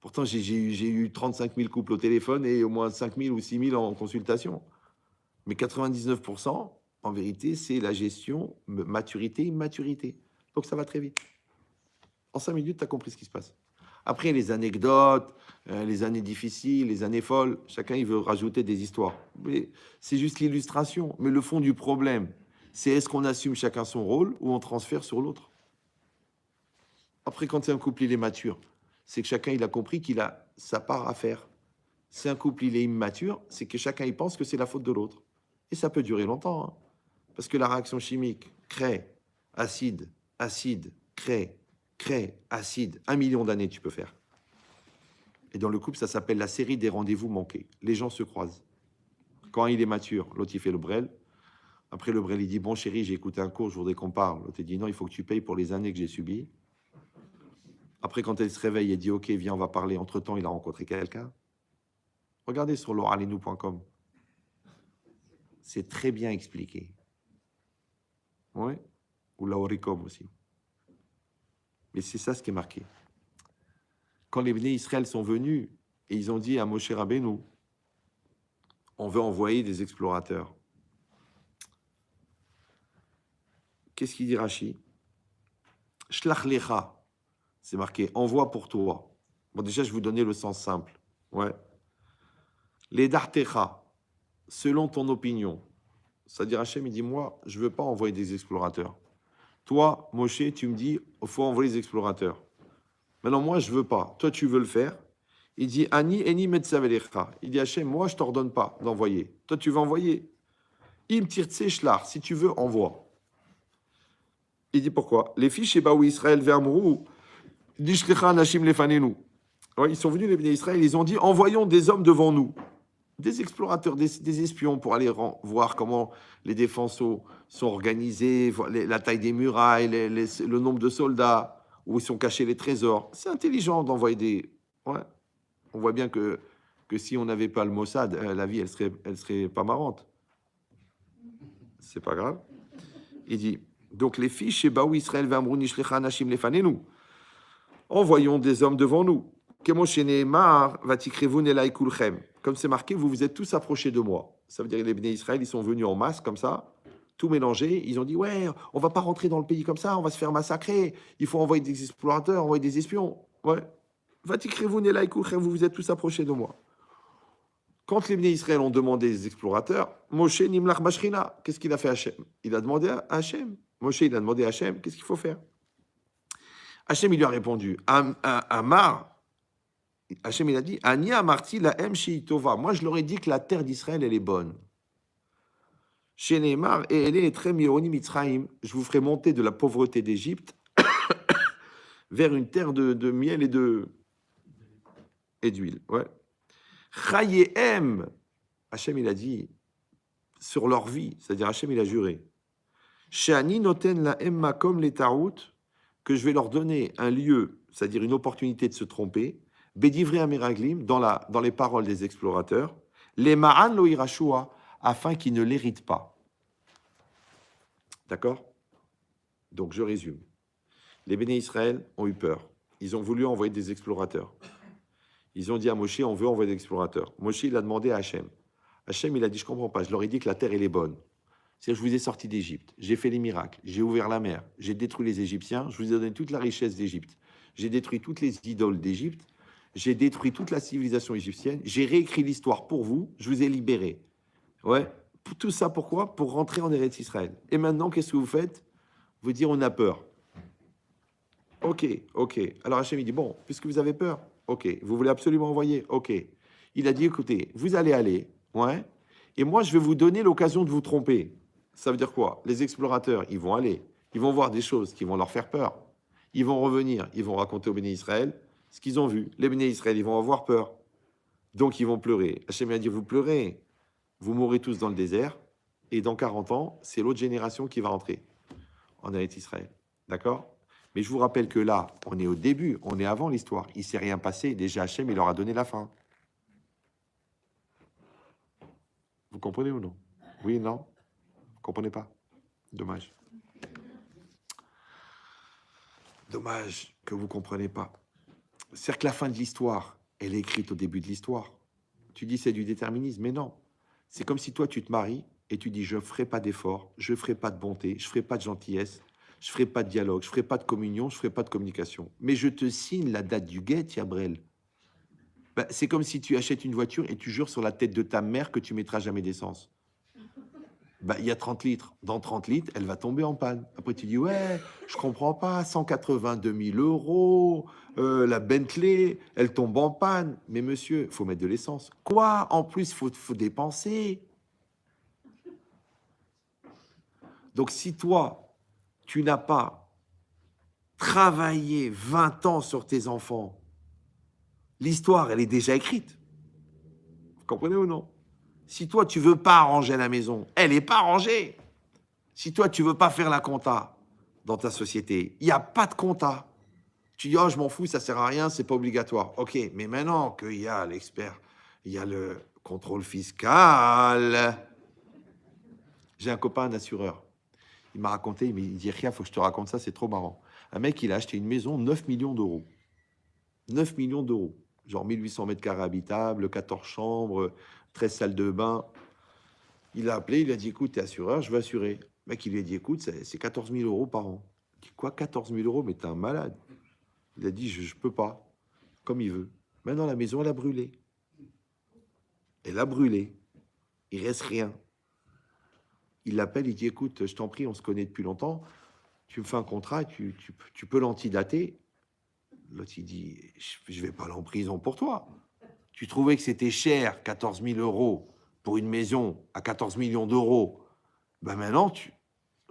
Speaker 1: Pourtant, j'ai eu 35 000 couples au téléphone et au moins 5 000 ou 6 000 en consultation. Mais 99%, en vérité, c'est la gestion maturité, immaturité. Donc, ça va très vite. En 5 minutes, tu as compris ce qui se passe. Après, les anecdotes, les années difficiles, les années folles, chacun, il veut rajouter des histoires. Mais c'est juste l'illustration. Mais le fond du problème, c'est est-ce qu'on assume chacun son rôle ou on transfère sur l'autre? Après, quand c'est un couple, il est mature. C'est que chacun, il a compris qu'il a sa part à faire. Si un couple, il est immature, c'est que chacun, il pense que c'est la faute de l'autre. Et ça peut durer longtemps. Hein. Parce que la réaction chimique crée acide, acide, crée, acide. 1 million d'années, tu peux faire. Et dans le couple, ça s'appelle la série des rendez-vous manqués. Les gens se croisent. Quand il est mature, l'autre, il fait le brel. Après, le brel, il dit, bon, chérie, j'ai écouté un cours, je voudrais qu'on parle. L'autre, il dit, non, il faut que tu payes pour les années que j'ai subies. Après, quand elle se réveille, elle dit, OK, viens, on va parler. Entre-temps, il a rencontré quelqu'un. Regardez sur lauralenou.com. C'est très bien expliqué. Oui. Ou laoricom aussi. Mais c'est ça ce qui est marqué. Quand les Bnei Israël sont venus, et ils ont dit à Moshe Rabbeinu, on veut envoyer des explorateurs. Qu'est-ce qu'il dit Rashi? Shlach lecha. C'est marqué, envoie pour toi. Bon, déjà, je vais vous donner le sens simple. Ouais. Les dartecha, selon ton opinion. C'est-à-dire, Hachem, il dit, moi, je ne veux pas envoyer des explorateurs. Toi, Moshe, tu me dis, il faut envoyer des explorateurs. Maintenant, moi, je ne veux pas. Toi, tu veux le faire. Il dit, Ani, eni metzavelecha. Il dit, Hachem, moi, je ne t'ordonne pas d'envoyer. Toi, tu veux envoyer. Im tirtse shlar. Si tu veux, envoie. Il dit, pourquoi? Les fiches, chez Baou Israël, Vermrou, Dishlecha Nashim Lefanenu. Ils sont venus, les Bnei Israël, ils ont dit, envoyons des hommes devant nous. Des explorateurs, des espions pour aller voir comment les défenses sont organisées, la taille des murailles, le nombre de soldats, où ils sont cachés les trésors. C'est intelligent d'envoyer des... Ouais. On voit bien que si on n'avait pas le Mossad, la vie, elle serait pas marrante. C'est pas grave. Il dit, donc les filles chez Baou Israël, Vamrou, Nishlecha, Nashim, Lefanenu. Envoyons des hommes devant nous. Comme c'est marqué, vous vous êtes tous approchés de moi. Ça veut dire que les Bnei Israël, ils sont venus en masse comme ça, tout mélangés. Ils ont dit, ouais, on va pas rentrer dans le pays comme ça, on va se faire massacrer. Il faut envoyer des explorateurs, envoyer des espions. Ouais. Vous vous êtes tous approchés de moi. Quand les Bnei Israël ont demandé des explorateurs, Moshe Nimlach Bashrina, qu'est-ce qu'il a fait à Hachem? Il a demandé à Hachem. Moshe, il a demandé à Hachem, qu'est-ce qu'il faut faire? Hachem, il lui a répondu, Amar, Hachem, il a dit, Ani amarti la em tova. Moi, je leur ai dit que la terre d'Israël, elle est bonne. Chez Neymar, et elle est très mironi mitzraim. Je vous ferai monter de la pauvreté d'Égypte vers une terre de miel et d'huile. Ouais. Chayehem. Hachem, il a dit, sur leur vie, c'est-à-dire Hachem, il a juré. Sheani noten la emma comme les tarout, que je vais leur donner un lieu, c'est-à-dire une opportunité de se tromper, Bédivré Amiraglim, dans les paroles des explorateurs, les Ma'an lo irashua, afin qu'ils ne l'héritent pas. D'accord? Donc je résume. Les Béné Israël ont eu peur. Ils ont voulu envoyer des explorateurs. Ils ont dit à Moshe, on veut envoyer des explorateurs. Moshe, il a demandé à Hachem. Hachem, il a dit, je ne comprends pas. Je leur ai dit que la terre, elle est bonne. C'est je vous ai sorti d'Égypte, j'ai fait les miracles, j'ai ouvert la mer, j'ai détruit les Égyptiens, je vous ai donné toute la richesse d'Égypte, j'ai détruit toutes les idoles d'Égypte, j'ai détruit toute la civilisation égyptienne, j'ai réécrit l'histoire pour vous, je vous ai libéré. Ouais, tout ça pourquoi? Pour rentrer en Eretz Israël. Et maintenant, qu'est-ce que vous faites? Vous dire on a peur. Ok. Alors Hachem, il dit, bon, puisque vous avez peur, ok, vous voulez absolument envoyer, ok. Il a dit, écoutez, vous allez aller, ouais, et moi, je vais vous donner l'occasion de vous tromper. Ça veut dire quoi? Les explorateurs, ils vont aller, ils vont voir des choses qui vont leur faire peur. Ils vont revenir, ils vont raconter aux Béné Israël ce qu'ils ont vu. Les Béné Israël, ils vont avoir peur. Donc, ils vont pleurer. Hachem a dit, vous pleurez, vous mourrez tous dans le désert, et dans 40 ans, c'est l'autre génération qui va rentrer en Eretz Israël. D'accord? Mais je vous rappelle que là, on est au début, on est avant l'histoire. Il ne s'est rien passé. Déjà, Hachem, il leur a donné la fin. Vous comprenez ou non? Oui, non? Vous comprenez pas? Dommage. Dommage que vous ne comprenez pas. C'est-à-dire que la fin de l'histoire, elle est écrite au début de l'histoire. Tu dis c'est du déterminisme, mais non. C'est comme si toi, tu te maries et tu dis je ne ferai pas d'effort, je ne ferai pas de bonté, je ne ferai pas de gentillesse, je ne ferai pas de dialogue, je ne ferai pas de communion, je ne ferai pas de communication. Mais je te signe la date du guet, Yabrel. Ben, c'est comme si tu achètes une voiture et tu jures sur la tête de ta mère que tu ne mettras jamais d'essence. Ben, il y a 30 litres. Dans 30 litres, elle va tomber en panne. Après, tu dis, ouais, je comprends pas, 182 000 euros, la Bentley, elle tombe en panne. Mais monsieur, il faut mettre de l'essence. Quoi? En plus, il faut dépenser. Donc, si toi, tu n'as pas travaillé 20 ans sur tes enfants, l'histoire, elle est déjà écrite. Vous comprenez ou non? Si toi, tu veux pas arranger la maison, elle n'est pas arrangée. Si toi, tu veux pas faire la compta dans ta société, il n'y a pas de compta. Tu dis, oh, je m'en fous, ça sert à rien, c'est pas obligatoire. Ok, mais maintenant qu'il y a l'expert, il y a le contrôle fiscal. J'ai un copain, un assureur. Il m'a raconté, il dit, rien, faut que je te raconte ça, c'est trop marrant. Un mec, il a acheté une maison, 9 millions d'euros. 9 millions d'euros. Genre 1800 mètres carrés habitables, 14 chambres, 13 salles de bain. Il a appelé, il a dit, écoute, t'es assureur, je veux assurer. Le mec, il lui a dit, écoute, c'est 14 000 euros par an. Il dit, quoi, 14 000 euros? Mais t'es un malade. Il a dit, je peux pas. Comme il veut. Maintenant, la maison, elle a brûlé. Elle a brûlé. Il reste rien. Il l'appelle, il dit, écoute, je t'en prie, on se connaît depuis longtemps. Tu me fais un contrat, tu peux l'antidater. L'autre, il dit, je vais pas aller en prison pour toi. Tu trouvais que c'était cher, 14 000 euros, pour une maison à 14 millions d'euros. Ben maintenant,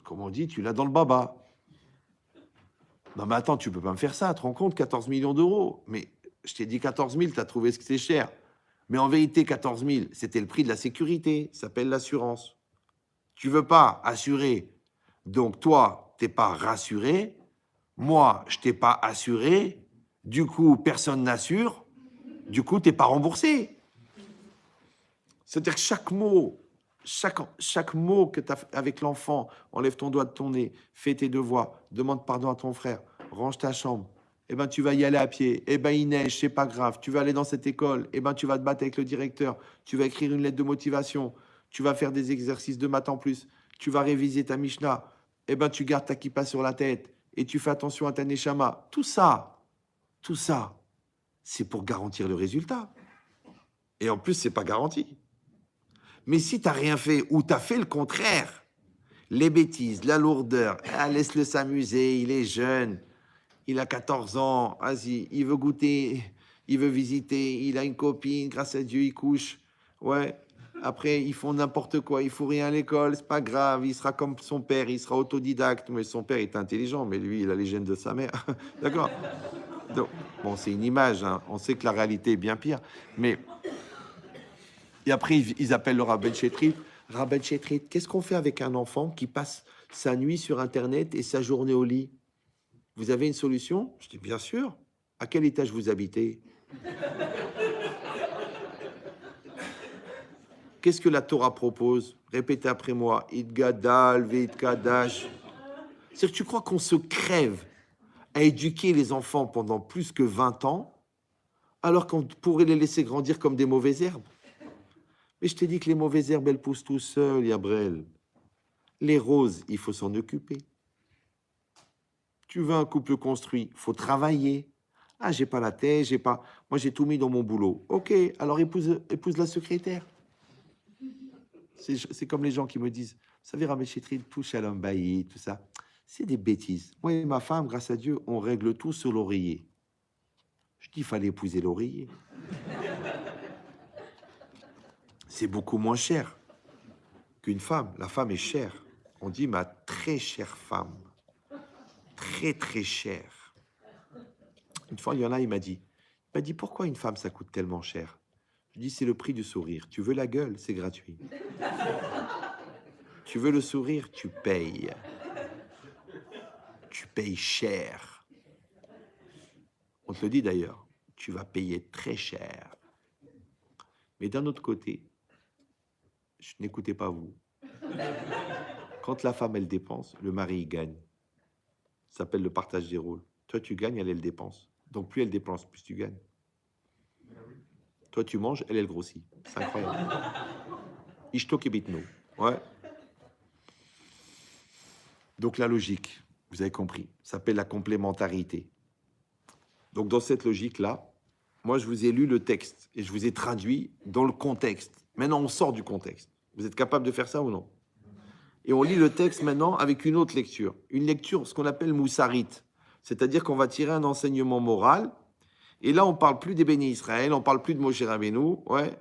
Speaker 1: comme on dit, tu l'as dans le baba. Non mais attends, tu peux pas me faire ça, tu te rends compte, 14 millions d'euros. Mais je t'ai dit 14 000, tu as trouvé ce que c'est cher. Mais en vérité, 14 000, c'était le prix de la sécurité, ça s'appelle l'assurance. Tu veux pas assurer, donc toi, t'es pas rassuré, moi, je t'ai pas assuré, du coup, personne n'assure, du coup, t'es pas remboursé. C'est-à-dire que chaque mot que tu as avec l'enfant, enlève ton doigt de ton nez, fais tes devoirs, demande pardon à ton frère, range ta chambre, eh ben, tu vas y aller à pied, eh ben, il neige, c'est pas grave, tu vas aller dans cette école, eh ben, tu vas te battre avec le directeur, tu vas écrire une lettre de motivation, tu vas faire des exercices de maths en plus, tu vas réviser ta Mishnah, eh ben, tu gardes ta kippa sur la tête et tu fais attention à ta neshama. Tout ça, c'est pour garantir le résultat. Et en plus, c'est pas garanti. Mais si tu n'as rien fait ou tu as fait le contraire, les bêtises, la lourdeur, laisse-le s'amuser, il est jeune, il a 14 ans, vas-y, il veut goûter il veut visiter, il a une copine, grâce à Dieu, il couche. Ouais. Après, ils font n'importe quoi, il faut rien à l'école, c'est pas grave, il sera comme son père, il sera autodidacte. Mais son père est intelligent, mais lui, il a les gènes de sa mère. D'accord? Donc, bon, c'est une image, hein. On sait que la réalité est bien pire. Mais, et après, ils appellent le Rabben Chetrit. Rabben Chetrit, qu'est-ce qu'on fait avec un enfant qui passe sa nuit sur Internet et sa journée au lit? Vous avez une solution? Je dis, bien sûr. À quel étage vous habitez? Qu'est-ce que la Torah propose? Répétez après moi. Idgadal, Veitkadash. C'est que tu crois qu'on se crève à éduquer les enfants pendant plus que 20 ans, alors qu'on pourrait les laisser grandir comme des mauvaises herbes? Mais je t'ai dit que les mauvaises herbes, elles poussent tout seules, Yabrel. Les roses, il faut s'en occuper. Tu veux un couple construit, il faut travailler. Ah, j'ai pas la tête, j'ai pas... Moi, j'ai tout mis dans mon boulot. Ok, alors épouse la secrétaire. C'est comme les gens qui me disent, vous savez, Rabbi Chetrit, tout shalom baï, tout ça. C'est des bêtises. Moi et ma femme, grâce à Dieu, on règle tout sur l'oreiller. Je dis, il fallait épouser l'oreiller. C'est beaucoup moins cher qu'une femme. La femme est chère. On dit, ma très chère femme. Très, très chère. Une fois, il y en a, il m'a dit, pourquoi une femme, ça coûte tellement cher? Je dis, c'est le prix du sourire. Tu veux la gueule, c'est gratuit. Tu veux le sourire, tu payes. Tu payes cher. On te le dit d'ailleurs, tu vas payer très cher. Mais d'un autre côté, je n'écoutez pas vous. Quand la femme, elle dépense, le mari, il gagne. Ça s'appelle le partage des rôles. Toi, tu gagnes, elle dépense. Donc, plus elle dépense, plus tu gagnes. Toi, tu manges, elle grossit. C'est incroyable. Ishto kebitno. Ouais. Donc, la logique, vous avez compris, ça s'appelle la complémentarité. Donc, dans cette logique-là, moi, je vous ai lu le texte et je vous ai traduit dans le contexte. Maintenant, on sort du contexte. Vous êtes capable de faire ça ou non? Et on lit le texte maintenant avec une autre lecture. Une lecture, ce qu'on appelle moussarite. C'est-à-dire qu'on va tirer un enseignement moral. Et là, on ne parle plus des bénis Israël, on ne parle plus de Moshe Rabbeinu. Ouais.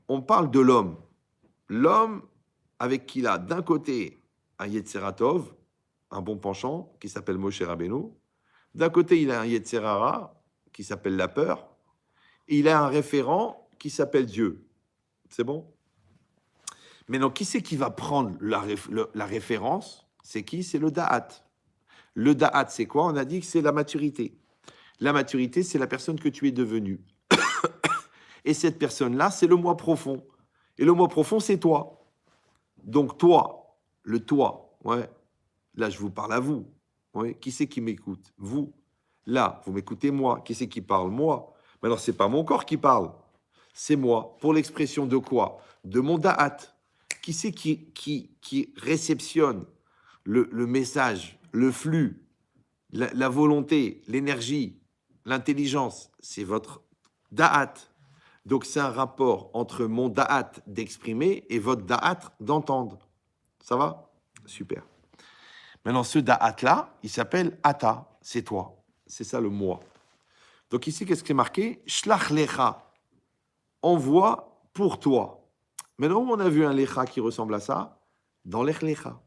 Speaker 1: On parle de l'homme. L'homme avec qui il a d'un côté un Yetzeratov, un bon penchant, qui s'appelle Moshe Rabbeinu. D'un côté, il a un Yetzerara, qui s'appelle la peur. Et il a un référent qui s'appelle Dieu. C'est bon? Maintenant, qui c'est qui va prendre la référence? C'est qui? C'est le Da'at. Le Da'at, c'est quoi? On a dit que c'est la maturité. La maturité, c'est la personne que tu es devenue. Et cette personne-là, c'est le moi profond. Et le moi profond, c'est toi. Donc toi, le toi, ouais. Là, je vous parle à vous. Ouais. Qui c'est qui m'écoute? Vous. Là, vous m'écoutez moi. Qui c'est qui parle? Moi. Mais alors, c'est pas mon corps qui parle. C'est moi. Pour l'expression de quoi? De mon Da'at. Qui c'est qui réceptionne le message, le flux, la volonté, l'énergie, l'intelligence? C'est votre da'at. Donc, c'est un rapport entre mon da'at d'exprimer et votre da'at d'entendre. Ça va? Super. Maintenant, ce da'at-là, il s'appelle ata. C'est toi. C'est ça le moi. Donc ici, qu'est-ce qui est marqué? Shlach lecha. Envoie pour toi. Maintenant, on a vu un lecha qui ressemble à ça dans l'ech lecha.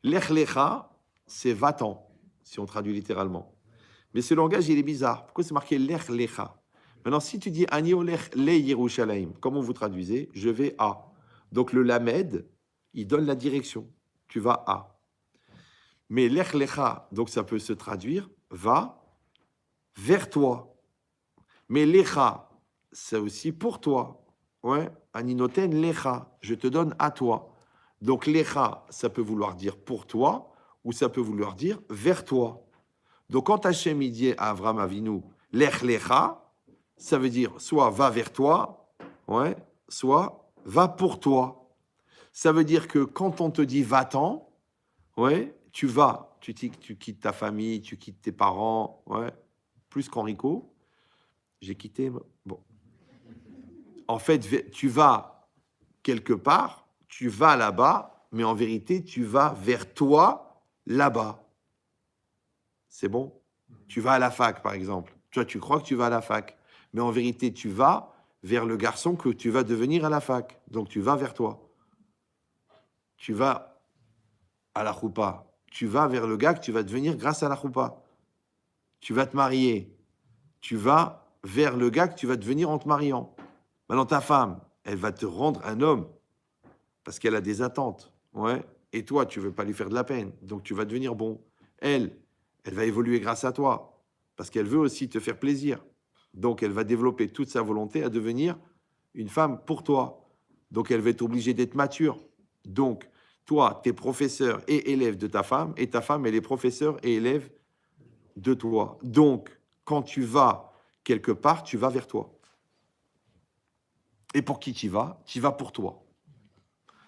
Speaker 1: L'ech lecha, c'est va-t'en, si on traduit littéralement. Mais ce langage, il est bizarre. Pourquoi c'est marqué l'ech lecha? Maintenant, si tu dis ani olech le Yerushalayim, comment vous traduisez? Je vais à. Donc le lamed, il donne la direction. Tu vas à. Mais l'ech lecha, donc ça peut se traduire va vers toi. Mais lecha, c'est aussi pour toi. Ouais, aninoten lecha, je te donne à toi. Donc lecha, ça peut vouloir dire pour toi, ou ça peut vouloir dire vers toi. Donc quand Hachem il dit à Avram Avinu, lech lecha, ça veut dire soit va vers toi, ouais, soit va pour toi. Ça veut dire que quand on te dit va-t'en, ouais, tu vas, tu quittes ta famille, tu quittes tes parents, ouais, plus qu'Enrico, j'ai quitté, bon. En fait, tu vas quelque part, tu vas là-bas, mais en vérité, tu vas vers toi là-bas. C'est bon? Tu vas à la fac, par exemple. Toi, tu crois que tu vas à la fac. Mais en vérité, tu vas vers le garçon que tu vas devenir à la fac. Donc, tu vas vers toi. Tu vas à la choupa. Tu vas vers le gars que tu vas devenir grâce à la choupa. Tu vas te marier. Tu vas vers le gars que tu vas devenir en te mariant. Maintenant, ta femme, elle va te rendre un homme parce qu'elle a des attentes. Ouais. Et toi, tu ne veux pas lui faire de la peine. Donc, tu vas devenir bon. Elle va évoluer grâce à toi parce qu'elle veut aussi te faire plaisir. Donc, elle va développer toute sa volonté à devenir une femme pour toi. Donc, elle va être obligée d'être mature. Donc, toi, tu es professeur et élève de ta femme, et ta femme, elle est professeur et élève de toi. Donc, quand tu vas quelque part, tu vas vers toi. Et pour qui tu vas? Tu vas pour toi.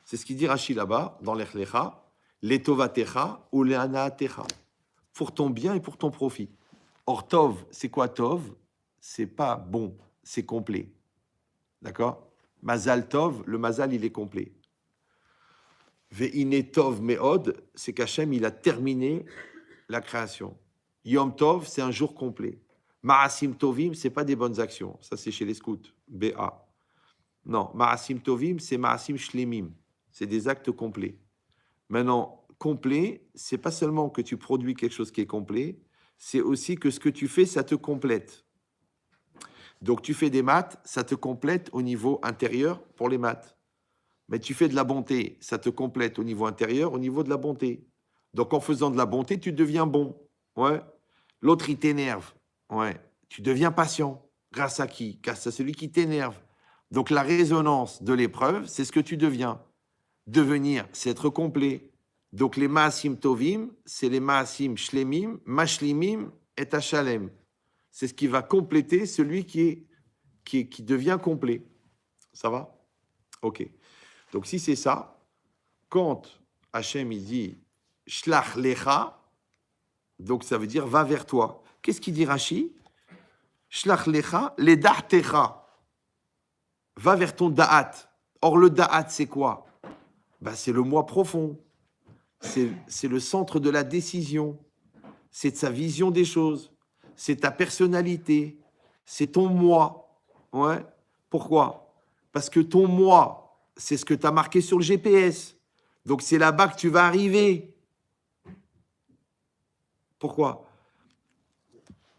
Speaker 1: C'est ce qu'il dit Rashi là-bas, dans l'Echlecha, l'Etovatecha ou l'Anaatecha. Pour ton bien et pour ton profit. Or, Tov, c'est quoi Tov? C'est pas bon, c'est complet. D'accord? Mazal Tov, le Mazal, il est complet. Ve'ine Tov Me'od, c'est qu'Hachem, il a terminé la création. Yom Tov, c'est un jour complet. Ma'asim Tovim, c'est pas des bonnes actions. Ça, c'est chez les scouts. BA. Non, Ma'asim Tovim, c'est Ma'asim Shlemim. C'est des actes complets. Maintenant, complet, c'est pas seulement que tu produis quelque chose qui est complet, c'est aussi que ce que tu fais, ça te complète. Donc, tu fais des maths, ça te complète au niveau intérieur pour les maths. Mais tu fais de la bonté, ça te complète au niveau intérieur, au niveau de la bonté. Donc, en faisant de la bonté, tu deviens bon. Ouais. L'autre, il t'énerve. Ouais. Tu deviens patient. Grâce à qui? Grâce à celui qui t'énerve. Donc, la résonance de l'épreuve, c'est ce que tu deviens. Devenir, c'est être complet. Donc, les Maasim Tovim, c'est les Maasim Shlemim, Mashlimim et Tashalem. C'est ce qui va compléter celui qui devient complet. Ça va? Ok. Donc, si c'est ça, quand Hachem il dit Shlach Lecha, donc ça veut dire va vers toi. Qu'est-ce qu'il dit Rashi? Shlach Lecha, le Da'techa. Va vers ton Da'at. Or, le Da'at, c'est quoi? Ben, c'est le moi profond. C'est le centre de la décision. C'est de sa vision des choses. C'est ta personnalité. C'est ton moi. Ouais. Pourquoi? Parce que ton moi, c'est ce que tu as marqué sur le GPS. Donc, c'est là-bas que tu vas arriver. Pourquoi?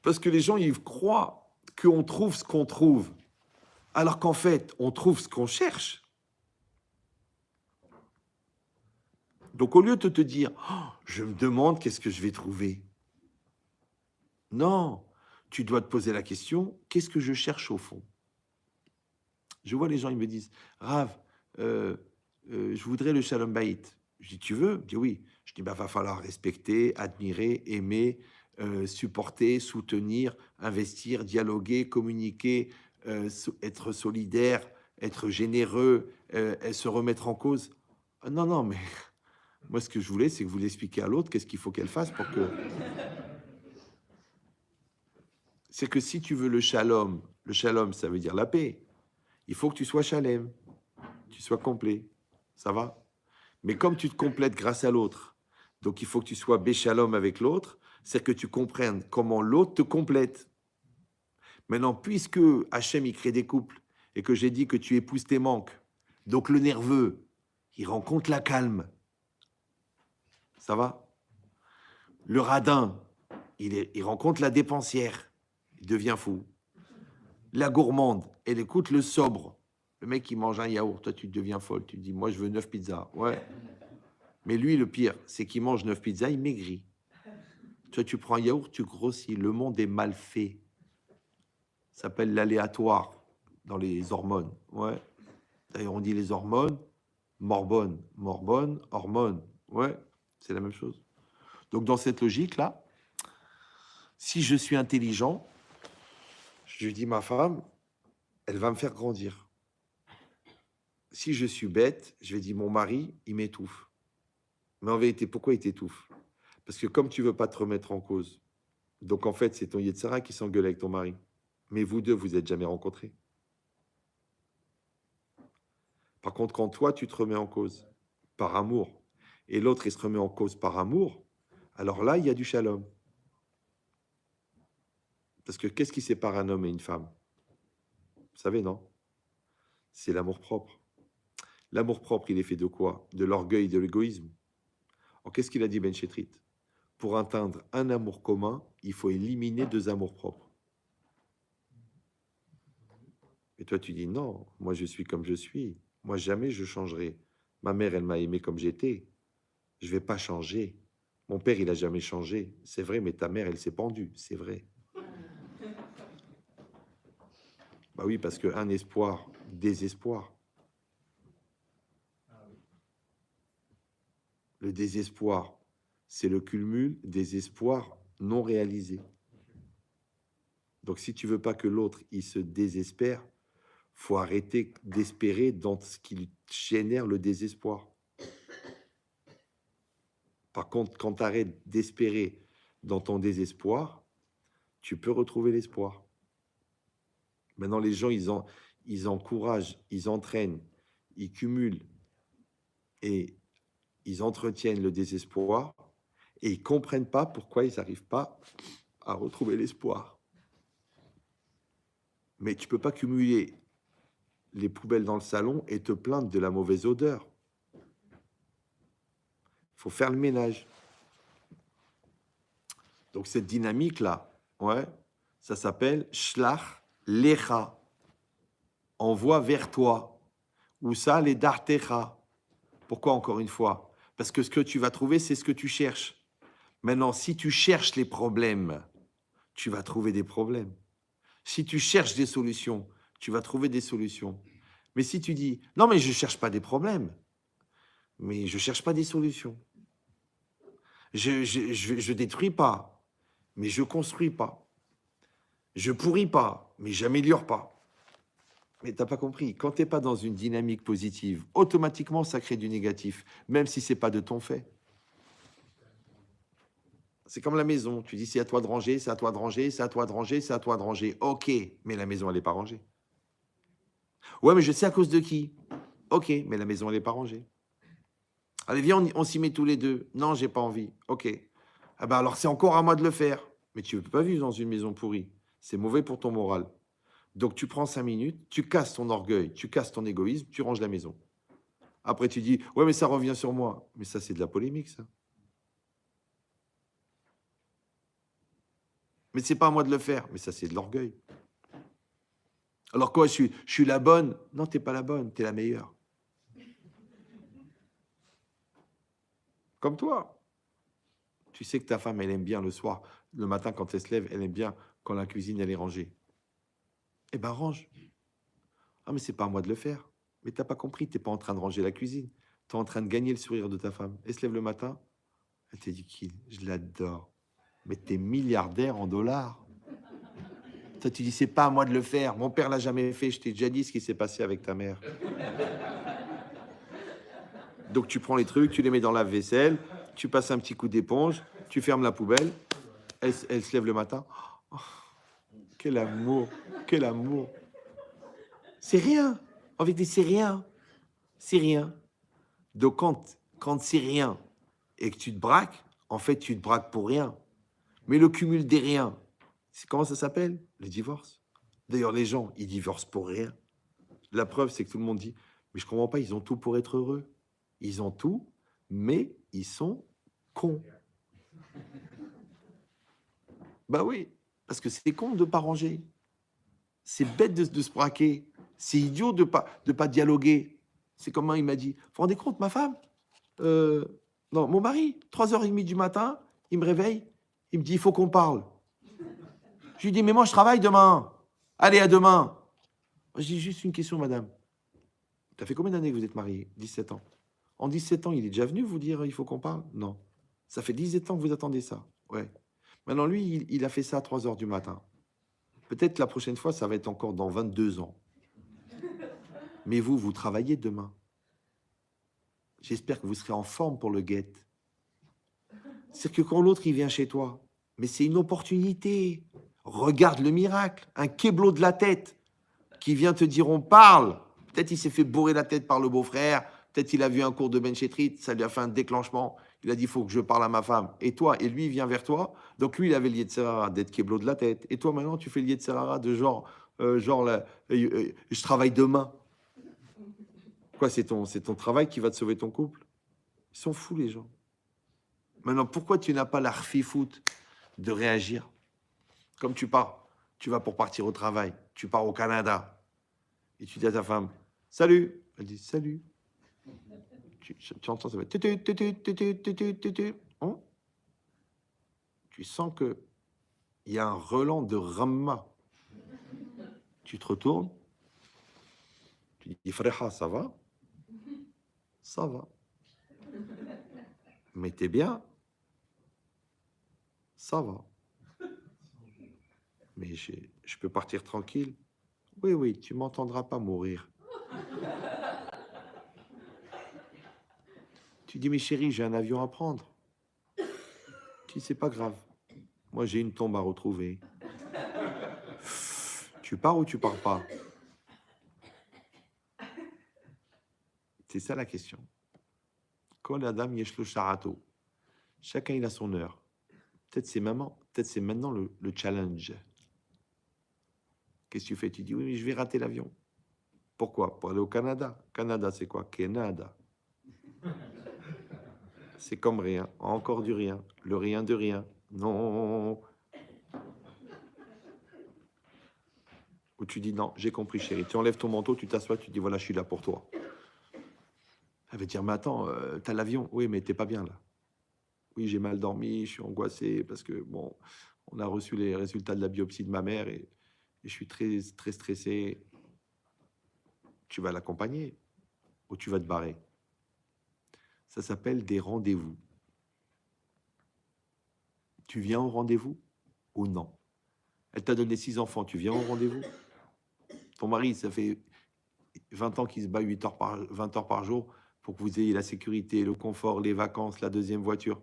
Speaker 1: Parce que les gens, ils croient qu'on trouve ce qu'on trouve. Alors qu'en fait, on trouve ce qu'on cherche. Donc, au lieu de te dire, oh, je me demande qu'est-ce que je vais trouver. Non, tu dois te poser la question, qu'est-ce que je cherche au fond? Je vois les gens, ils me disent, Rav, je voudrais le Shalom Bayit. Je dis, tu veux? Je dis oui. Je dis, bah, va falloir respecter, admirer, aimer, supporter, soutenir, investir, dialoguer, communiquer, être solidaire, être généreux, et se remettre en cause. Non, non, mais moi, ce que je voulais, c'est que vous l'expliquiez à l'autre, qu'est-ce qu'il faut qu'elle fasse pour que... C'est que si tu veux le shalom, ça veut dire la paix. Il faut que tu sois shalem, tu sois complet. Ça va? Mais comme tu te complètes grâce à l'autre, donc il faut que tu sois béchalom avec l'autre, c'est que tu comprennes comment l'autre te complète. Maintenant, puisque Hachem, il crée des couples, et que j'ai dit que tu épouses tes manques, donc le nerveux, il rencontre la calme. Ça va? Le radin, il rencontre la dépensière. Il devient fou. La gourmande, elle écoute le sobre. Le mec qui mange un yaourt, toi tu deviens folle. Tu te dis, moi je veux 9 pizzas. Ouais. Mais lui, le pire, c'est qu'il mange 9 pizzas, il maigrit. Toi, tu prends un yaourt, tu grossis. Le monde est mal fait. Ça s'appelle l'aléatoire dans les hormones. Ouais. D'ailleurs, on dit les hormones, morbonne, hormone. Ouais, c'est la même chose. Donc, dans cette logique-là, si je suis intelligent, je lui dis, ma femme, elle va me faire grandir. Si je suis bête, je vais dire, mon mari, il m'étouffe. Mais en vérité, pourquoi il t'étouffe? Parce que comme tu veux pas te remettre en cause, donc en fait, c'est ton Yetzara qui s'engueule avec ton mari. Mais vous deux, vous n'êtes jamais rencontrés. Par contre, quand toi, tu te remets en cause par amour, et l'autre, il se remet en cause par amour, alors là, il y a du shalom. Parce que qu'est-ce qui sépare un homme et une femme? Vous savez, non? C'est l'amour-propre. L'amour-propre, il est fait de quoi? De l'orgueil et de l'égoïsme. Alors, qu'est-ce qu'il a dit Ben Chetrit? Pour atteindre un amour commun, il faut éliminer 2 amours-propres. Et toi, tu dis non, moi je suis comme je suis. Moi, jamais je changerai. Ma mère, elle m'a aimé comme j'étais. Je ne vais pas changer. Mon père, il n'a jamais changé. C'est vrai, mais ta mère, elle s'est pendue. C'est vrai. Bah oui, parce qu'un espoir, désespoir. Le désespoir, c'est le cumul des espoirs non réalisés. Donc, si tu veux pas que l'autre, il se désespère, faut arrêter d'espérer dans ce qui génère le désespoir. Par contre, quand tu arrêtes d'espérer dans ton désespoir, tu peux retrouver l'espoir. Maintenant, les gens, ils encouragent, ils entraînent, ils cumulent et ils entretiennent le désespoir et ils ne comprennent pas pourquoi ils n'arrivent pas à retrouver l'espoir. Mais tu ne peux pas cumuler les poubelles dans le salon et te plaindre de la mauvaise odeur. Il faut faire le ménage. Donc cette dynamique-là, ouais, ça s'appelle Shlach Lecha. Envoie vers toi. Ou ça, les Dartecha. Pourquoi encore une fois? Parce que ce que tu vas trouver, c'est ce que tu cherches. Maintenant, si tu cherches les problèmes, tu vas trouver des problèmes. Si tu cherches des solutions, tu vas trouver des solutions. Mais si tu dis, non, mais je ne cherche pas des problèmes, mais je ne cherche pas des solutions. Je détruis pas, mais je construis pas. Je pourris pas, mais j'améliore pas. Mais tu n'as pas compris. Quand tu n'es pas dans une dynamique positive, automatiquement, ça crée du négatif, même si ce n'est pas de ton fait. C'est comme la maison. Tu dis, c'est à toi de ranger, c'est à toi de ranger, c'est à toi de ranger, c'est à toi de ranger. OK, mais la maison, elle n'est pas rangée. Ouais, mais je sais à cause de qui. OK, mais la maison, elle n'est pas rangée. Allez, viens, on s'y met tous les deux. Non, j'ai pas envie. OK. Ah ben alors, c'est encore à moi de le faire. Mais tu ne peux pas vivre dans une maison pourrie. C'est mauvais pour ton moral. Donc, tu prends 5 minutes, tu casses ton orgueil, tu casses ton égoïsme, tu ranges la maison. Après, tu dis, ouais, mais ça revient sur moi. Mais ça, c'est de la polémique, ça. Mais c'est pas à moi de le faire. Mais ça, c'est de l'orgueil. Alors quoi, je suis la bonne? Non, tu n'es pas la bonne, tu es la meilleure. Comme toi. Tu sais que ta femme, elle aime bien le soir, le matin quand elle se lève, elle aime bien quand la cuisine, elle est rangée. Eh ben, range. Ah, mais c'est pas à moi de le faire. Mais t'as pas compris, t'es pas en train de ranger la cuisine. Tu es en train de gagner le sourire de ta femme. Elle se lève le matin, elle te dit qu'il, je l'adore. Mais t'es milliardaire en dollars. Toi, tu dis, c'est pas à moi de le faire. Mon père l'a jamais fait. Je t'ai déjà dit ce qui s'est passé avec ta mère. Donc, tu prends les trucs, tu les mets dans la vaisselle, tu passes un petit coup d'éponge, tu fermes la poubelle. Elle se lève le matin. Oh, quel amour, quel amour. C'est rien. En vérité, c'est rien. C'est rien. Donc, quand c'est rien et que tu te braques, en fait, tu te braques pour rien. Mais le cumul des riens, comment ça s'appelle? Le divorce. D'ailleurs, les gens, ils divorcent pour rien. La preuve, c'est que tout le monde dit, mais je ne comprends pas, ils ont tout pour être heureux. Ils ont tout, mais ils sont cons. Bah oui, parce que c'est con de ne pas ranger. C'est bête de se braquer. C'est idiot de pas dialoguer. C'est comme il m'a dit, vous vous rendez compte, ma femme non, mon mari, 3h30 du matin, il me réveille, il me dit, il faut qu'on parle. Je lui dis, mais moi, je travaille demain. Allez, à demain. Je dis, juste une question, madame. Ça fait combien d'années que vous êtes mariée? 17 ans. En 17 ans, il est déjà venu vous dire, il faut qu'on parle? Non. Ça fait 17 ans que vous attendez ça. Ouais. Maintenant, lui, il a fait ça à 3h du matin. Peut-être la prochaine fois, ça va être encore dans 22 ans. Mais vous travaillez demain. J'espère que vous serez en forme pour le guet. C'est que quand l'autre, il vient chez toi, mais c'est une opportunité. Regarde le miracle. Un kéblo de la tête qui vient te dire, on parle. Peut-être il s'est fait bourrer la tête par le beau-frère. Peut-être il a vu un cours de Ben Chetrit, ça lui a fait un déclenchement. Il a dit, il faut que je parle à ma femme. Et toi, et lui, il vient vers toi. Donc lui, il avait le Yetzer Hara d'être Keblo de la tête. Et toi, maintenant, tu fais le Yetzer Hara de je travaille demain. Quoi, c'est ton travail qui va te sauver ton couple? Ils sont fous, les gens. Maintenant, pourquoi tu n'as pas la foot de réagir? Comme tu pars, tu vas pour partir au travail, tu pars au Canada, et tu dis à ta femme, salut. Elle dit, salut. Tu entends, ça va. Hein? Tu sens qu'il y a un relent de Ramma. Tu te retournes, tu dis, Freha, ça va? Ça va. Mais t'es bien? Ça va. Mais je peux partir tranquille? Oui, oui, tu m'entendras pas mourir. Tu dis, mais chérie, j'ai un avion à prendre. Tu dis, c'est pas grave. Moi, j'ai une tombe à retrouver. Tu pars ou tu pars pas? C'est ça la question. Kol Adam Yeshlo Sharato. Chacun il a son heure. Peut-être c'est maintenant le challenge. Qu'est-ce que tu fais? Tu dis oui, mais je vais rater l'avion. Pourquoi? Pour aller au Canada. Canada, c'est quoi? Canada. C'est comme rien. Encore du rien. Le rien de rien. Non. Ou tu dis non, j'ai compris, chérie. Tu enlèves ton manteau, tu t'assois, tu dis voilà, je suis là pour toi. Elle va dire mais attends, t'as l'avion. Oui, mais t'es pas bien là. Oui, j'ai mal dormi, je suis angoissé parce que bon, on a reçu les résultats de la biopsie de ma mère et je suis très, très stressé. Tu vas l'accompagner ou tu vas te barrer. Ça s'appelle des rendez-vous. Tu viens au rendez-vous ou non? Elle t'a donné 6 enfants, tu viens au rendez-vous? Ton mari, ça fait 20 ans qu'il se bat 20 heures par jour pour que vous ayez la sécurité, le confort, les vacances, la deuxième voiture.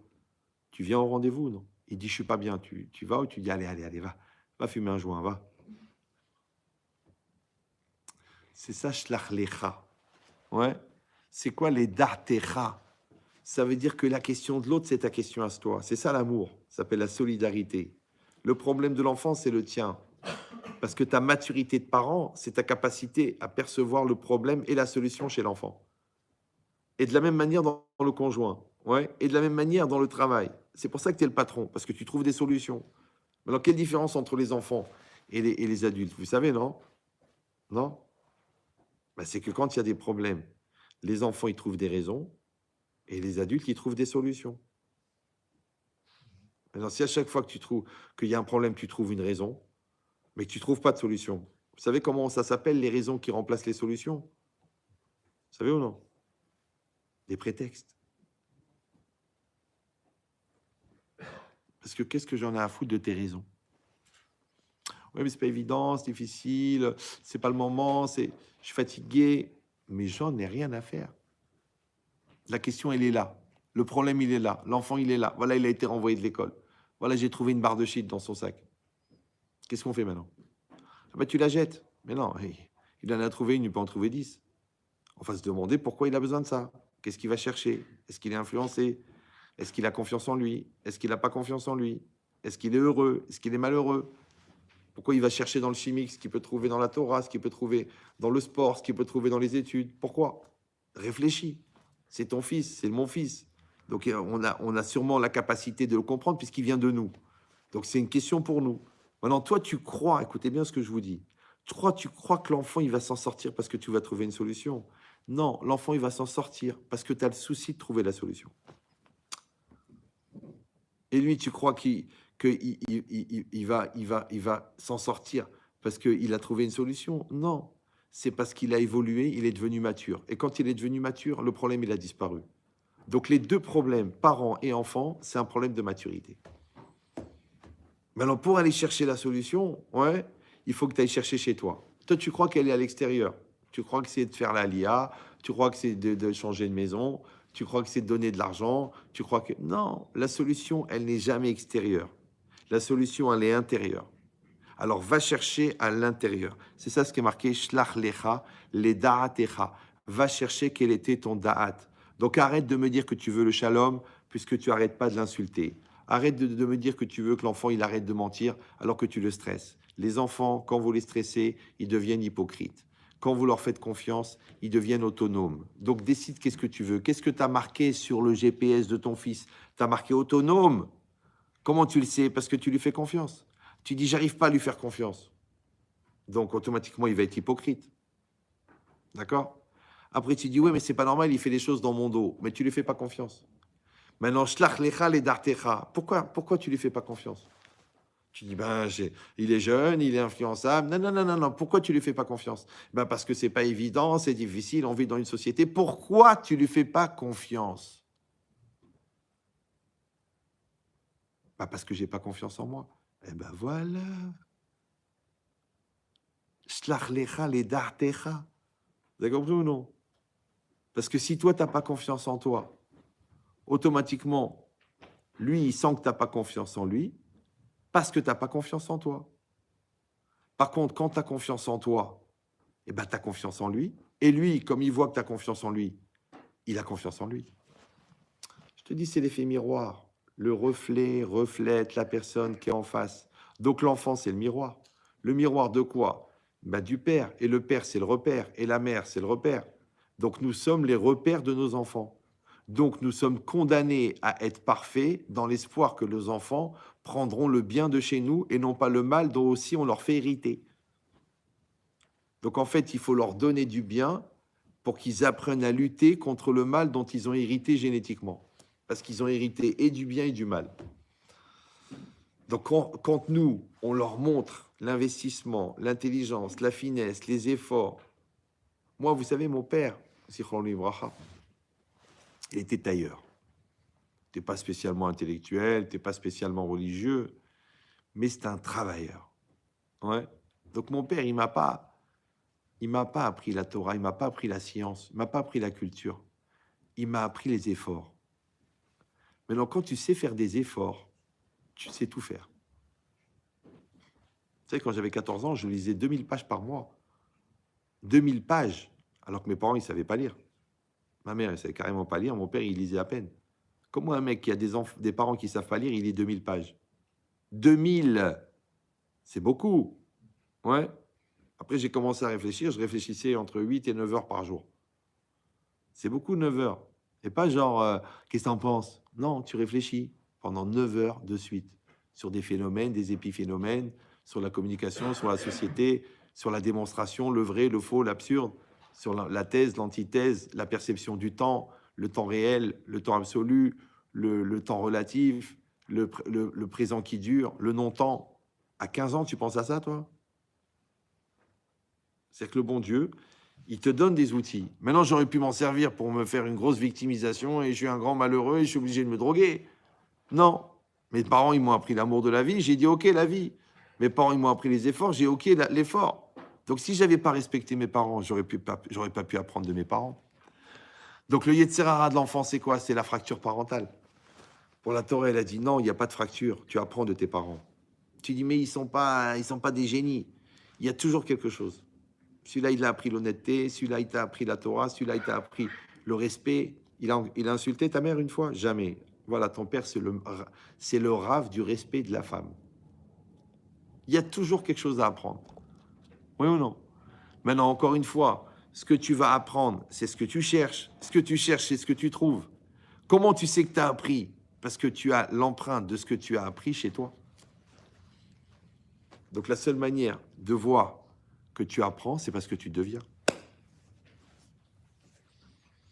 Speaker 1: Tu viens au rendez-vous ou non? Il dit, je suis pas bien. Tu vas ou tu dis, allez, va fumer un joint, va. C'est ça, shlach lecha. Ouais. C'est quoi les dartecha? Ça veut dire que la question de l'autre, c'est ta question à toi. C'est ça l'amour. Ça s'appelle la solidarité. Le problème de l'enfant, c'est le tien. Parce que ta maturité de parent, c'est ta capacité à percevoir le problème et la solution chez l'enfant. Et de la même manière dans le conjoint. Ouais. Et de la même manière dans le travail. C'est pour ça que tu es le patron, parce que tu trouves des solutions. Alors, quelle différence entre les enfants et les adultes? Vous savez, non? Non? Ben, c'est que quand il y a des problèmes, les enfants, ils trouvent des raisons, et les adultes, ils trouvent des solutions. Alors, si à chaque fois que tu trouves qu'il y a un problème, tu trouves une raison, mais que tu ne trouves pas de solution, vous savez comment ça s'appelle, les raisons qui remplacent les solutions? Vous savez ou non? Des prétextes. Parce que qu'est-ce que j'en ai à foutre de tes raisons? Oui, mais c'est pas évident, c'est difficile, c'est pas le moment, je suis fatigué, mais j'en ai rien à faire. La question, elle est là. Le problème, il est là. L'enfant, il est là. Voilà, il a été renvoyé de l'école. Voilà, j'ai trouvé une barre de shit dans son sac. Qu'est-ce qu'on fait maintenant? Ah bah, tu la jettes. Mais non, il en a trouvé une, il peut en trouver 10. On va se demander pourquoi il a besoin de ça. Qu'est-ce qu'il va chercher? Est-ce qu'il est influencé? Est-ce qu'il a confiance en lui? Est-ce qu'il n'a pas confiance en lui? Est-ce qu'il est heureux? Est-ce qu'il est malheureux? Pourquoi il va chercher dans le chimique ce qu'il peut trouver dans la Torah, ce qu'il peut trouver dans le sport, ce qu'il peut trouver dans les études? Pourquoi? Réfléchis. C'est ton fils, c'est mon fils. Donc on a sûrement la capacité de le comprendre puisqu'il vient de nous. Donc c'est une question pour nous. Maintenant, toi, tu crois, écoutez bien ce que je vous dis. Tu crois que l'enfant, il va s'en sortir parce que tu vas trouver une solution? Non, l'enfant, il va s'en sortir parce que tu as le souci de trouver la solution. Et lui, tu crois qu'il va s'en sortir parce qu'il a trouvé une solution? Non, c'est parce qu'il a évolué, il est devenu mature. Et quand il est devenu mature, le problème, il a disparu. Donc les deux problèmes, parents et enfants, c'est un problème de maturité. Maintenant, pour aller chercher la solution, ouais, il faut que tu ailles chercher chez toi. Toi, tu crois qu'elle est à l'extérieur. Tu crois que c'est de faire la LIA, tu crois que c'est de changer de maison, tu crois que c'est de donner de l'argent, tu crois que... Non, la solution, elle n'est jamais extérieure. La solution, elle est intérieure. Alors, va chercher à l'intérieur. C'est ça ce qui est marqué, Shlach lecha, les da'atecha. Va chercher quel était ton da'at. Donc, arrête de me dire que tu veux le shalom, puisque tu n'arrêtes pas de l'insulter. Arrête de me dire que tu veux que l'enfant il arrête de mentir alors que tu le stresses. Les enfants, quand vous les stressez, ils deviennent hypocrites. Quand vous leur faites confiance, ils deviennent autonomes. Donc décide qu'est-ce que tu veux. Qu'est-ce que tu as marqué sur le GPS de ton fils? Tu as marqué autonome. Comment tu le sais? Parce que tu lui fais confiance. Tu dis, j'arrive pas à lui faire confiance. Donc automatiquement, il va être hypocrite. D'accord? Après, tu dis, oui, mais c'est pas normal, il fait des choses dans mon dos. Mais tu lui fais pas confiance. Maintenant, shlach lecha le dartecha. Pourquoi tu lui fais pas confiance? Tu dis, ben, il est jeune, il est influençable. Non, non, non, non, non. Pourquoi tu lui fais pas confiance? Ben, parce que c'est pas évident, c'est difficile, on vit dans une société. Pourquoi tu lui fais pas confiance? Ben, parce que j'ai pas confiance en moi. Eh ben voilà. Shlach lecha le dartecha. Vous avez compris ou non? Parce que si toi, tu n'as pas confiance en toi, automatiquement, lui, il sent que tu n'as pas confiance en lui parce que tu n'as pas confiance en toi. Par contre, quand tu as confiance en toi, eh ben, tu as confiance en lui. Et lui, comme il voit que tu as confiance en lui, il a confiance en lui. Je te dis, c'est l'effet miroir. Le reflet reflète la personne qui est en face. Donc l'enfant, c'est le miroir. Le miroir de quoi? Ben, du père. Et le père, c'est le repère. Et la mère, c'est le repère. Donc nous sommes les repères de nos enfants. Donc nous sommes condamnés à être parfaits dans l'espoir que nos enfants prendront le bien de chez nous et non pas le mal dont aussi on leur fait hériter. Donc en fait, il faut leur donner du bien pour qu'ils apprennent à lutter contre le mal dont ils ont hérité génétiquement. Parce qu'ils ont hérité et du bien et du mal. Donc quand nous, on leur montre l'investissement, l'intelligence, la finesse, les efforts. Moi, vous savez, mon père, Zichron Livracha, il était tailleur. Tu n'es pas spécialement intellectuel, tu n'es pas spécialement religieux, mais c'est un travailleur. Ouais. Donc mon père, il m'a pas appris la Torah, il m'a pas appris la science, il m'a pas appris la culture. Il m'a appris les efforts. Maintenant, quand tu sais faire des efforts, tu sais tout faire. Tu sais, quand j'avais 14 ans, je lisais 2000 pages par mois. 2000 pages, alors que mes parents, ils ne savaient pas lire. Ma mère, elle ne savait carrément pas lire, mon père, il lisait à peine. Comment un mec qui a des parents qui ne savent pas lire, il lit 2000 pages? 2000, c'est beaucoup. Ouais. Après, j'ai commencé à réfléchir. Je réfléchissais entre 8 et 9 heures par jour. C'est beaucoup, 9 heures. Et pas genre, qu'est-ce que t'en penses? Non, tu réfléchis pendant 9 heures de suite sur des phénomènes, des épiphénomènes, sur la communication, sur la société, sur la démonstration, le vrai, le faux, l'absurde, sur la thèse, l'antithèse, la perception du temps, le temps réel, le temps absolu, le temps relatif, le présent qui dure, le non-temps. À 15 ans, tu penses à ça, toi? C'est que le bon Dieu, il te donne des outils. Maintenant, j'aurais pu m'en servir pour me faire une grosse victimisation et je suis un grand malheureux et je suis obligé de me droguer. Non. Mes parents, ils m'ont appris l'amour de la vie. J'ai dit, OK, la vie. Mes parents, ils m'ont appris les efforts. J'ai OK, l'effort. Donc, si je n'avais pas respecté mes parents, j'aurais pas pu apprendre de mes parents. Donc, le Yetzer Hara de l'enfant, c'est quoi? C'est la fracture parentale. Pour la Torah, elle a dit, non, il n'y a pas de fracture. Tu apprends de tes parents. Tu dis, mais ils sont pas des génies. Il y a toujours quelque chose. Celui-là, il a appris l'honnêteté. Celui-là, il t'a appris la Torah. Celui-là, il t'a appris le respect. Il a insulté ta mère une fois? Jamais. Voilà, ton père, c'est le rave du respect de la femme. Il y a toujours quelque chose à apprendre. Oui ou non? Maintenant, encore une fois, ce que tu vas apprendre, c'est ce que tu cherches. Ce que tu cherches, c'est ce que tu trouves. Comment tu sais que tu as appris? Parce que tu as l'empreinte de ce que tu as appris chez toi. Donc la seule manière de voir que tu apprends, c'est parce que tu deviens.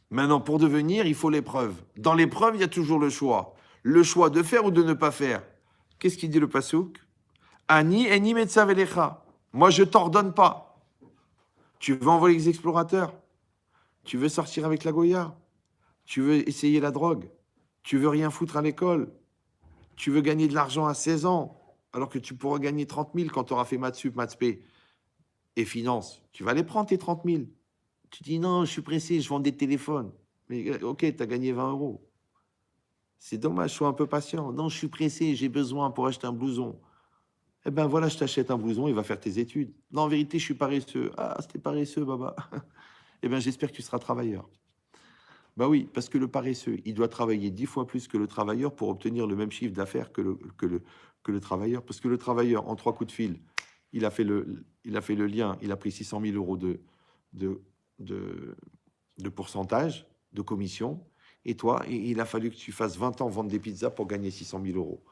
Speaker 1: Maintenant, pour devenir, il faut l'épreuve. Dans l'épreuve, il y a toujours le choix. Le choix de faire ou de ne pas faire. Qu'est-ce qu'il dit le pasouk? Ani eni metzav elecha. Moi, je t'ordonne pas. Tu veux envoyer les explorateurs? Tu veux sortir avec la Goya? Tu veux essayer la drogue? Tu veux rien foutre à l'école? Tu veux gagner de l'argent à 16 ans, alors que tu pourras gagner 30 000 quand tu auras fait maths sup, maths spé et finance. Tu vas les prendre, tes 30 000. Tu dis non, je suis pressé, je vends des téléphones. Mais ok, tu as gagné 20 euros. C'est dommage, sois un peu patient. Non, je suis pressé, j'ai besoin pour acheter un blouson. Eh ben voilà, je t'achète un blouson, il va faire tes études. Non, en vérité, je suis paresseux. Ah, c'était paresseux, baba. Eh bien, j'espère que tu seras travailleur. Bah oui, parce que le paresseux, il doit travailler 10 fois plus que le travailleur pour obtenir le même chiffre d'affaires que le travailleur. Parce que le travailleur, en 3 coups de fil, il a fait le lien, il a pris 600 000 euros de, de, de pourcentage, de commission. Et toi, il a fallu que tu fasses 20 ans vendre des pizzas pour gagner 600 000 euros.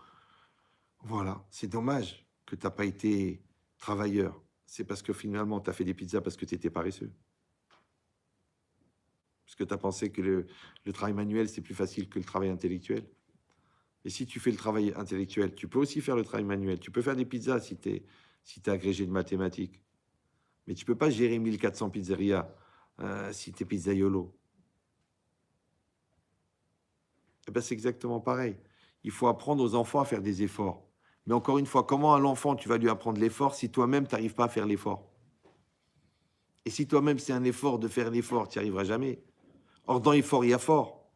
Speaker 1: Voilà, c'est dommage que tu n'as pas été travailleur. C'est parce que finalement, tu as fait des pizzas parce que tu étais paresseux. Parce que tu as pensé que le travail manuel, c'est plus facile que le travail intellectuel. Et si tu fais le travail intellectuel, tu peux aussi faire le travail manuel. Tu peux faire des pizzas si tu es agrégé de mathématiques. Mais tu ne peux pas gérer 1400 pizzerias si tu es pizzaiolo. Eh ben, c'est exactement pareil. Il faut apprendre aux enfants à faire des efforts. Mais encore une fois, comment à l'enfant tu vas lui apprendre l'effort si toi-même tu n'arrives pas à faire l'effort? Et si toi-même c'est un effort de faire l'effort, tu n'y arriveras jamais. Or, dans effort, il y a fort.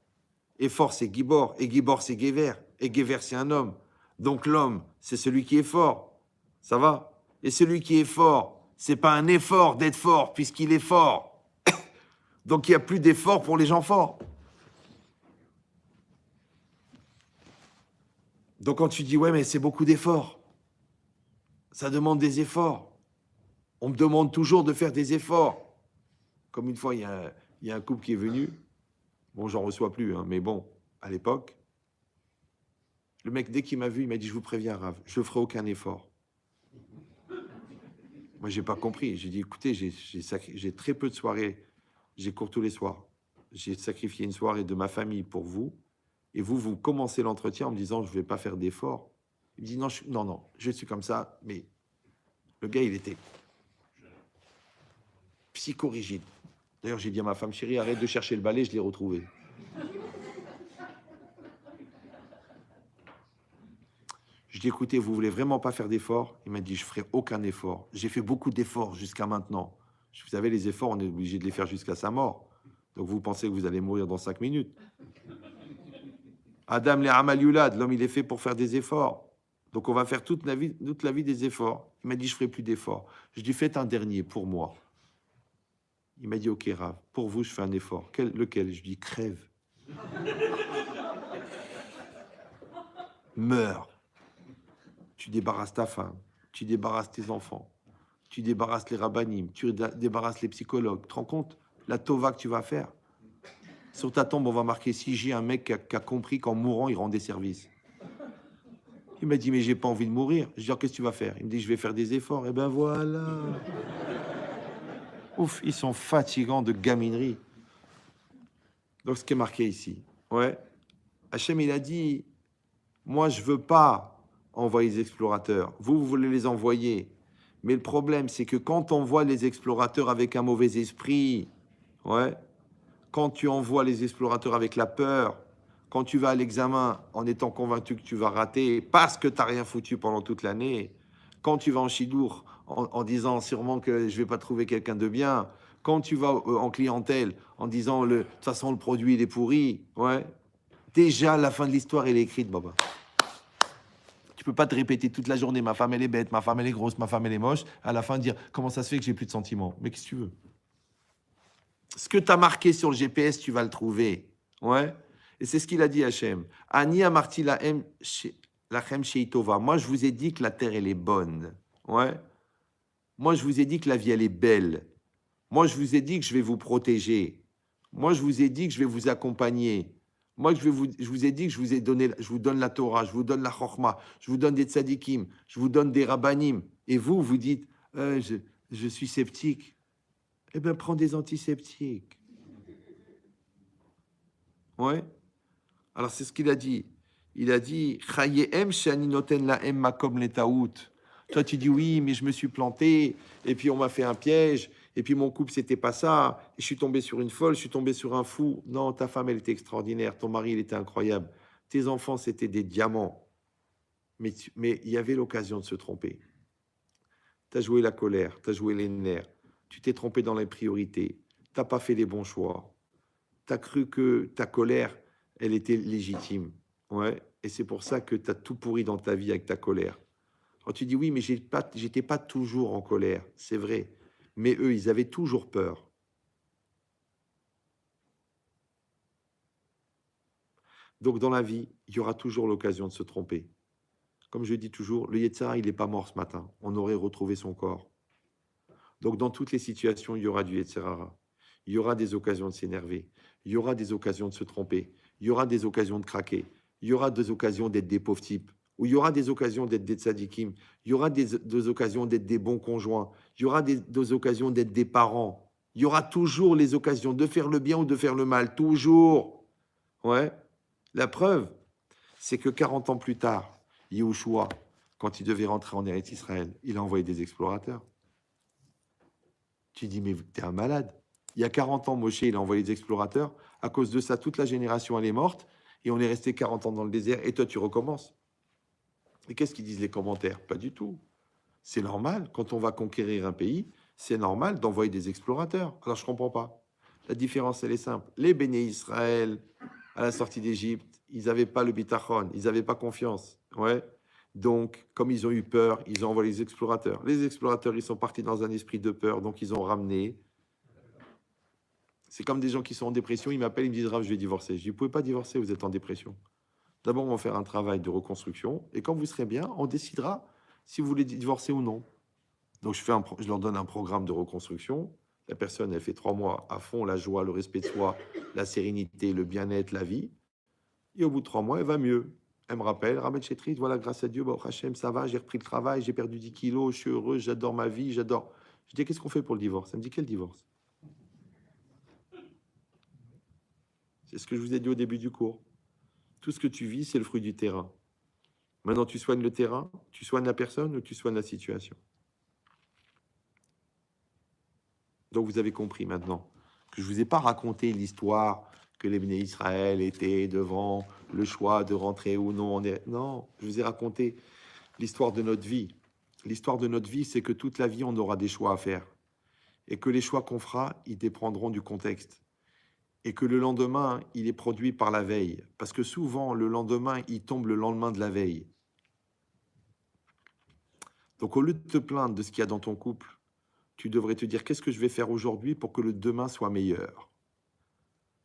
Speaker 1: Effort, c'est Gibor. Et Gibor, c'est Gever. Et Gever, c'est un homme. Donc l'homme, c'est celui qui est fort. Ça va? Et celui qui est fort, c'est pas un effort d'être fort, puisqu'il est fort. Donc il n'y a plus d'effort pour les gens forts. Donc quand tu dis, ouais, mais c'est beaucoup d'efforts, ça demande des efforts. On me demande toujours de faire des efforts. Comme une fois, il y a un couple qui est venu. Bon, j'en reçois plus, hein, mais bon, à l'époque, le mec, dès qu'il m'a vu, il m'a dit, je vous préviens, Rav, je ne ferai aucun effort. Moi, j'ai pas compris. J'ai dit, écoutez, j'ai très peu de soirées. J'ai cours tous les soirs. J'ai sacrifié une soirée de ma famille pour vous. Et vous commencez l'entretien en me disant, je ne vais pas faire d'efforts. Il me dit, non, non, je suis comme ça. Mais le gars, il était psychorigide. D'ailleurs, j'ai dit à ma femme, chérie, arrête de chercher le balai, je l'ai retrouvé. Je dis, écoutez, vous voulez vraiment pas faire d'efforts? Il m'a dit, je ferai aucun effort. J'ai fait beaucoup d'efforts jusqu'à maintenant. Vous savez, les efforts, on est obligé de les faire jusqu'à sa mort. Donc vous pensez que vous allez mourir dans 5 minutes. Adam le Amal Yulad, l'homme il est fait pour faire des efforts. Donc on va faire toute la vie des efforts. Il m'a dit, je ferai plus d'efforts. Je dis, faites un dernier pour moi. Il m'a dit, ok Rav, pour vous je fais un effort. Lequel? Je dis, crève. Meurs. Tu débarrasses ta femme, tu débarrasses tes enfants, tu débarrasses les rabbinim, tu débarrasses les psychologues. Tu te rends compte la tova que tu vas faire? Sur ta tombe, on va marquer si j'ai un mec qui a compris qu'en mourant, il rendait service. Il m'a dit, mais j'ai pas envie de mourir. Je dis, qu'est-ce que tu vas faire? Il me dit, je vais faire des efforts. Et ben voilà. Ouf, ils sont fatigants de gaminerie. Donc, ce qui est marqué ici, ouais, Hachem, il a dit, moi, je veux pas envoyer les explorateurs. Vous voulez les envoyer. Mais le problème, c'est que quand on voit les explorateurs avec un mauvais esprit, ouais, quand tu envoies les explorateurs avec la peur, quand tu vas à l'examen en étant convaincu que tu vas rater parce que tu n'as rien foutu pendant toute l'année, quand tu vas en chidour en disant sûrement que je ne vais pas trouver quelqu'un de bien, quand tu vas en clientèle en disant de toute façon le produit il est pourri, ouais, déjà la fin de l'histoire elle est écrite, Baba. Tu peux pas te répéter toute la journée, ma femme elle est bête, ma femme elle est grosse, ma femme elle est moche, à la fin dire comment ça se fait que j'ai plus de sentiments. Mais qu'est-ce que tu veux? Ce que tu as marqué sur le GPS, tu vas le trouver. Ouais. Et c'est ce qu'il a dit Hachem. Ani amarti lachem sheitova. Moi, je vous ai dit que la terre, elle est bonne. Ouais. Moi, je vous ai dit que la vie, elle est belle. Moi, je vous ai dit que je vais vous protéger. Moi, je vous ai dit que je vais vous accompagner. Moi, je vous ai dit que je vous donne la Torah, je vous donne la Chokhmah, je vous donne des tzadikim, je vous donne des rabbanim. Et vous, vous dites, je suis sceptique. Eh bien, prends des antiseptiques. Ouais. Alors, c'est ce qu'il a dit. Il a dit, Chayem shani noten lahem makom letaout. Toi, tu dis oui, mais je me suis planté, et puis on m'a fait un piège, et puis mon couple, c'était pas ça, et je suis tombé sur une folle, je suis tombé sur un fou. Non, ta femme, elle était extraordinaire, ton mari, il était incroyable. Tes enfants, c'était des diamants. Mais il y avait l'occasion de se tromper. Tu as joué la colère, tu as joué les nerfs, tu t'es trompé dans les priorités, tu n'as pas fait les bons choix. Tu as cru que ta colère, elle était légitime. Ouais. Et c'est pour ça que tu as tout pourri dans ta vie avec ta colère. Quand tu dis oui, mais j'étais pas toujours en colère, c'est vrai. Mais eux, ils avaient toujours peur. Donc, dans la vie, il y aura toujours l'occasion de se tromper. Comme je dis toujours, le Yetzirah, il n'est pas mort ce matin. On aurait retrouvé son corps. Donc, dans toutes les situations, il y aura du Yetzirah. Il y aura des occasions de s'énerver. Il y aura des occasions de se tromper. Il y aura des occasions de craquer. Il y aura des occasions d'être des pauvres types. Ou il y aura des occasions d'être des tzadikim. Il y aura des occasions d'être des bons conjoints. Il y aura des occasions d'être des parents. Il y aura toujours les occasions de faire le bien ou de faire le mal. Toujours. Ouais. La preuve, c'est que 40 ans plus tard, Yehoshua, quand il devait rentrer en Eretz Israël, il a envoyé des explorateurs. Tu dis, mais t'es un malade. Il y a 40 ans, Moshe, il a envoyé des explorateurs. À cause de ça, toute la génération, elle est morte. Et on est resté 40 ans dans le désert. Et toi, tu recommences. Et qu'est-ce qu'ils disent les commentaires? Pas du tout. C'est normal. Quand on va conquérir un pays, c'est normal d'envoyer des explorateurs. Alors, je ne comprends pas. La différence, elle est simple. Les béné Israël, à la sortie d'Égypte, ils n'avaient pas le bitachon. Ils n'avaient pas confiance. Ouais. Donc, comme ils ont eu peur, ils ont envoyé les explorateurs. Les explorateurs, ils sont partis dans un esprit de peur. Donc, ils ont ramené. C'est comme des gens qui sont en dépression, ils m'appellent, ils me disent, Rav, je vais divorcer. Je dis, vous ne pouvez pas divorcer, vous êtes en dépression. D'abord, on va faire un travail de reconstruction, et quand vous serez bien, on décidera si vous voulez divorcer ou non. Donc, je leur donne un programme de reconstruction. La personne, elle fait 3 mois à fond, la joie, le respect de soi, la sérénité, le bien-être, la vie. Et au bout de 3 mois, elle va mieux. Elle me rappelle, Ramet Chetrit, voilà, grâce à Dieu, Baruch Hashem, ça va, j'ai repris le travail, j'ai perdu 10 kilos, je suis heureux, j'adore ma vie, j'adore. Je dis, qu'est-ce qu'on fait pour le divorce? Elle me dit, quel divorce? C'est ce que je vous ai dit au début du cours. Tout ce que tu vis, c'est le fruit du terrain. Maintenant, tu soignes le terrain, tu soignes la personne ou tu soignes la situation. Donc, vous avez compris maintenant que je ne vous ai pas raconté l'histoire que les Béné Israël étaient devant le choix de rentrer ou non. Non, je vous ai raconté l'histoire de notre vie. L'histoire de notre vie, c'est que toute la vie, on aura des choix à faire. Et que les choix qu'on fera, ils dépendront du contexte. Et que le lendemain, il est produit par la veille. Parce que souvent, le lendemain, il tombe le lendemain de la veille. Donc, au lieu de te plaindre de ce qu'il y a dans ton couple, tu devrais te dire qu'est-ce que je vais faire aujourd'hui pour que le demain soit meilleur.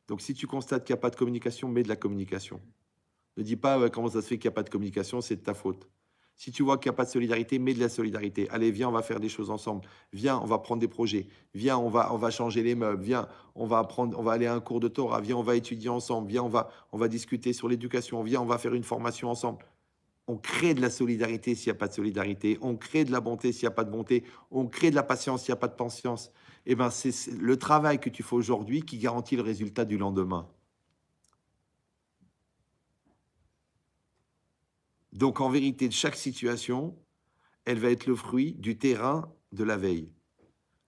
Speaker 1: Donc, si tu constates qu'il n'y a pas de communication, mets de la communication. Ne dis pas ouais, comment ça se fait qu'il n'y a pas de communication, c'est de ta faute. Si tu vois qu'il n'y a pas de solidarité, mets de la solidarité. Allez, viens, on va faire des choses ensemble. Viens, on va prendre des projets. Viens, on va changer les meubles. Viens, on va aller à un cours de Torah. Viens, on va étudier ensemble. Viens, on va discuter sur l'éducation. Viens, on va faire une formation ensemble. On crée de la solidarité s'il n'y a pas de solidarité. On crée de la bonté s'il n'y a pas de bonté. On crée de la patience s'il n'y a pas de patience. Eh bien, c'est le travail que tu fais aujourd'hui qui garantit le résultat du lendemain. Donc, en vérité, de chaque situation, elle va être le fruit du terrain de la veille.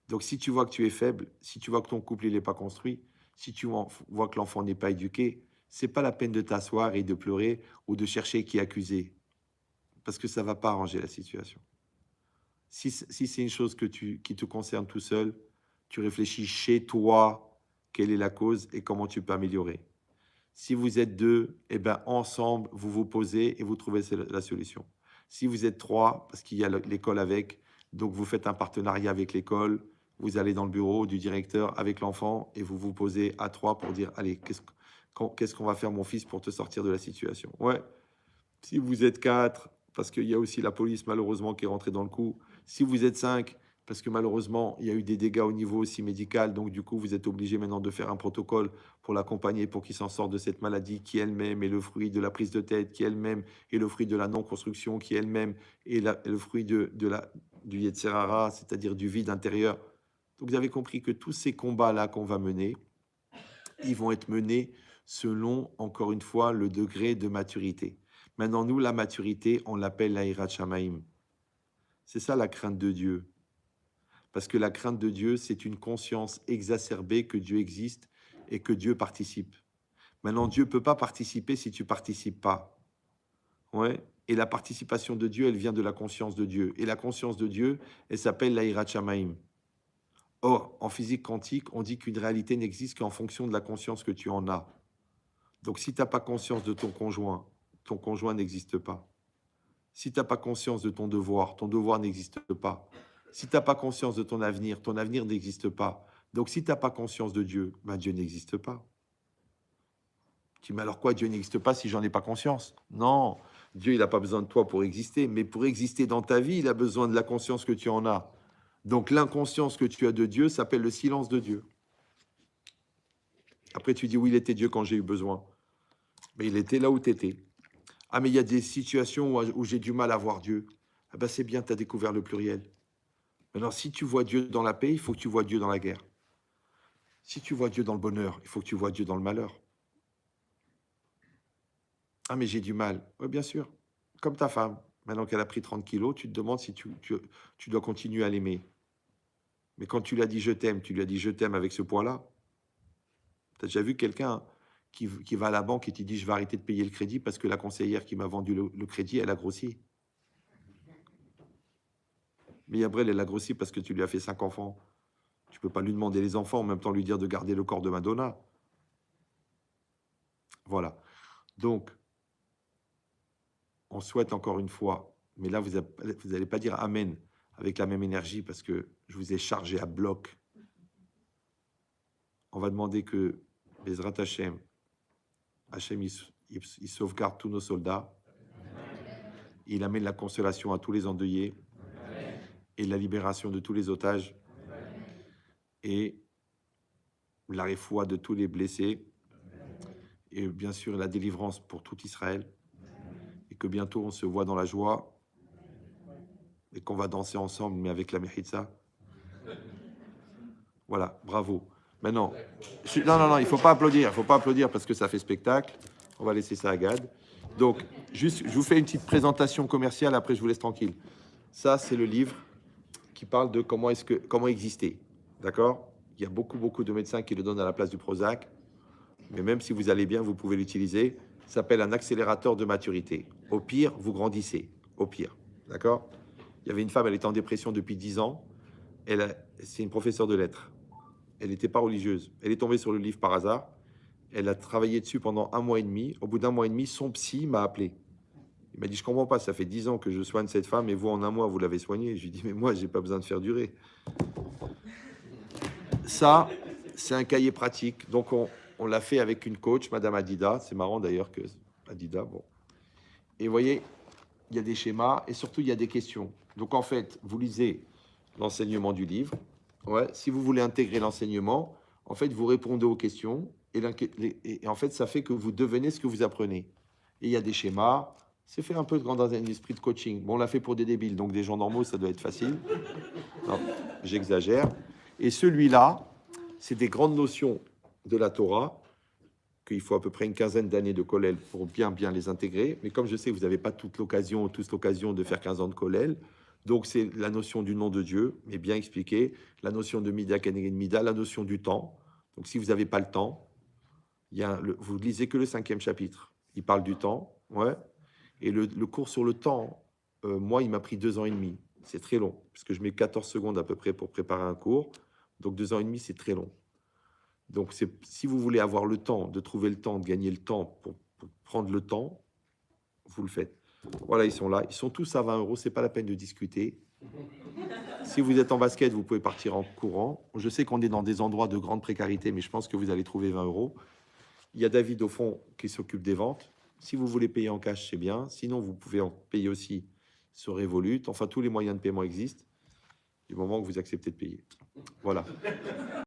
Speaker 1: Donc, si tu vois que tu es faible, si tu vois que ton couple n'est pas construit, si tu vois que l'enfant n'est pas éduqué, c'est pas la peine de t'asseoir et de pleurer ou de chercher qui accuser, parce que ça ne va pas arranger la situation. Si c'est une chose qui te concerne tout seul, tu réfléchis chez toi, quelle est la cause et comment tu peux améliorer. Si vous êtes 2, eh ben, ensemble, vous vous posez et vous trouvez la solution. Si vous êtes 3, parce qu'il y a l'école avec, donc vous faites un partenariat avec l'école, vous allez dans le bureau du directeur avec l'enfant et vous vous posez à 3 pour dire, allez, qu'est-ce qu'on va faire mon fils pour te sortir de la situation? Ouais. Si vous êtes 4, parce qu'il y a aussi la police malheureusement qui est rentrée dans le coup. Si vous êtes 5, parce que malheureusement, il y a eu des dégâts au niveau aussi médical, donc du coup, vous êtes obligé maintenant de faire un protocole pour l'accompagner, pour qu'il s'en sorte de cette maladie qui elle-même est le fruit de la prise de tête, qui elle-même est le fruit de la non-construction, qui elle-même est le fruit du Yetzer Hara, c'est-à-dire du vide intérieur. Donc vous avez compris que tous ces combats-là qu'on va mener, ils vont être menés selon, encore une fois, le degré de maturité. Maintenant, nous, la maturité, on l'appelle la Hirat Shamaim. C'est ça la crainte de Dieu. Parce que la crainte de Dieu, c'est une conscience exacerbée que Dieu existe et que Dieu participe. Maintenant, Dieu ne peut pas participer si tu ne participes pas. Ouais. Et la participation de Dieu, elle vient de la conscience de Dieu. Et la conscience de Dieu, elle s'appelle la Hirat Shamaim. Or, en physique quantique, on dit qu'une réalité n'existe qu'en fonction de la conscience que tu en as. Donc, si tu n'as pas conscience de ton conjoint n'existe pas. Si tu n'as pas conscience de ton devoir n'existe pas. Si tu n'as pas conscience de ton avenir n'existe pas. Donc, si tu n'as pas conscience de Dieu, ben Dieu n'existe pas. Tu dis, mais alors quoi, Dieu n'existe pas si j'en ai pas conscience? Non, Dieu, il n'a pas besoin de toi pour exister, mais pour exister dans ta vie, il a besoin de la conscience que tu en as. Donc l'inconscience que tu as de Dieu s'appelle le silence de Dieu. Après, tu dis, oui, il était Dieu quand j'ai eu besoin. Mais il était là où tu étais. Ah, mais il y a des situations où j'ai du mal à voir Dieu. Ah ben c'est bien, tu as découvert le pluriel. Maintenant, si tu vois Dieu dans la paix, il faut que tu vois Dieu dans la guerre. Si tu vois Dieu dans le bonheur, il faut que tu vois Dieu dans le malheur. Ah, mais j'ai du mal. Oui, bien sûr. Comme ta femme. Maintenant qu'elle a pris 30 kilos, tu te demandes si tu dois continuer à l'aimer. Mais quand tu lui as dit je t'aime, tu lui as dit je t'aime avec ce poids-là. Tu as déjà vu quelqu'un qui va à la banque et qui dit je vais arrêter de payer le crédit parce que la conseillère qui m'a vendu le crédit, elle a grossi. Mais Yabrel, elle a grossi parce que tu lui as fait 5 enfants. Tu ne peux pas lui demander les enfants, en même temps lui dire de garder le corps de Madonna. Voilà. Donc, on souhaite encore une fois, mais là, vous n'allez pas dire Amen avec la même énergie parce que je vous ai chargé à bloc. On va demander que Bezrat Hashem, il sauvegarde tous nos soldats. Il amène la consolation à tous les endeuillés et la libération de tous les otages et la réfoua de tous les blessés et bien sûr la délivrance pour tout Israël et que bientôt on se voit dans la joie et qu'on va danser ensemble mais avec la Mechitza. Voilà, bravo. Maintenant, non, il ne faut pas applaudir parce que ça fait spectacle. On va laisser ça à Gad. Donc, juste, je vous fais une petite présentation commerciale, après je vous laisse tranquille. Ça, c'est le livre qui parle de comment exister. D'accord? Il y a beaucoup de médecins qui le donnent à la place du Prozac. Mais même si vous allez bien, vous pouvez l'utiliser. Ça s'appelle un accélérateur de maturité. Au pire, vous grandissez. Au pire. D'accord? Il y avait une femme, elle était en dépression depuis 10 ans. C'est une professeure de lettres. Elle n'était pas religieuse. Elle est tombée sur le livre par hasard. Elle a travaillé dessus pendant 1 mois et demi. Au bout d'1 mois et demi, son psy m'a appelé. Il m'a dit, je comprends pas, ça fait 10 ans que je soigne cette femme et vous, en 1 mois, vous l'avez soignée. Je lui ai dit, mais moi, j'ai pas besoin de faire durer. Ça, c'est un cahier pratique. Donc, on l'a fait avec une coach, Madame Adida. C'est marrant d'ailleurs que Adida, bon. Et vous voyez, il y a des schémas et surtout, il y a des questions. Donc, en fait, vous lisez l'enseignement du livre. Ouais, si vous voulez intégrer l'enseignement, en fait, vous répondez aux questions et en fait, ça fait que vous devenez ce que vous apprenez. Et il y a des schémas. C'est fait un peu dans un esprit de coaching. Bon, on l'a fait pour des débiles, donc des gens normaux, ça doit être facile. Non, j'exagère. Et celui-là, c'est des grandes notions de la Torah, qu'il faut à peu près une quinzaine d'années de Kollel pour bien les intégrer. Mais comme je sais que vous n'avez pas tous l'occasion de faire 15 ans de Kollel, donc c'est la notion du nom de Dieu, mais bien expliqué, la notion de Mida, Keneged Mida, la notion du temps. Donc si vous n'avez pas le temps, vous lisez que le 5e chapitre. Il parle du temps, ouais. Et le cours sur le temps, moi, il m'a pris 2 ans et demi. C'est très long, parce que je mets 14 secondes à peu près pour préparer un cours. Donc 2 ans et demi, c'est très long. Donc si vous voulez avoir le temps, de trouver le temps, de gagner le temps pour prendre le temps, vous le faites. Voilà, ils sont là. Ils sont tous à 20 euros. C'est pas la peine de discuter. Si vous êtes en basket, vous pouvez partir en courant. Je sais qu'on est dans des endroits de grande précarité, mais je pense que vous allez trouver 20 euros. Il y a David au fond qui s'occupe des ventes. Si vous voulez payer en cash, c'est bien. Sinon, vous pouvez en payer aussi sur Revolut. Enfin, tous les moyens de paiement existent du moment que vous acceptez de payer. Voilà.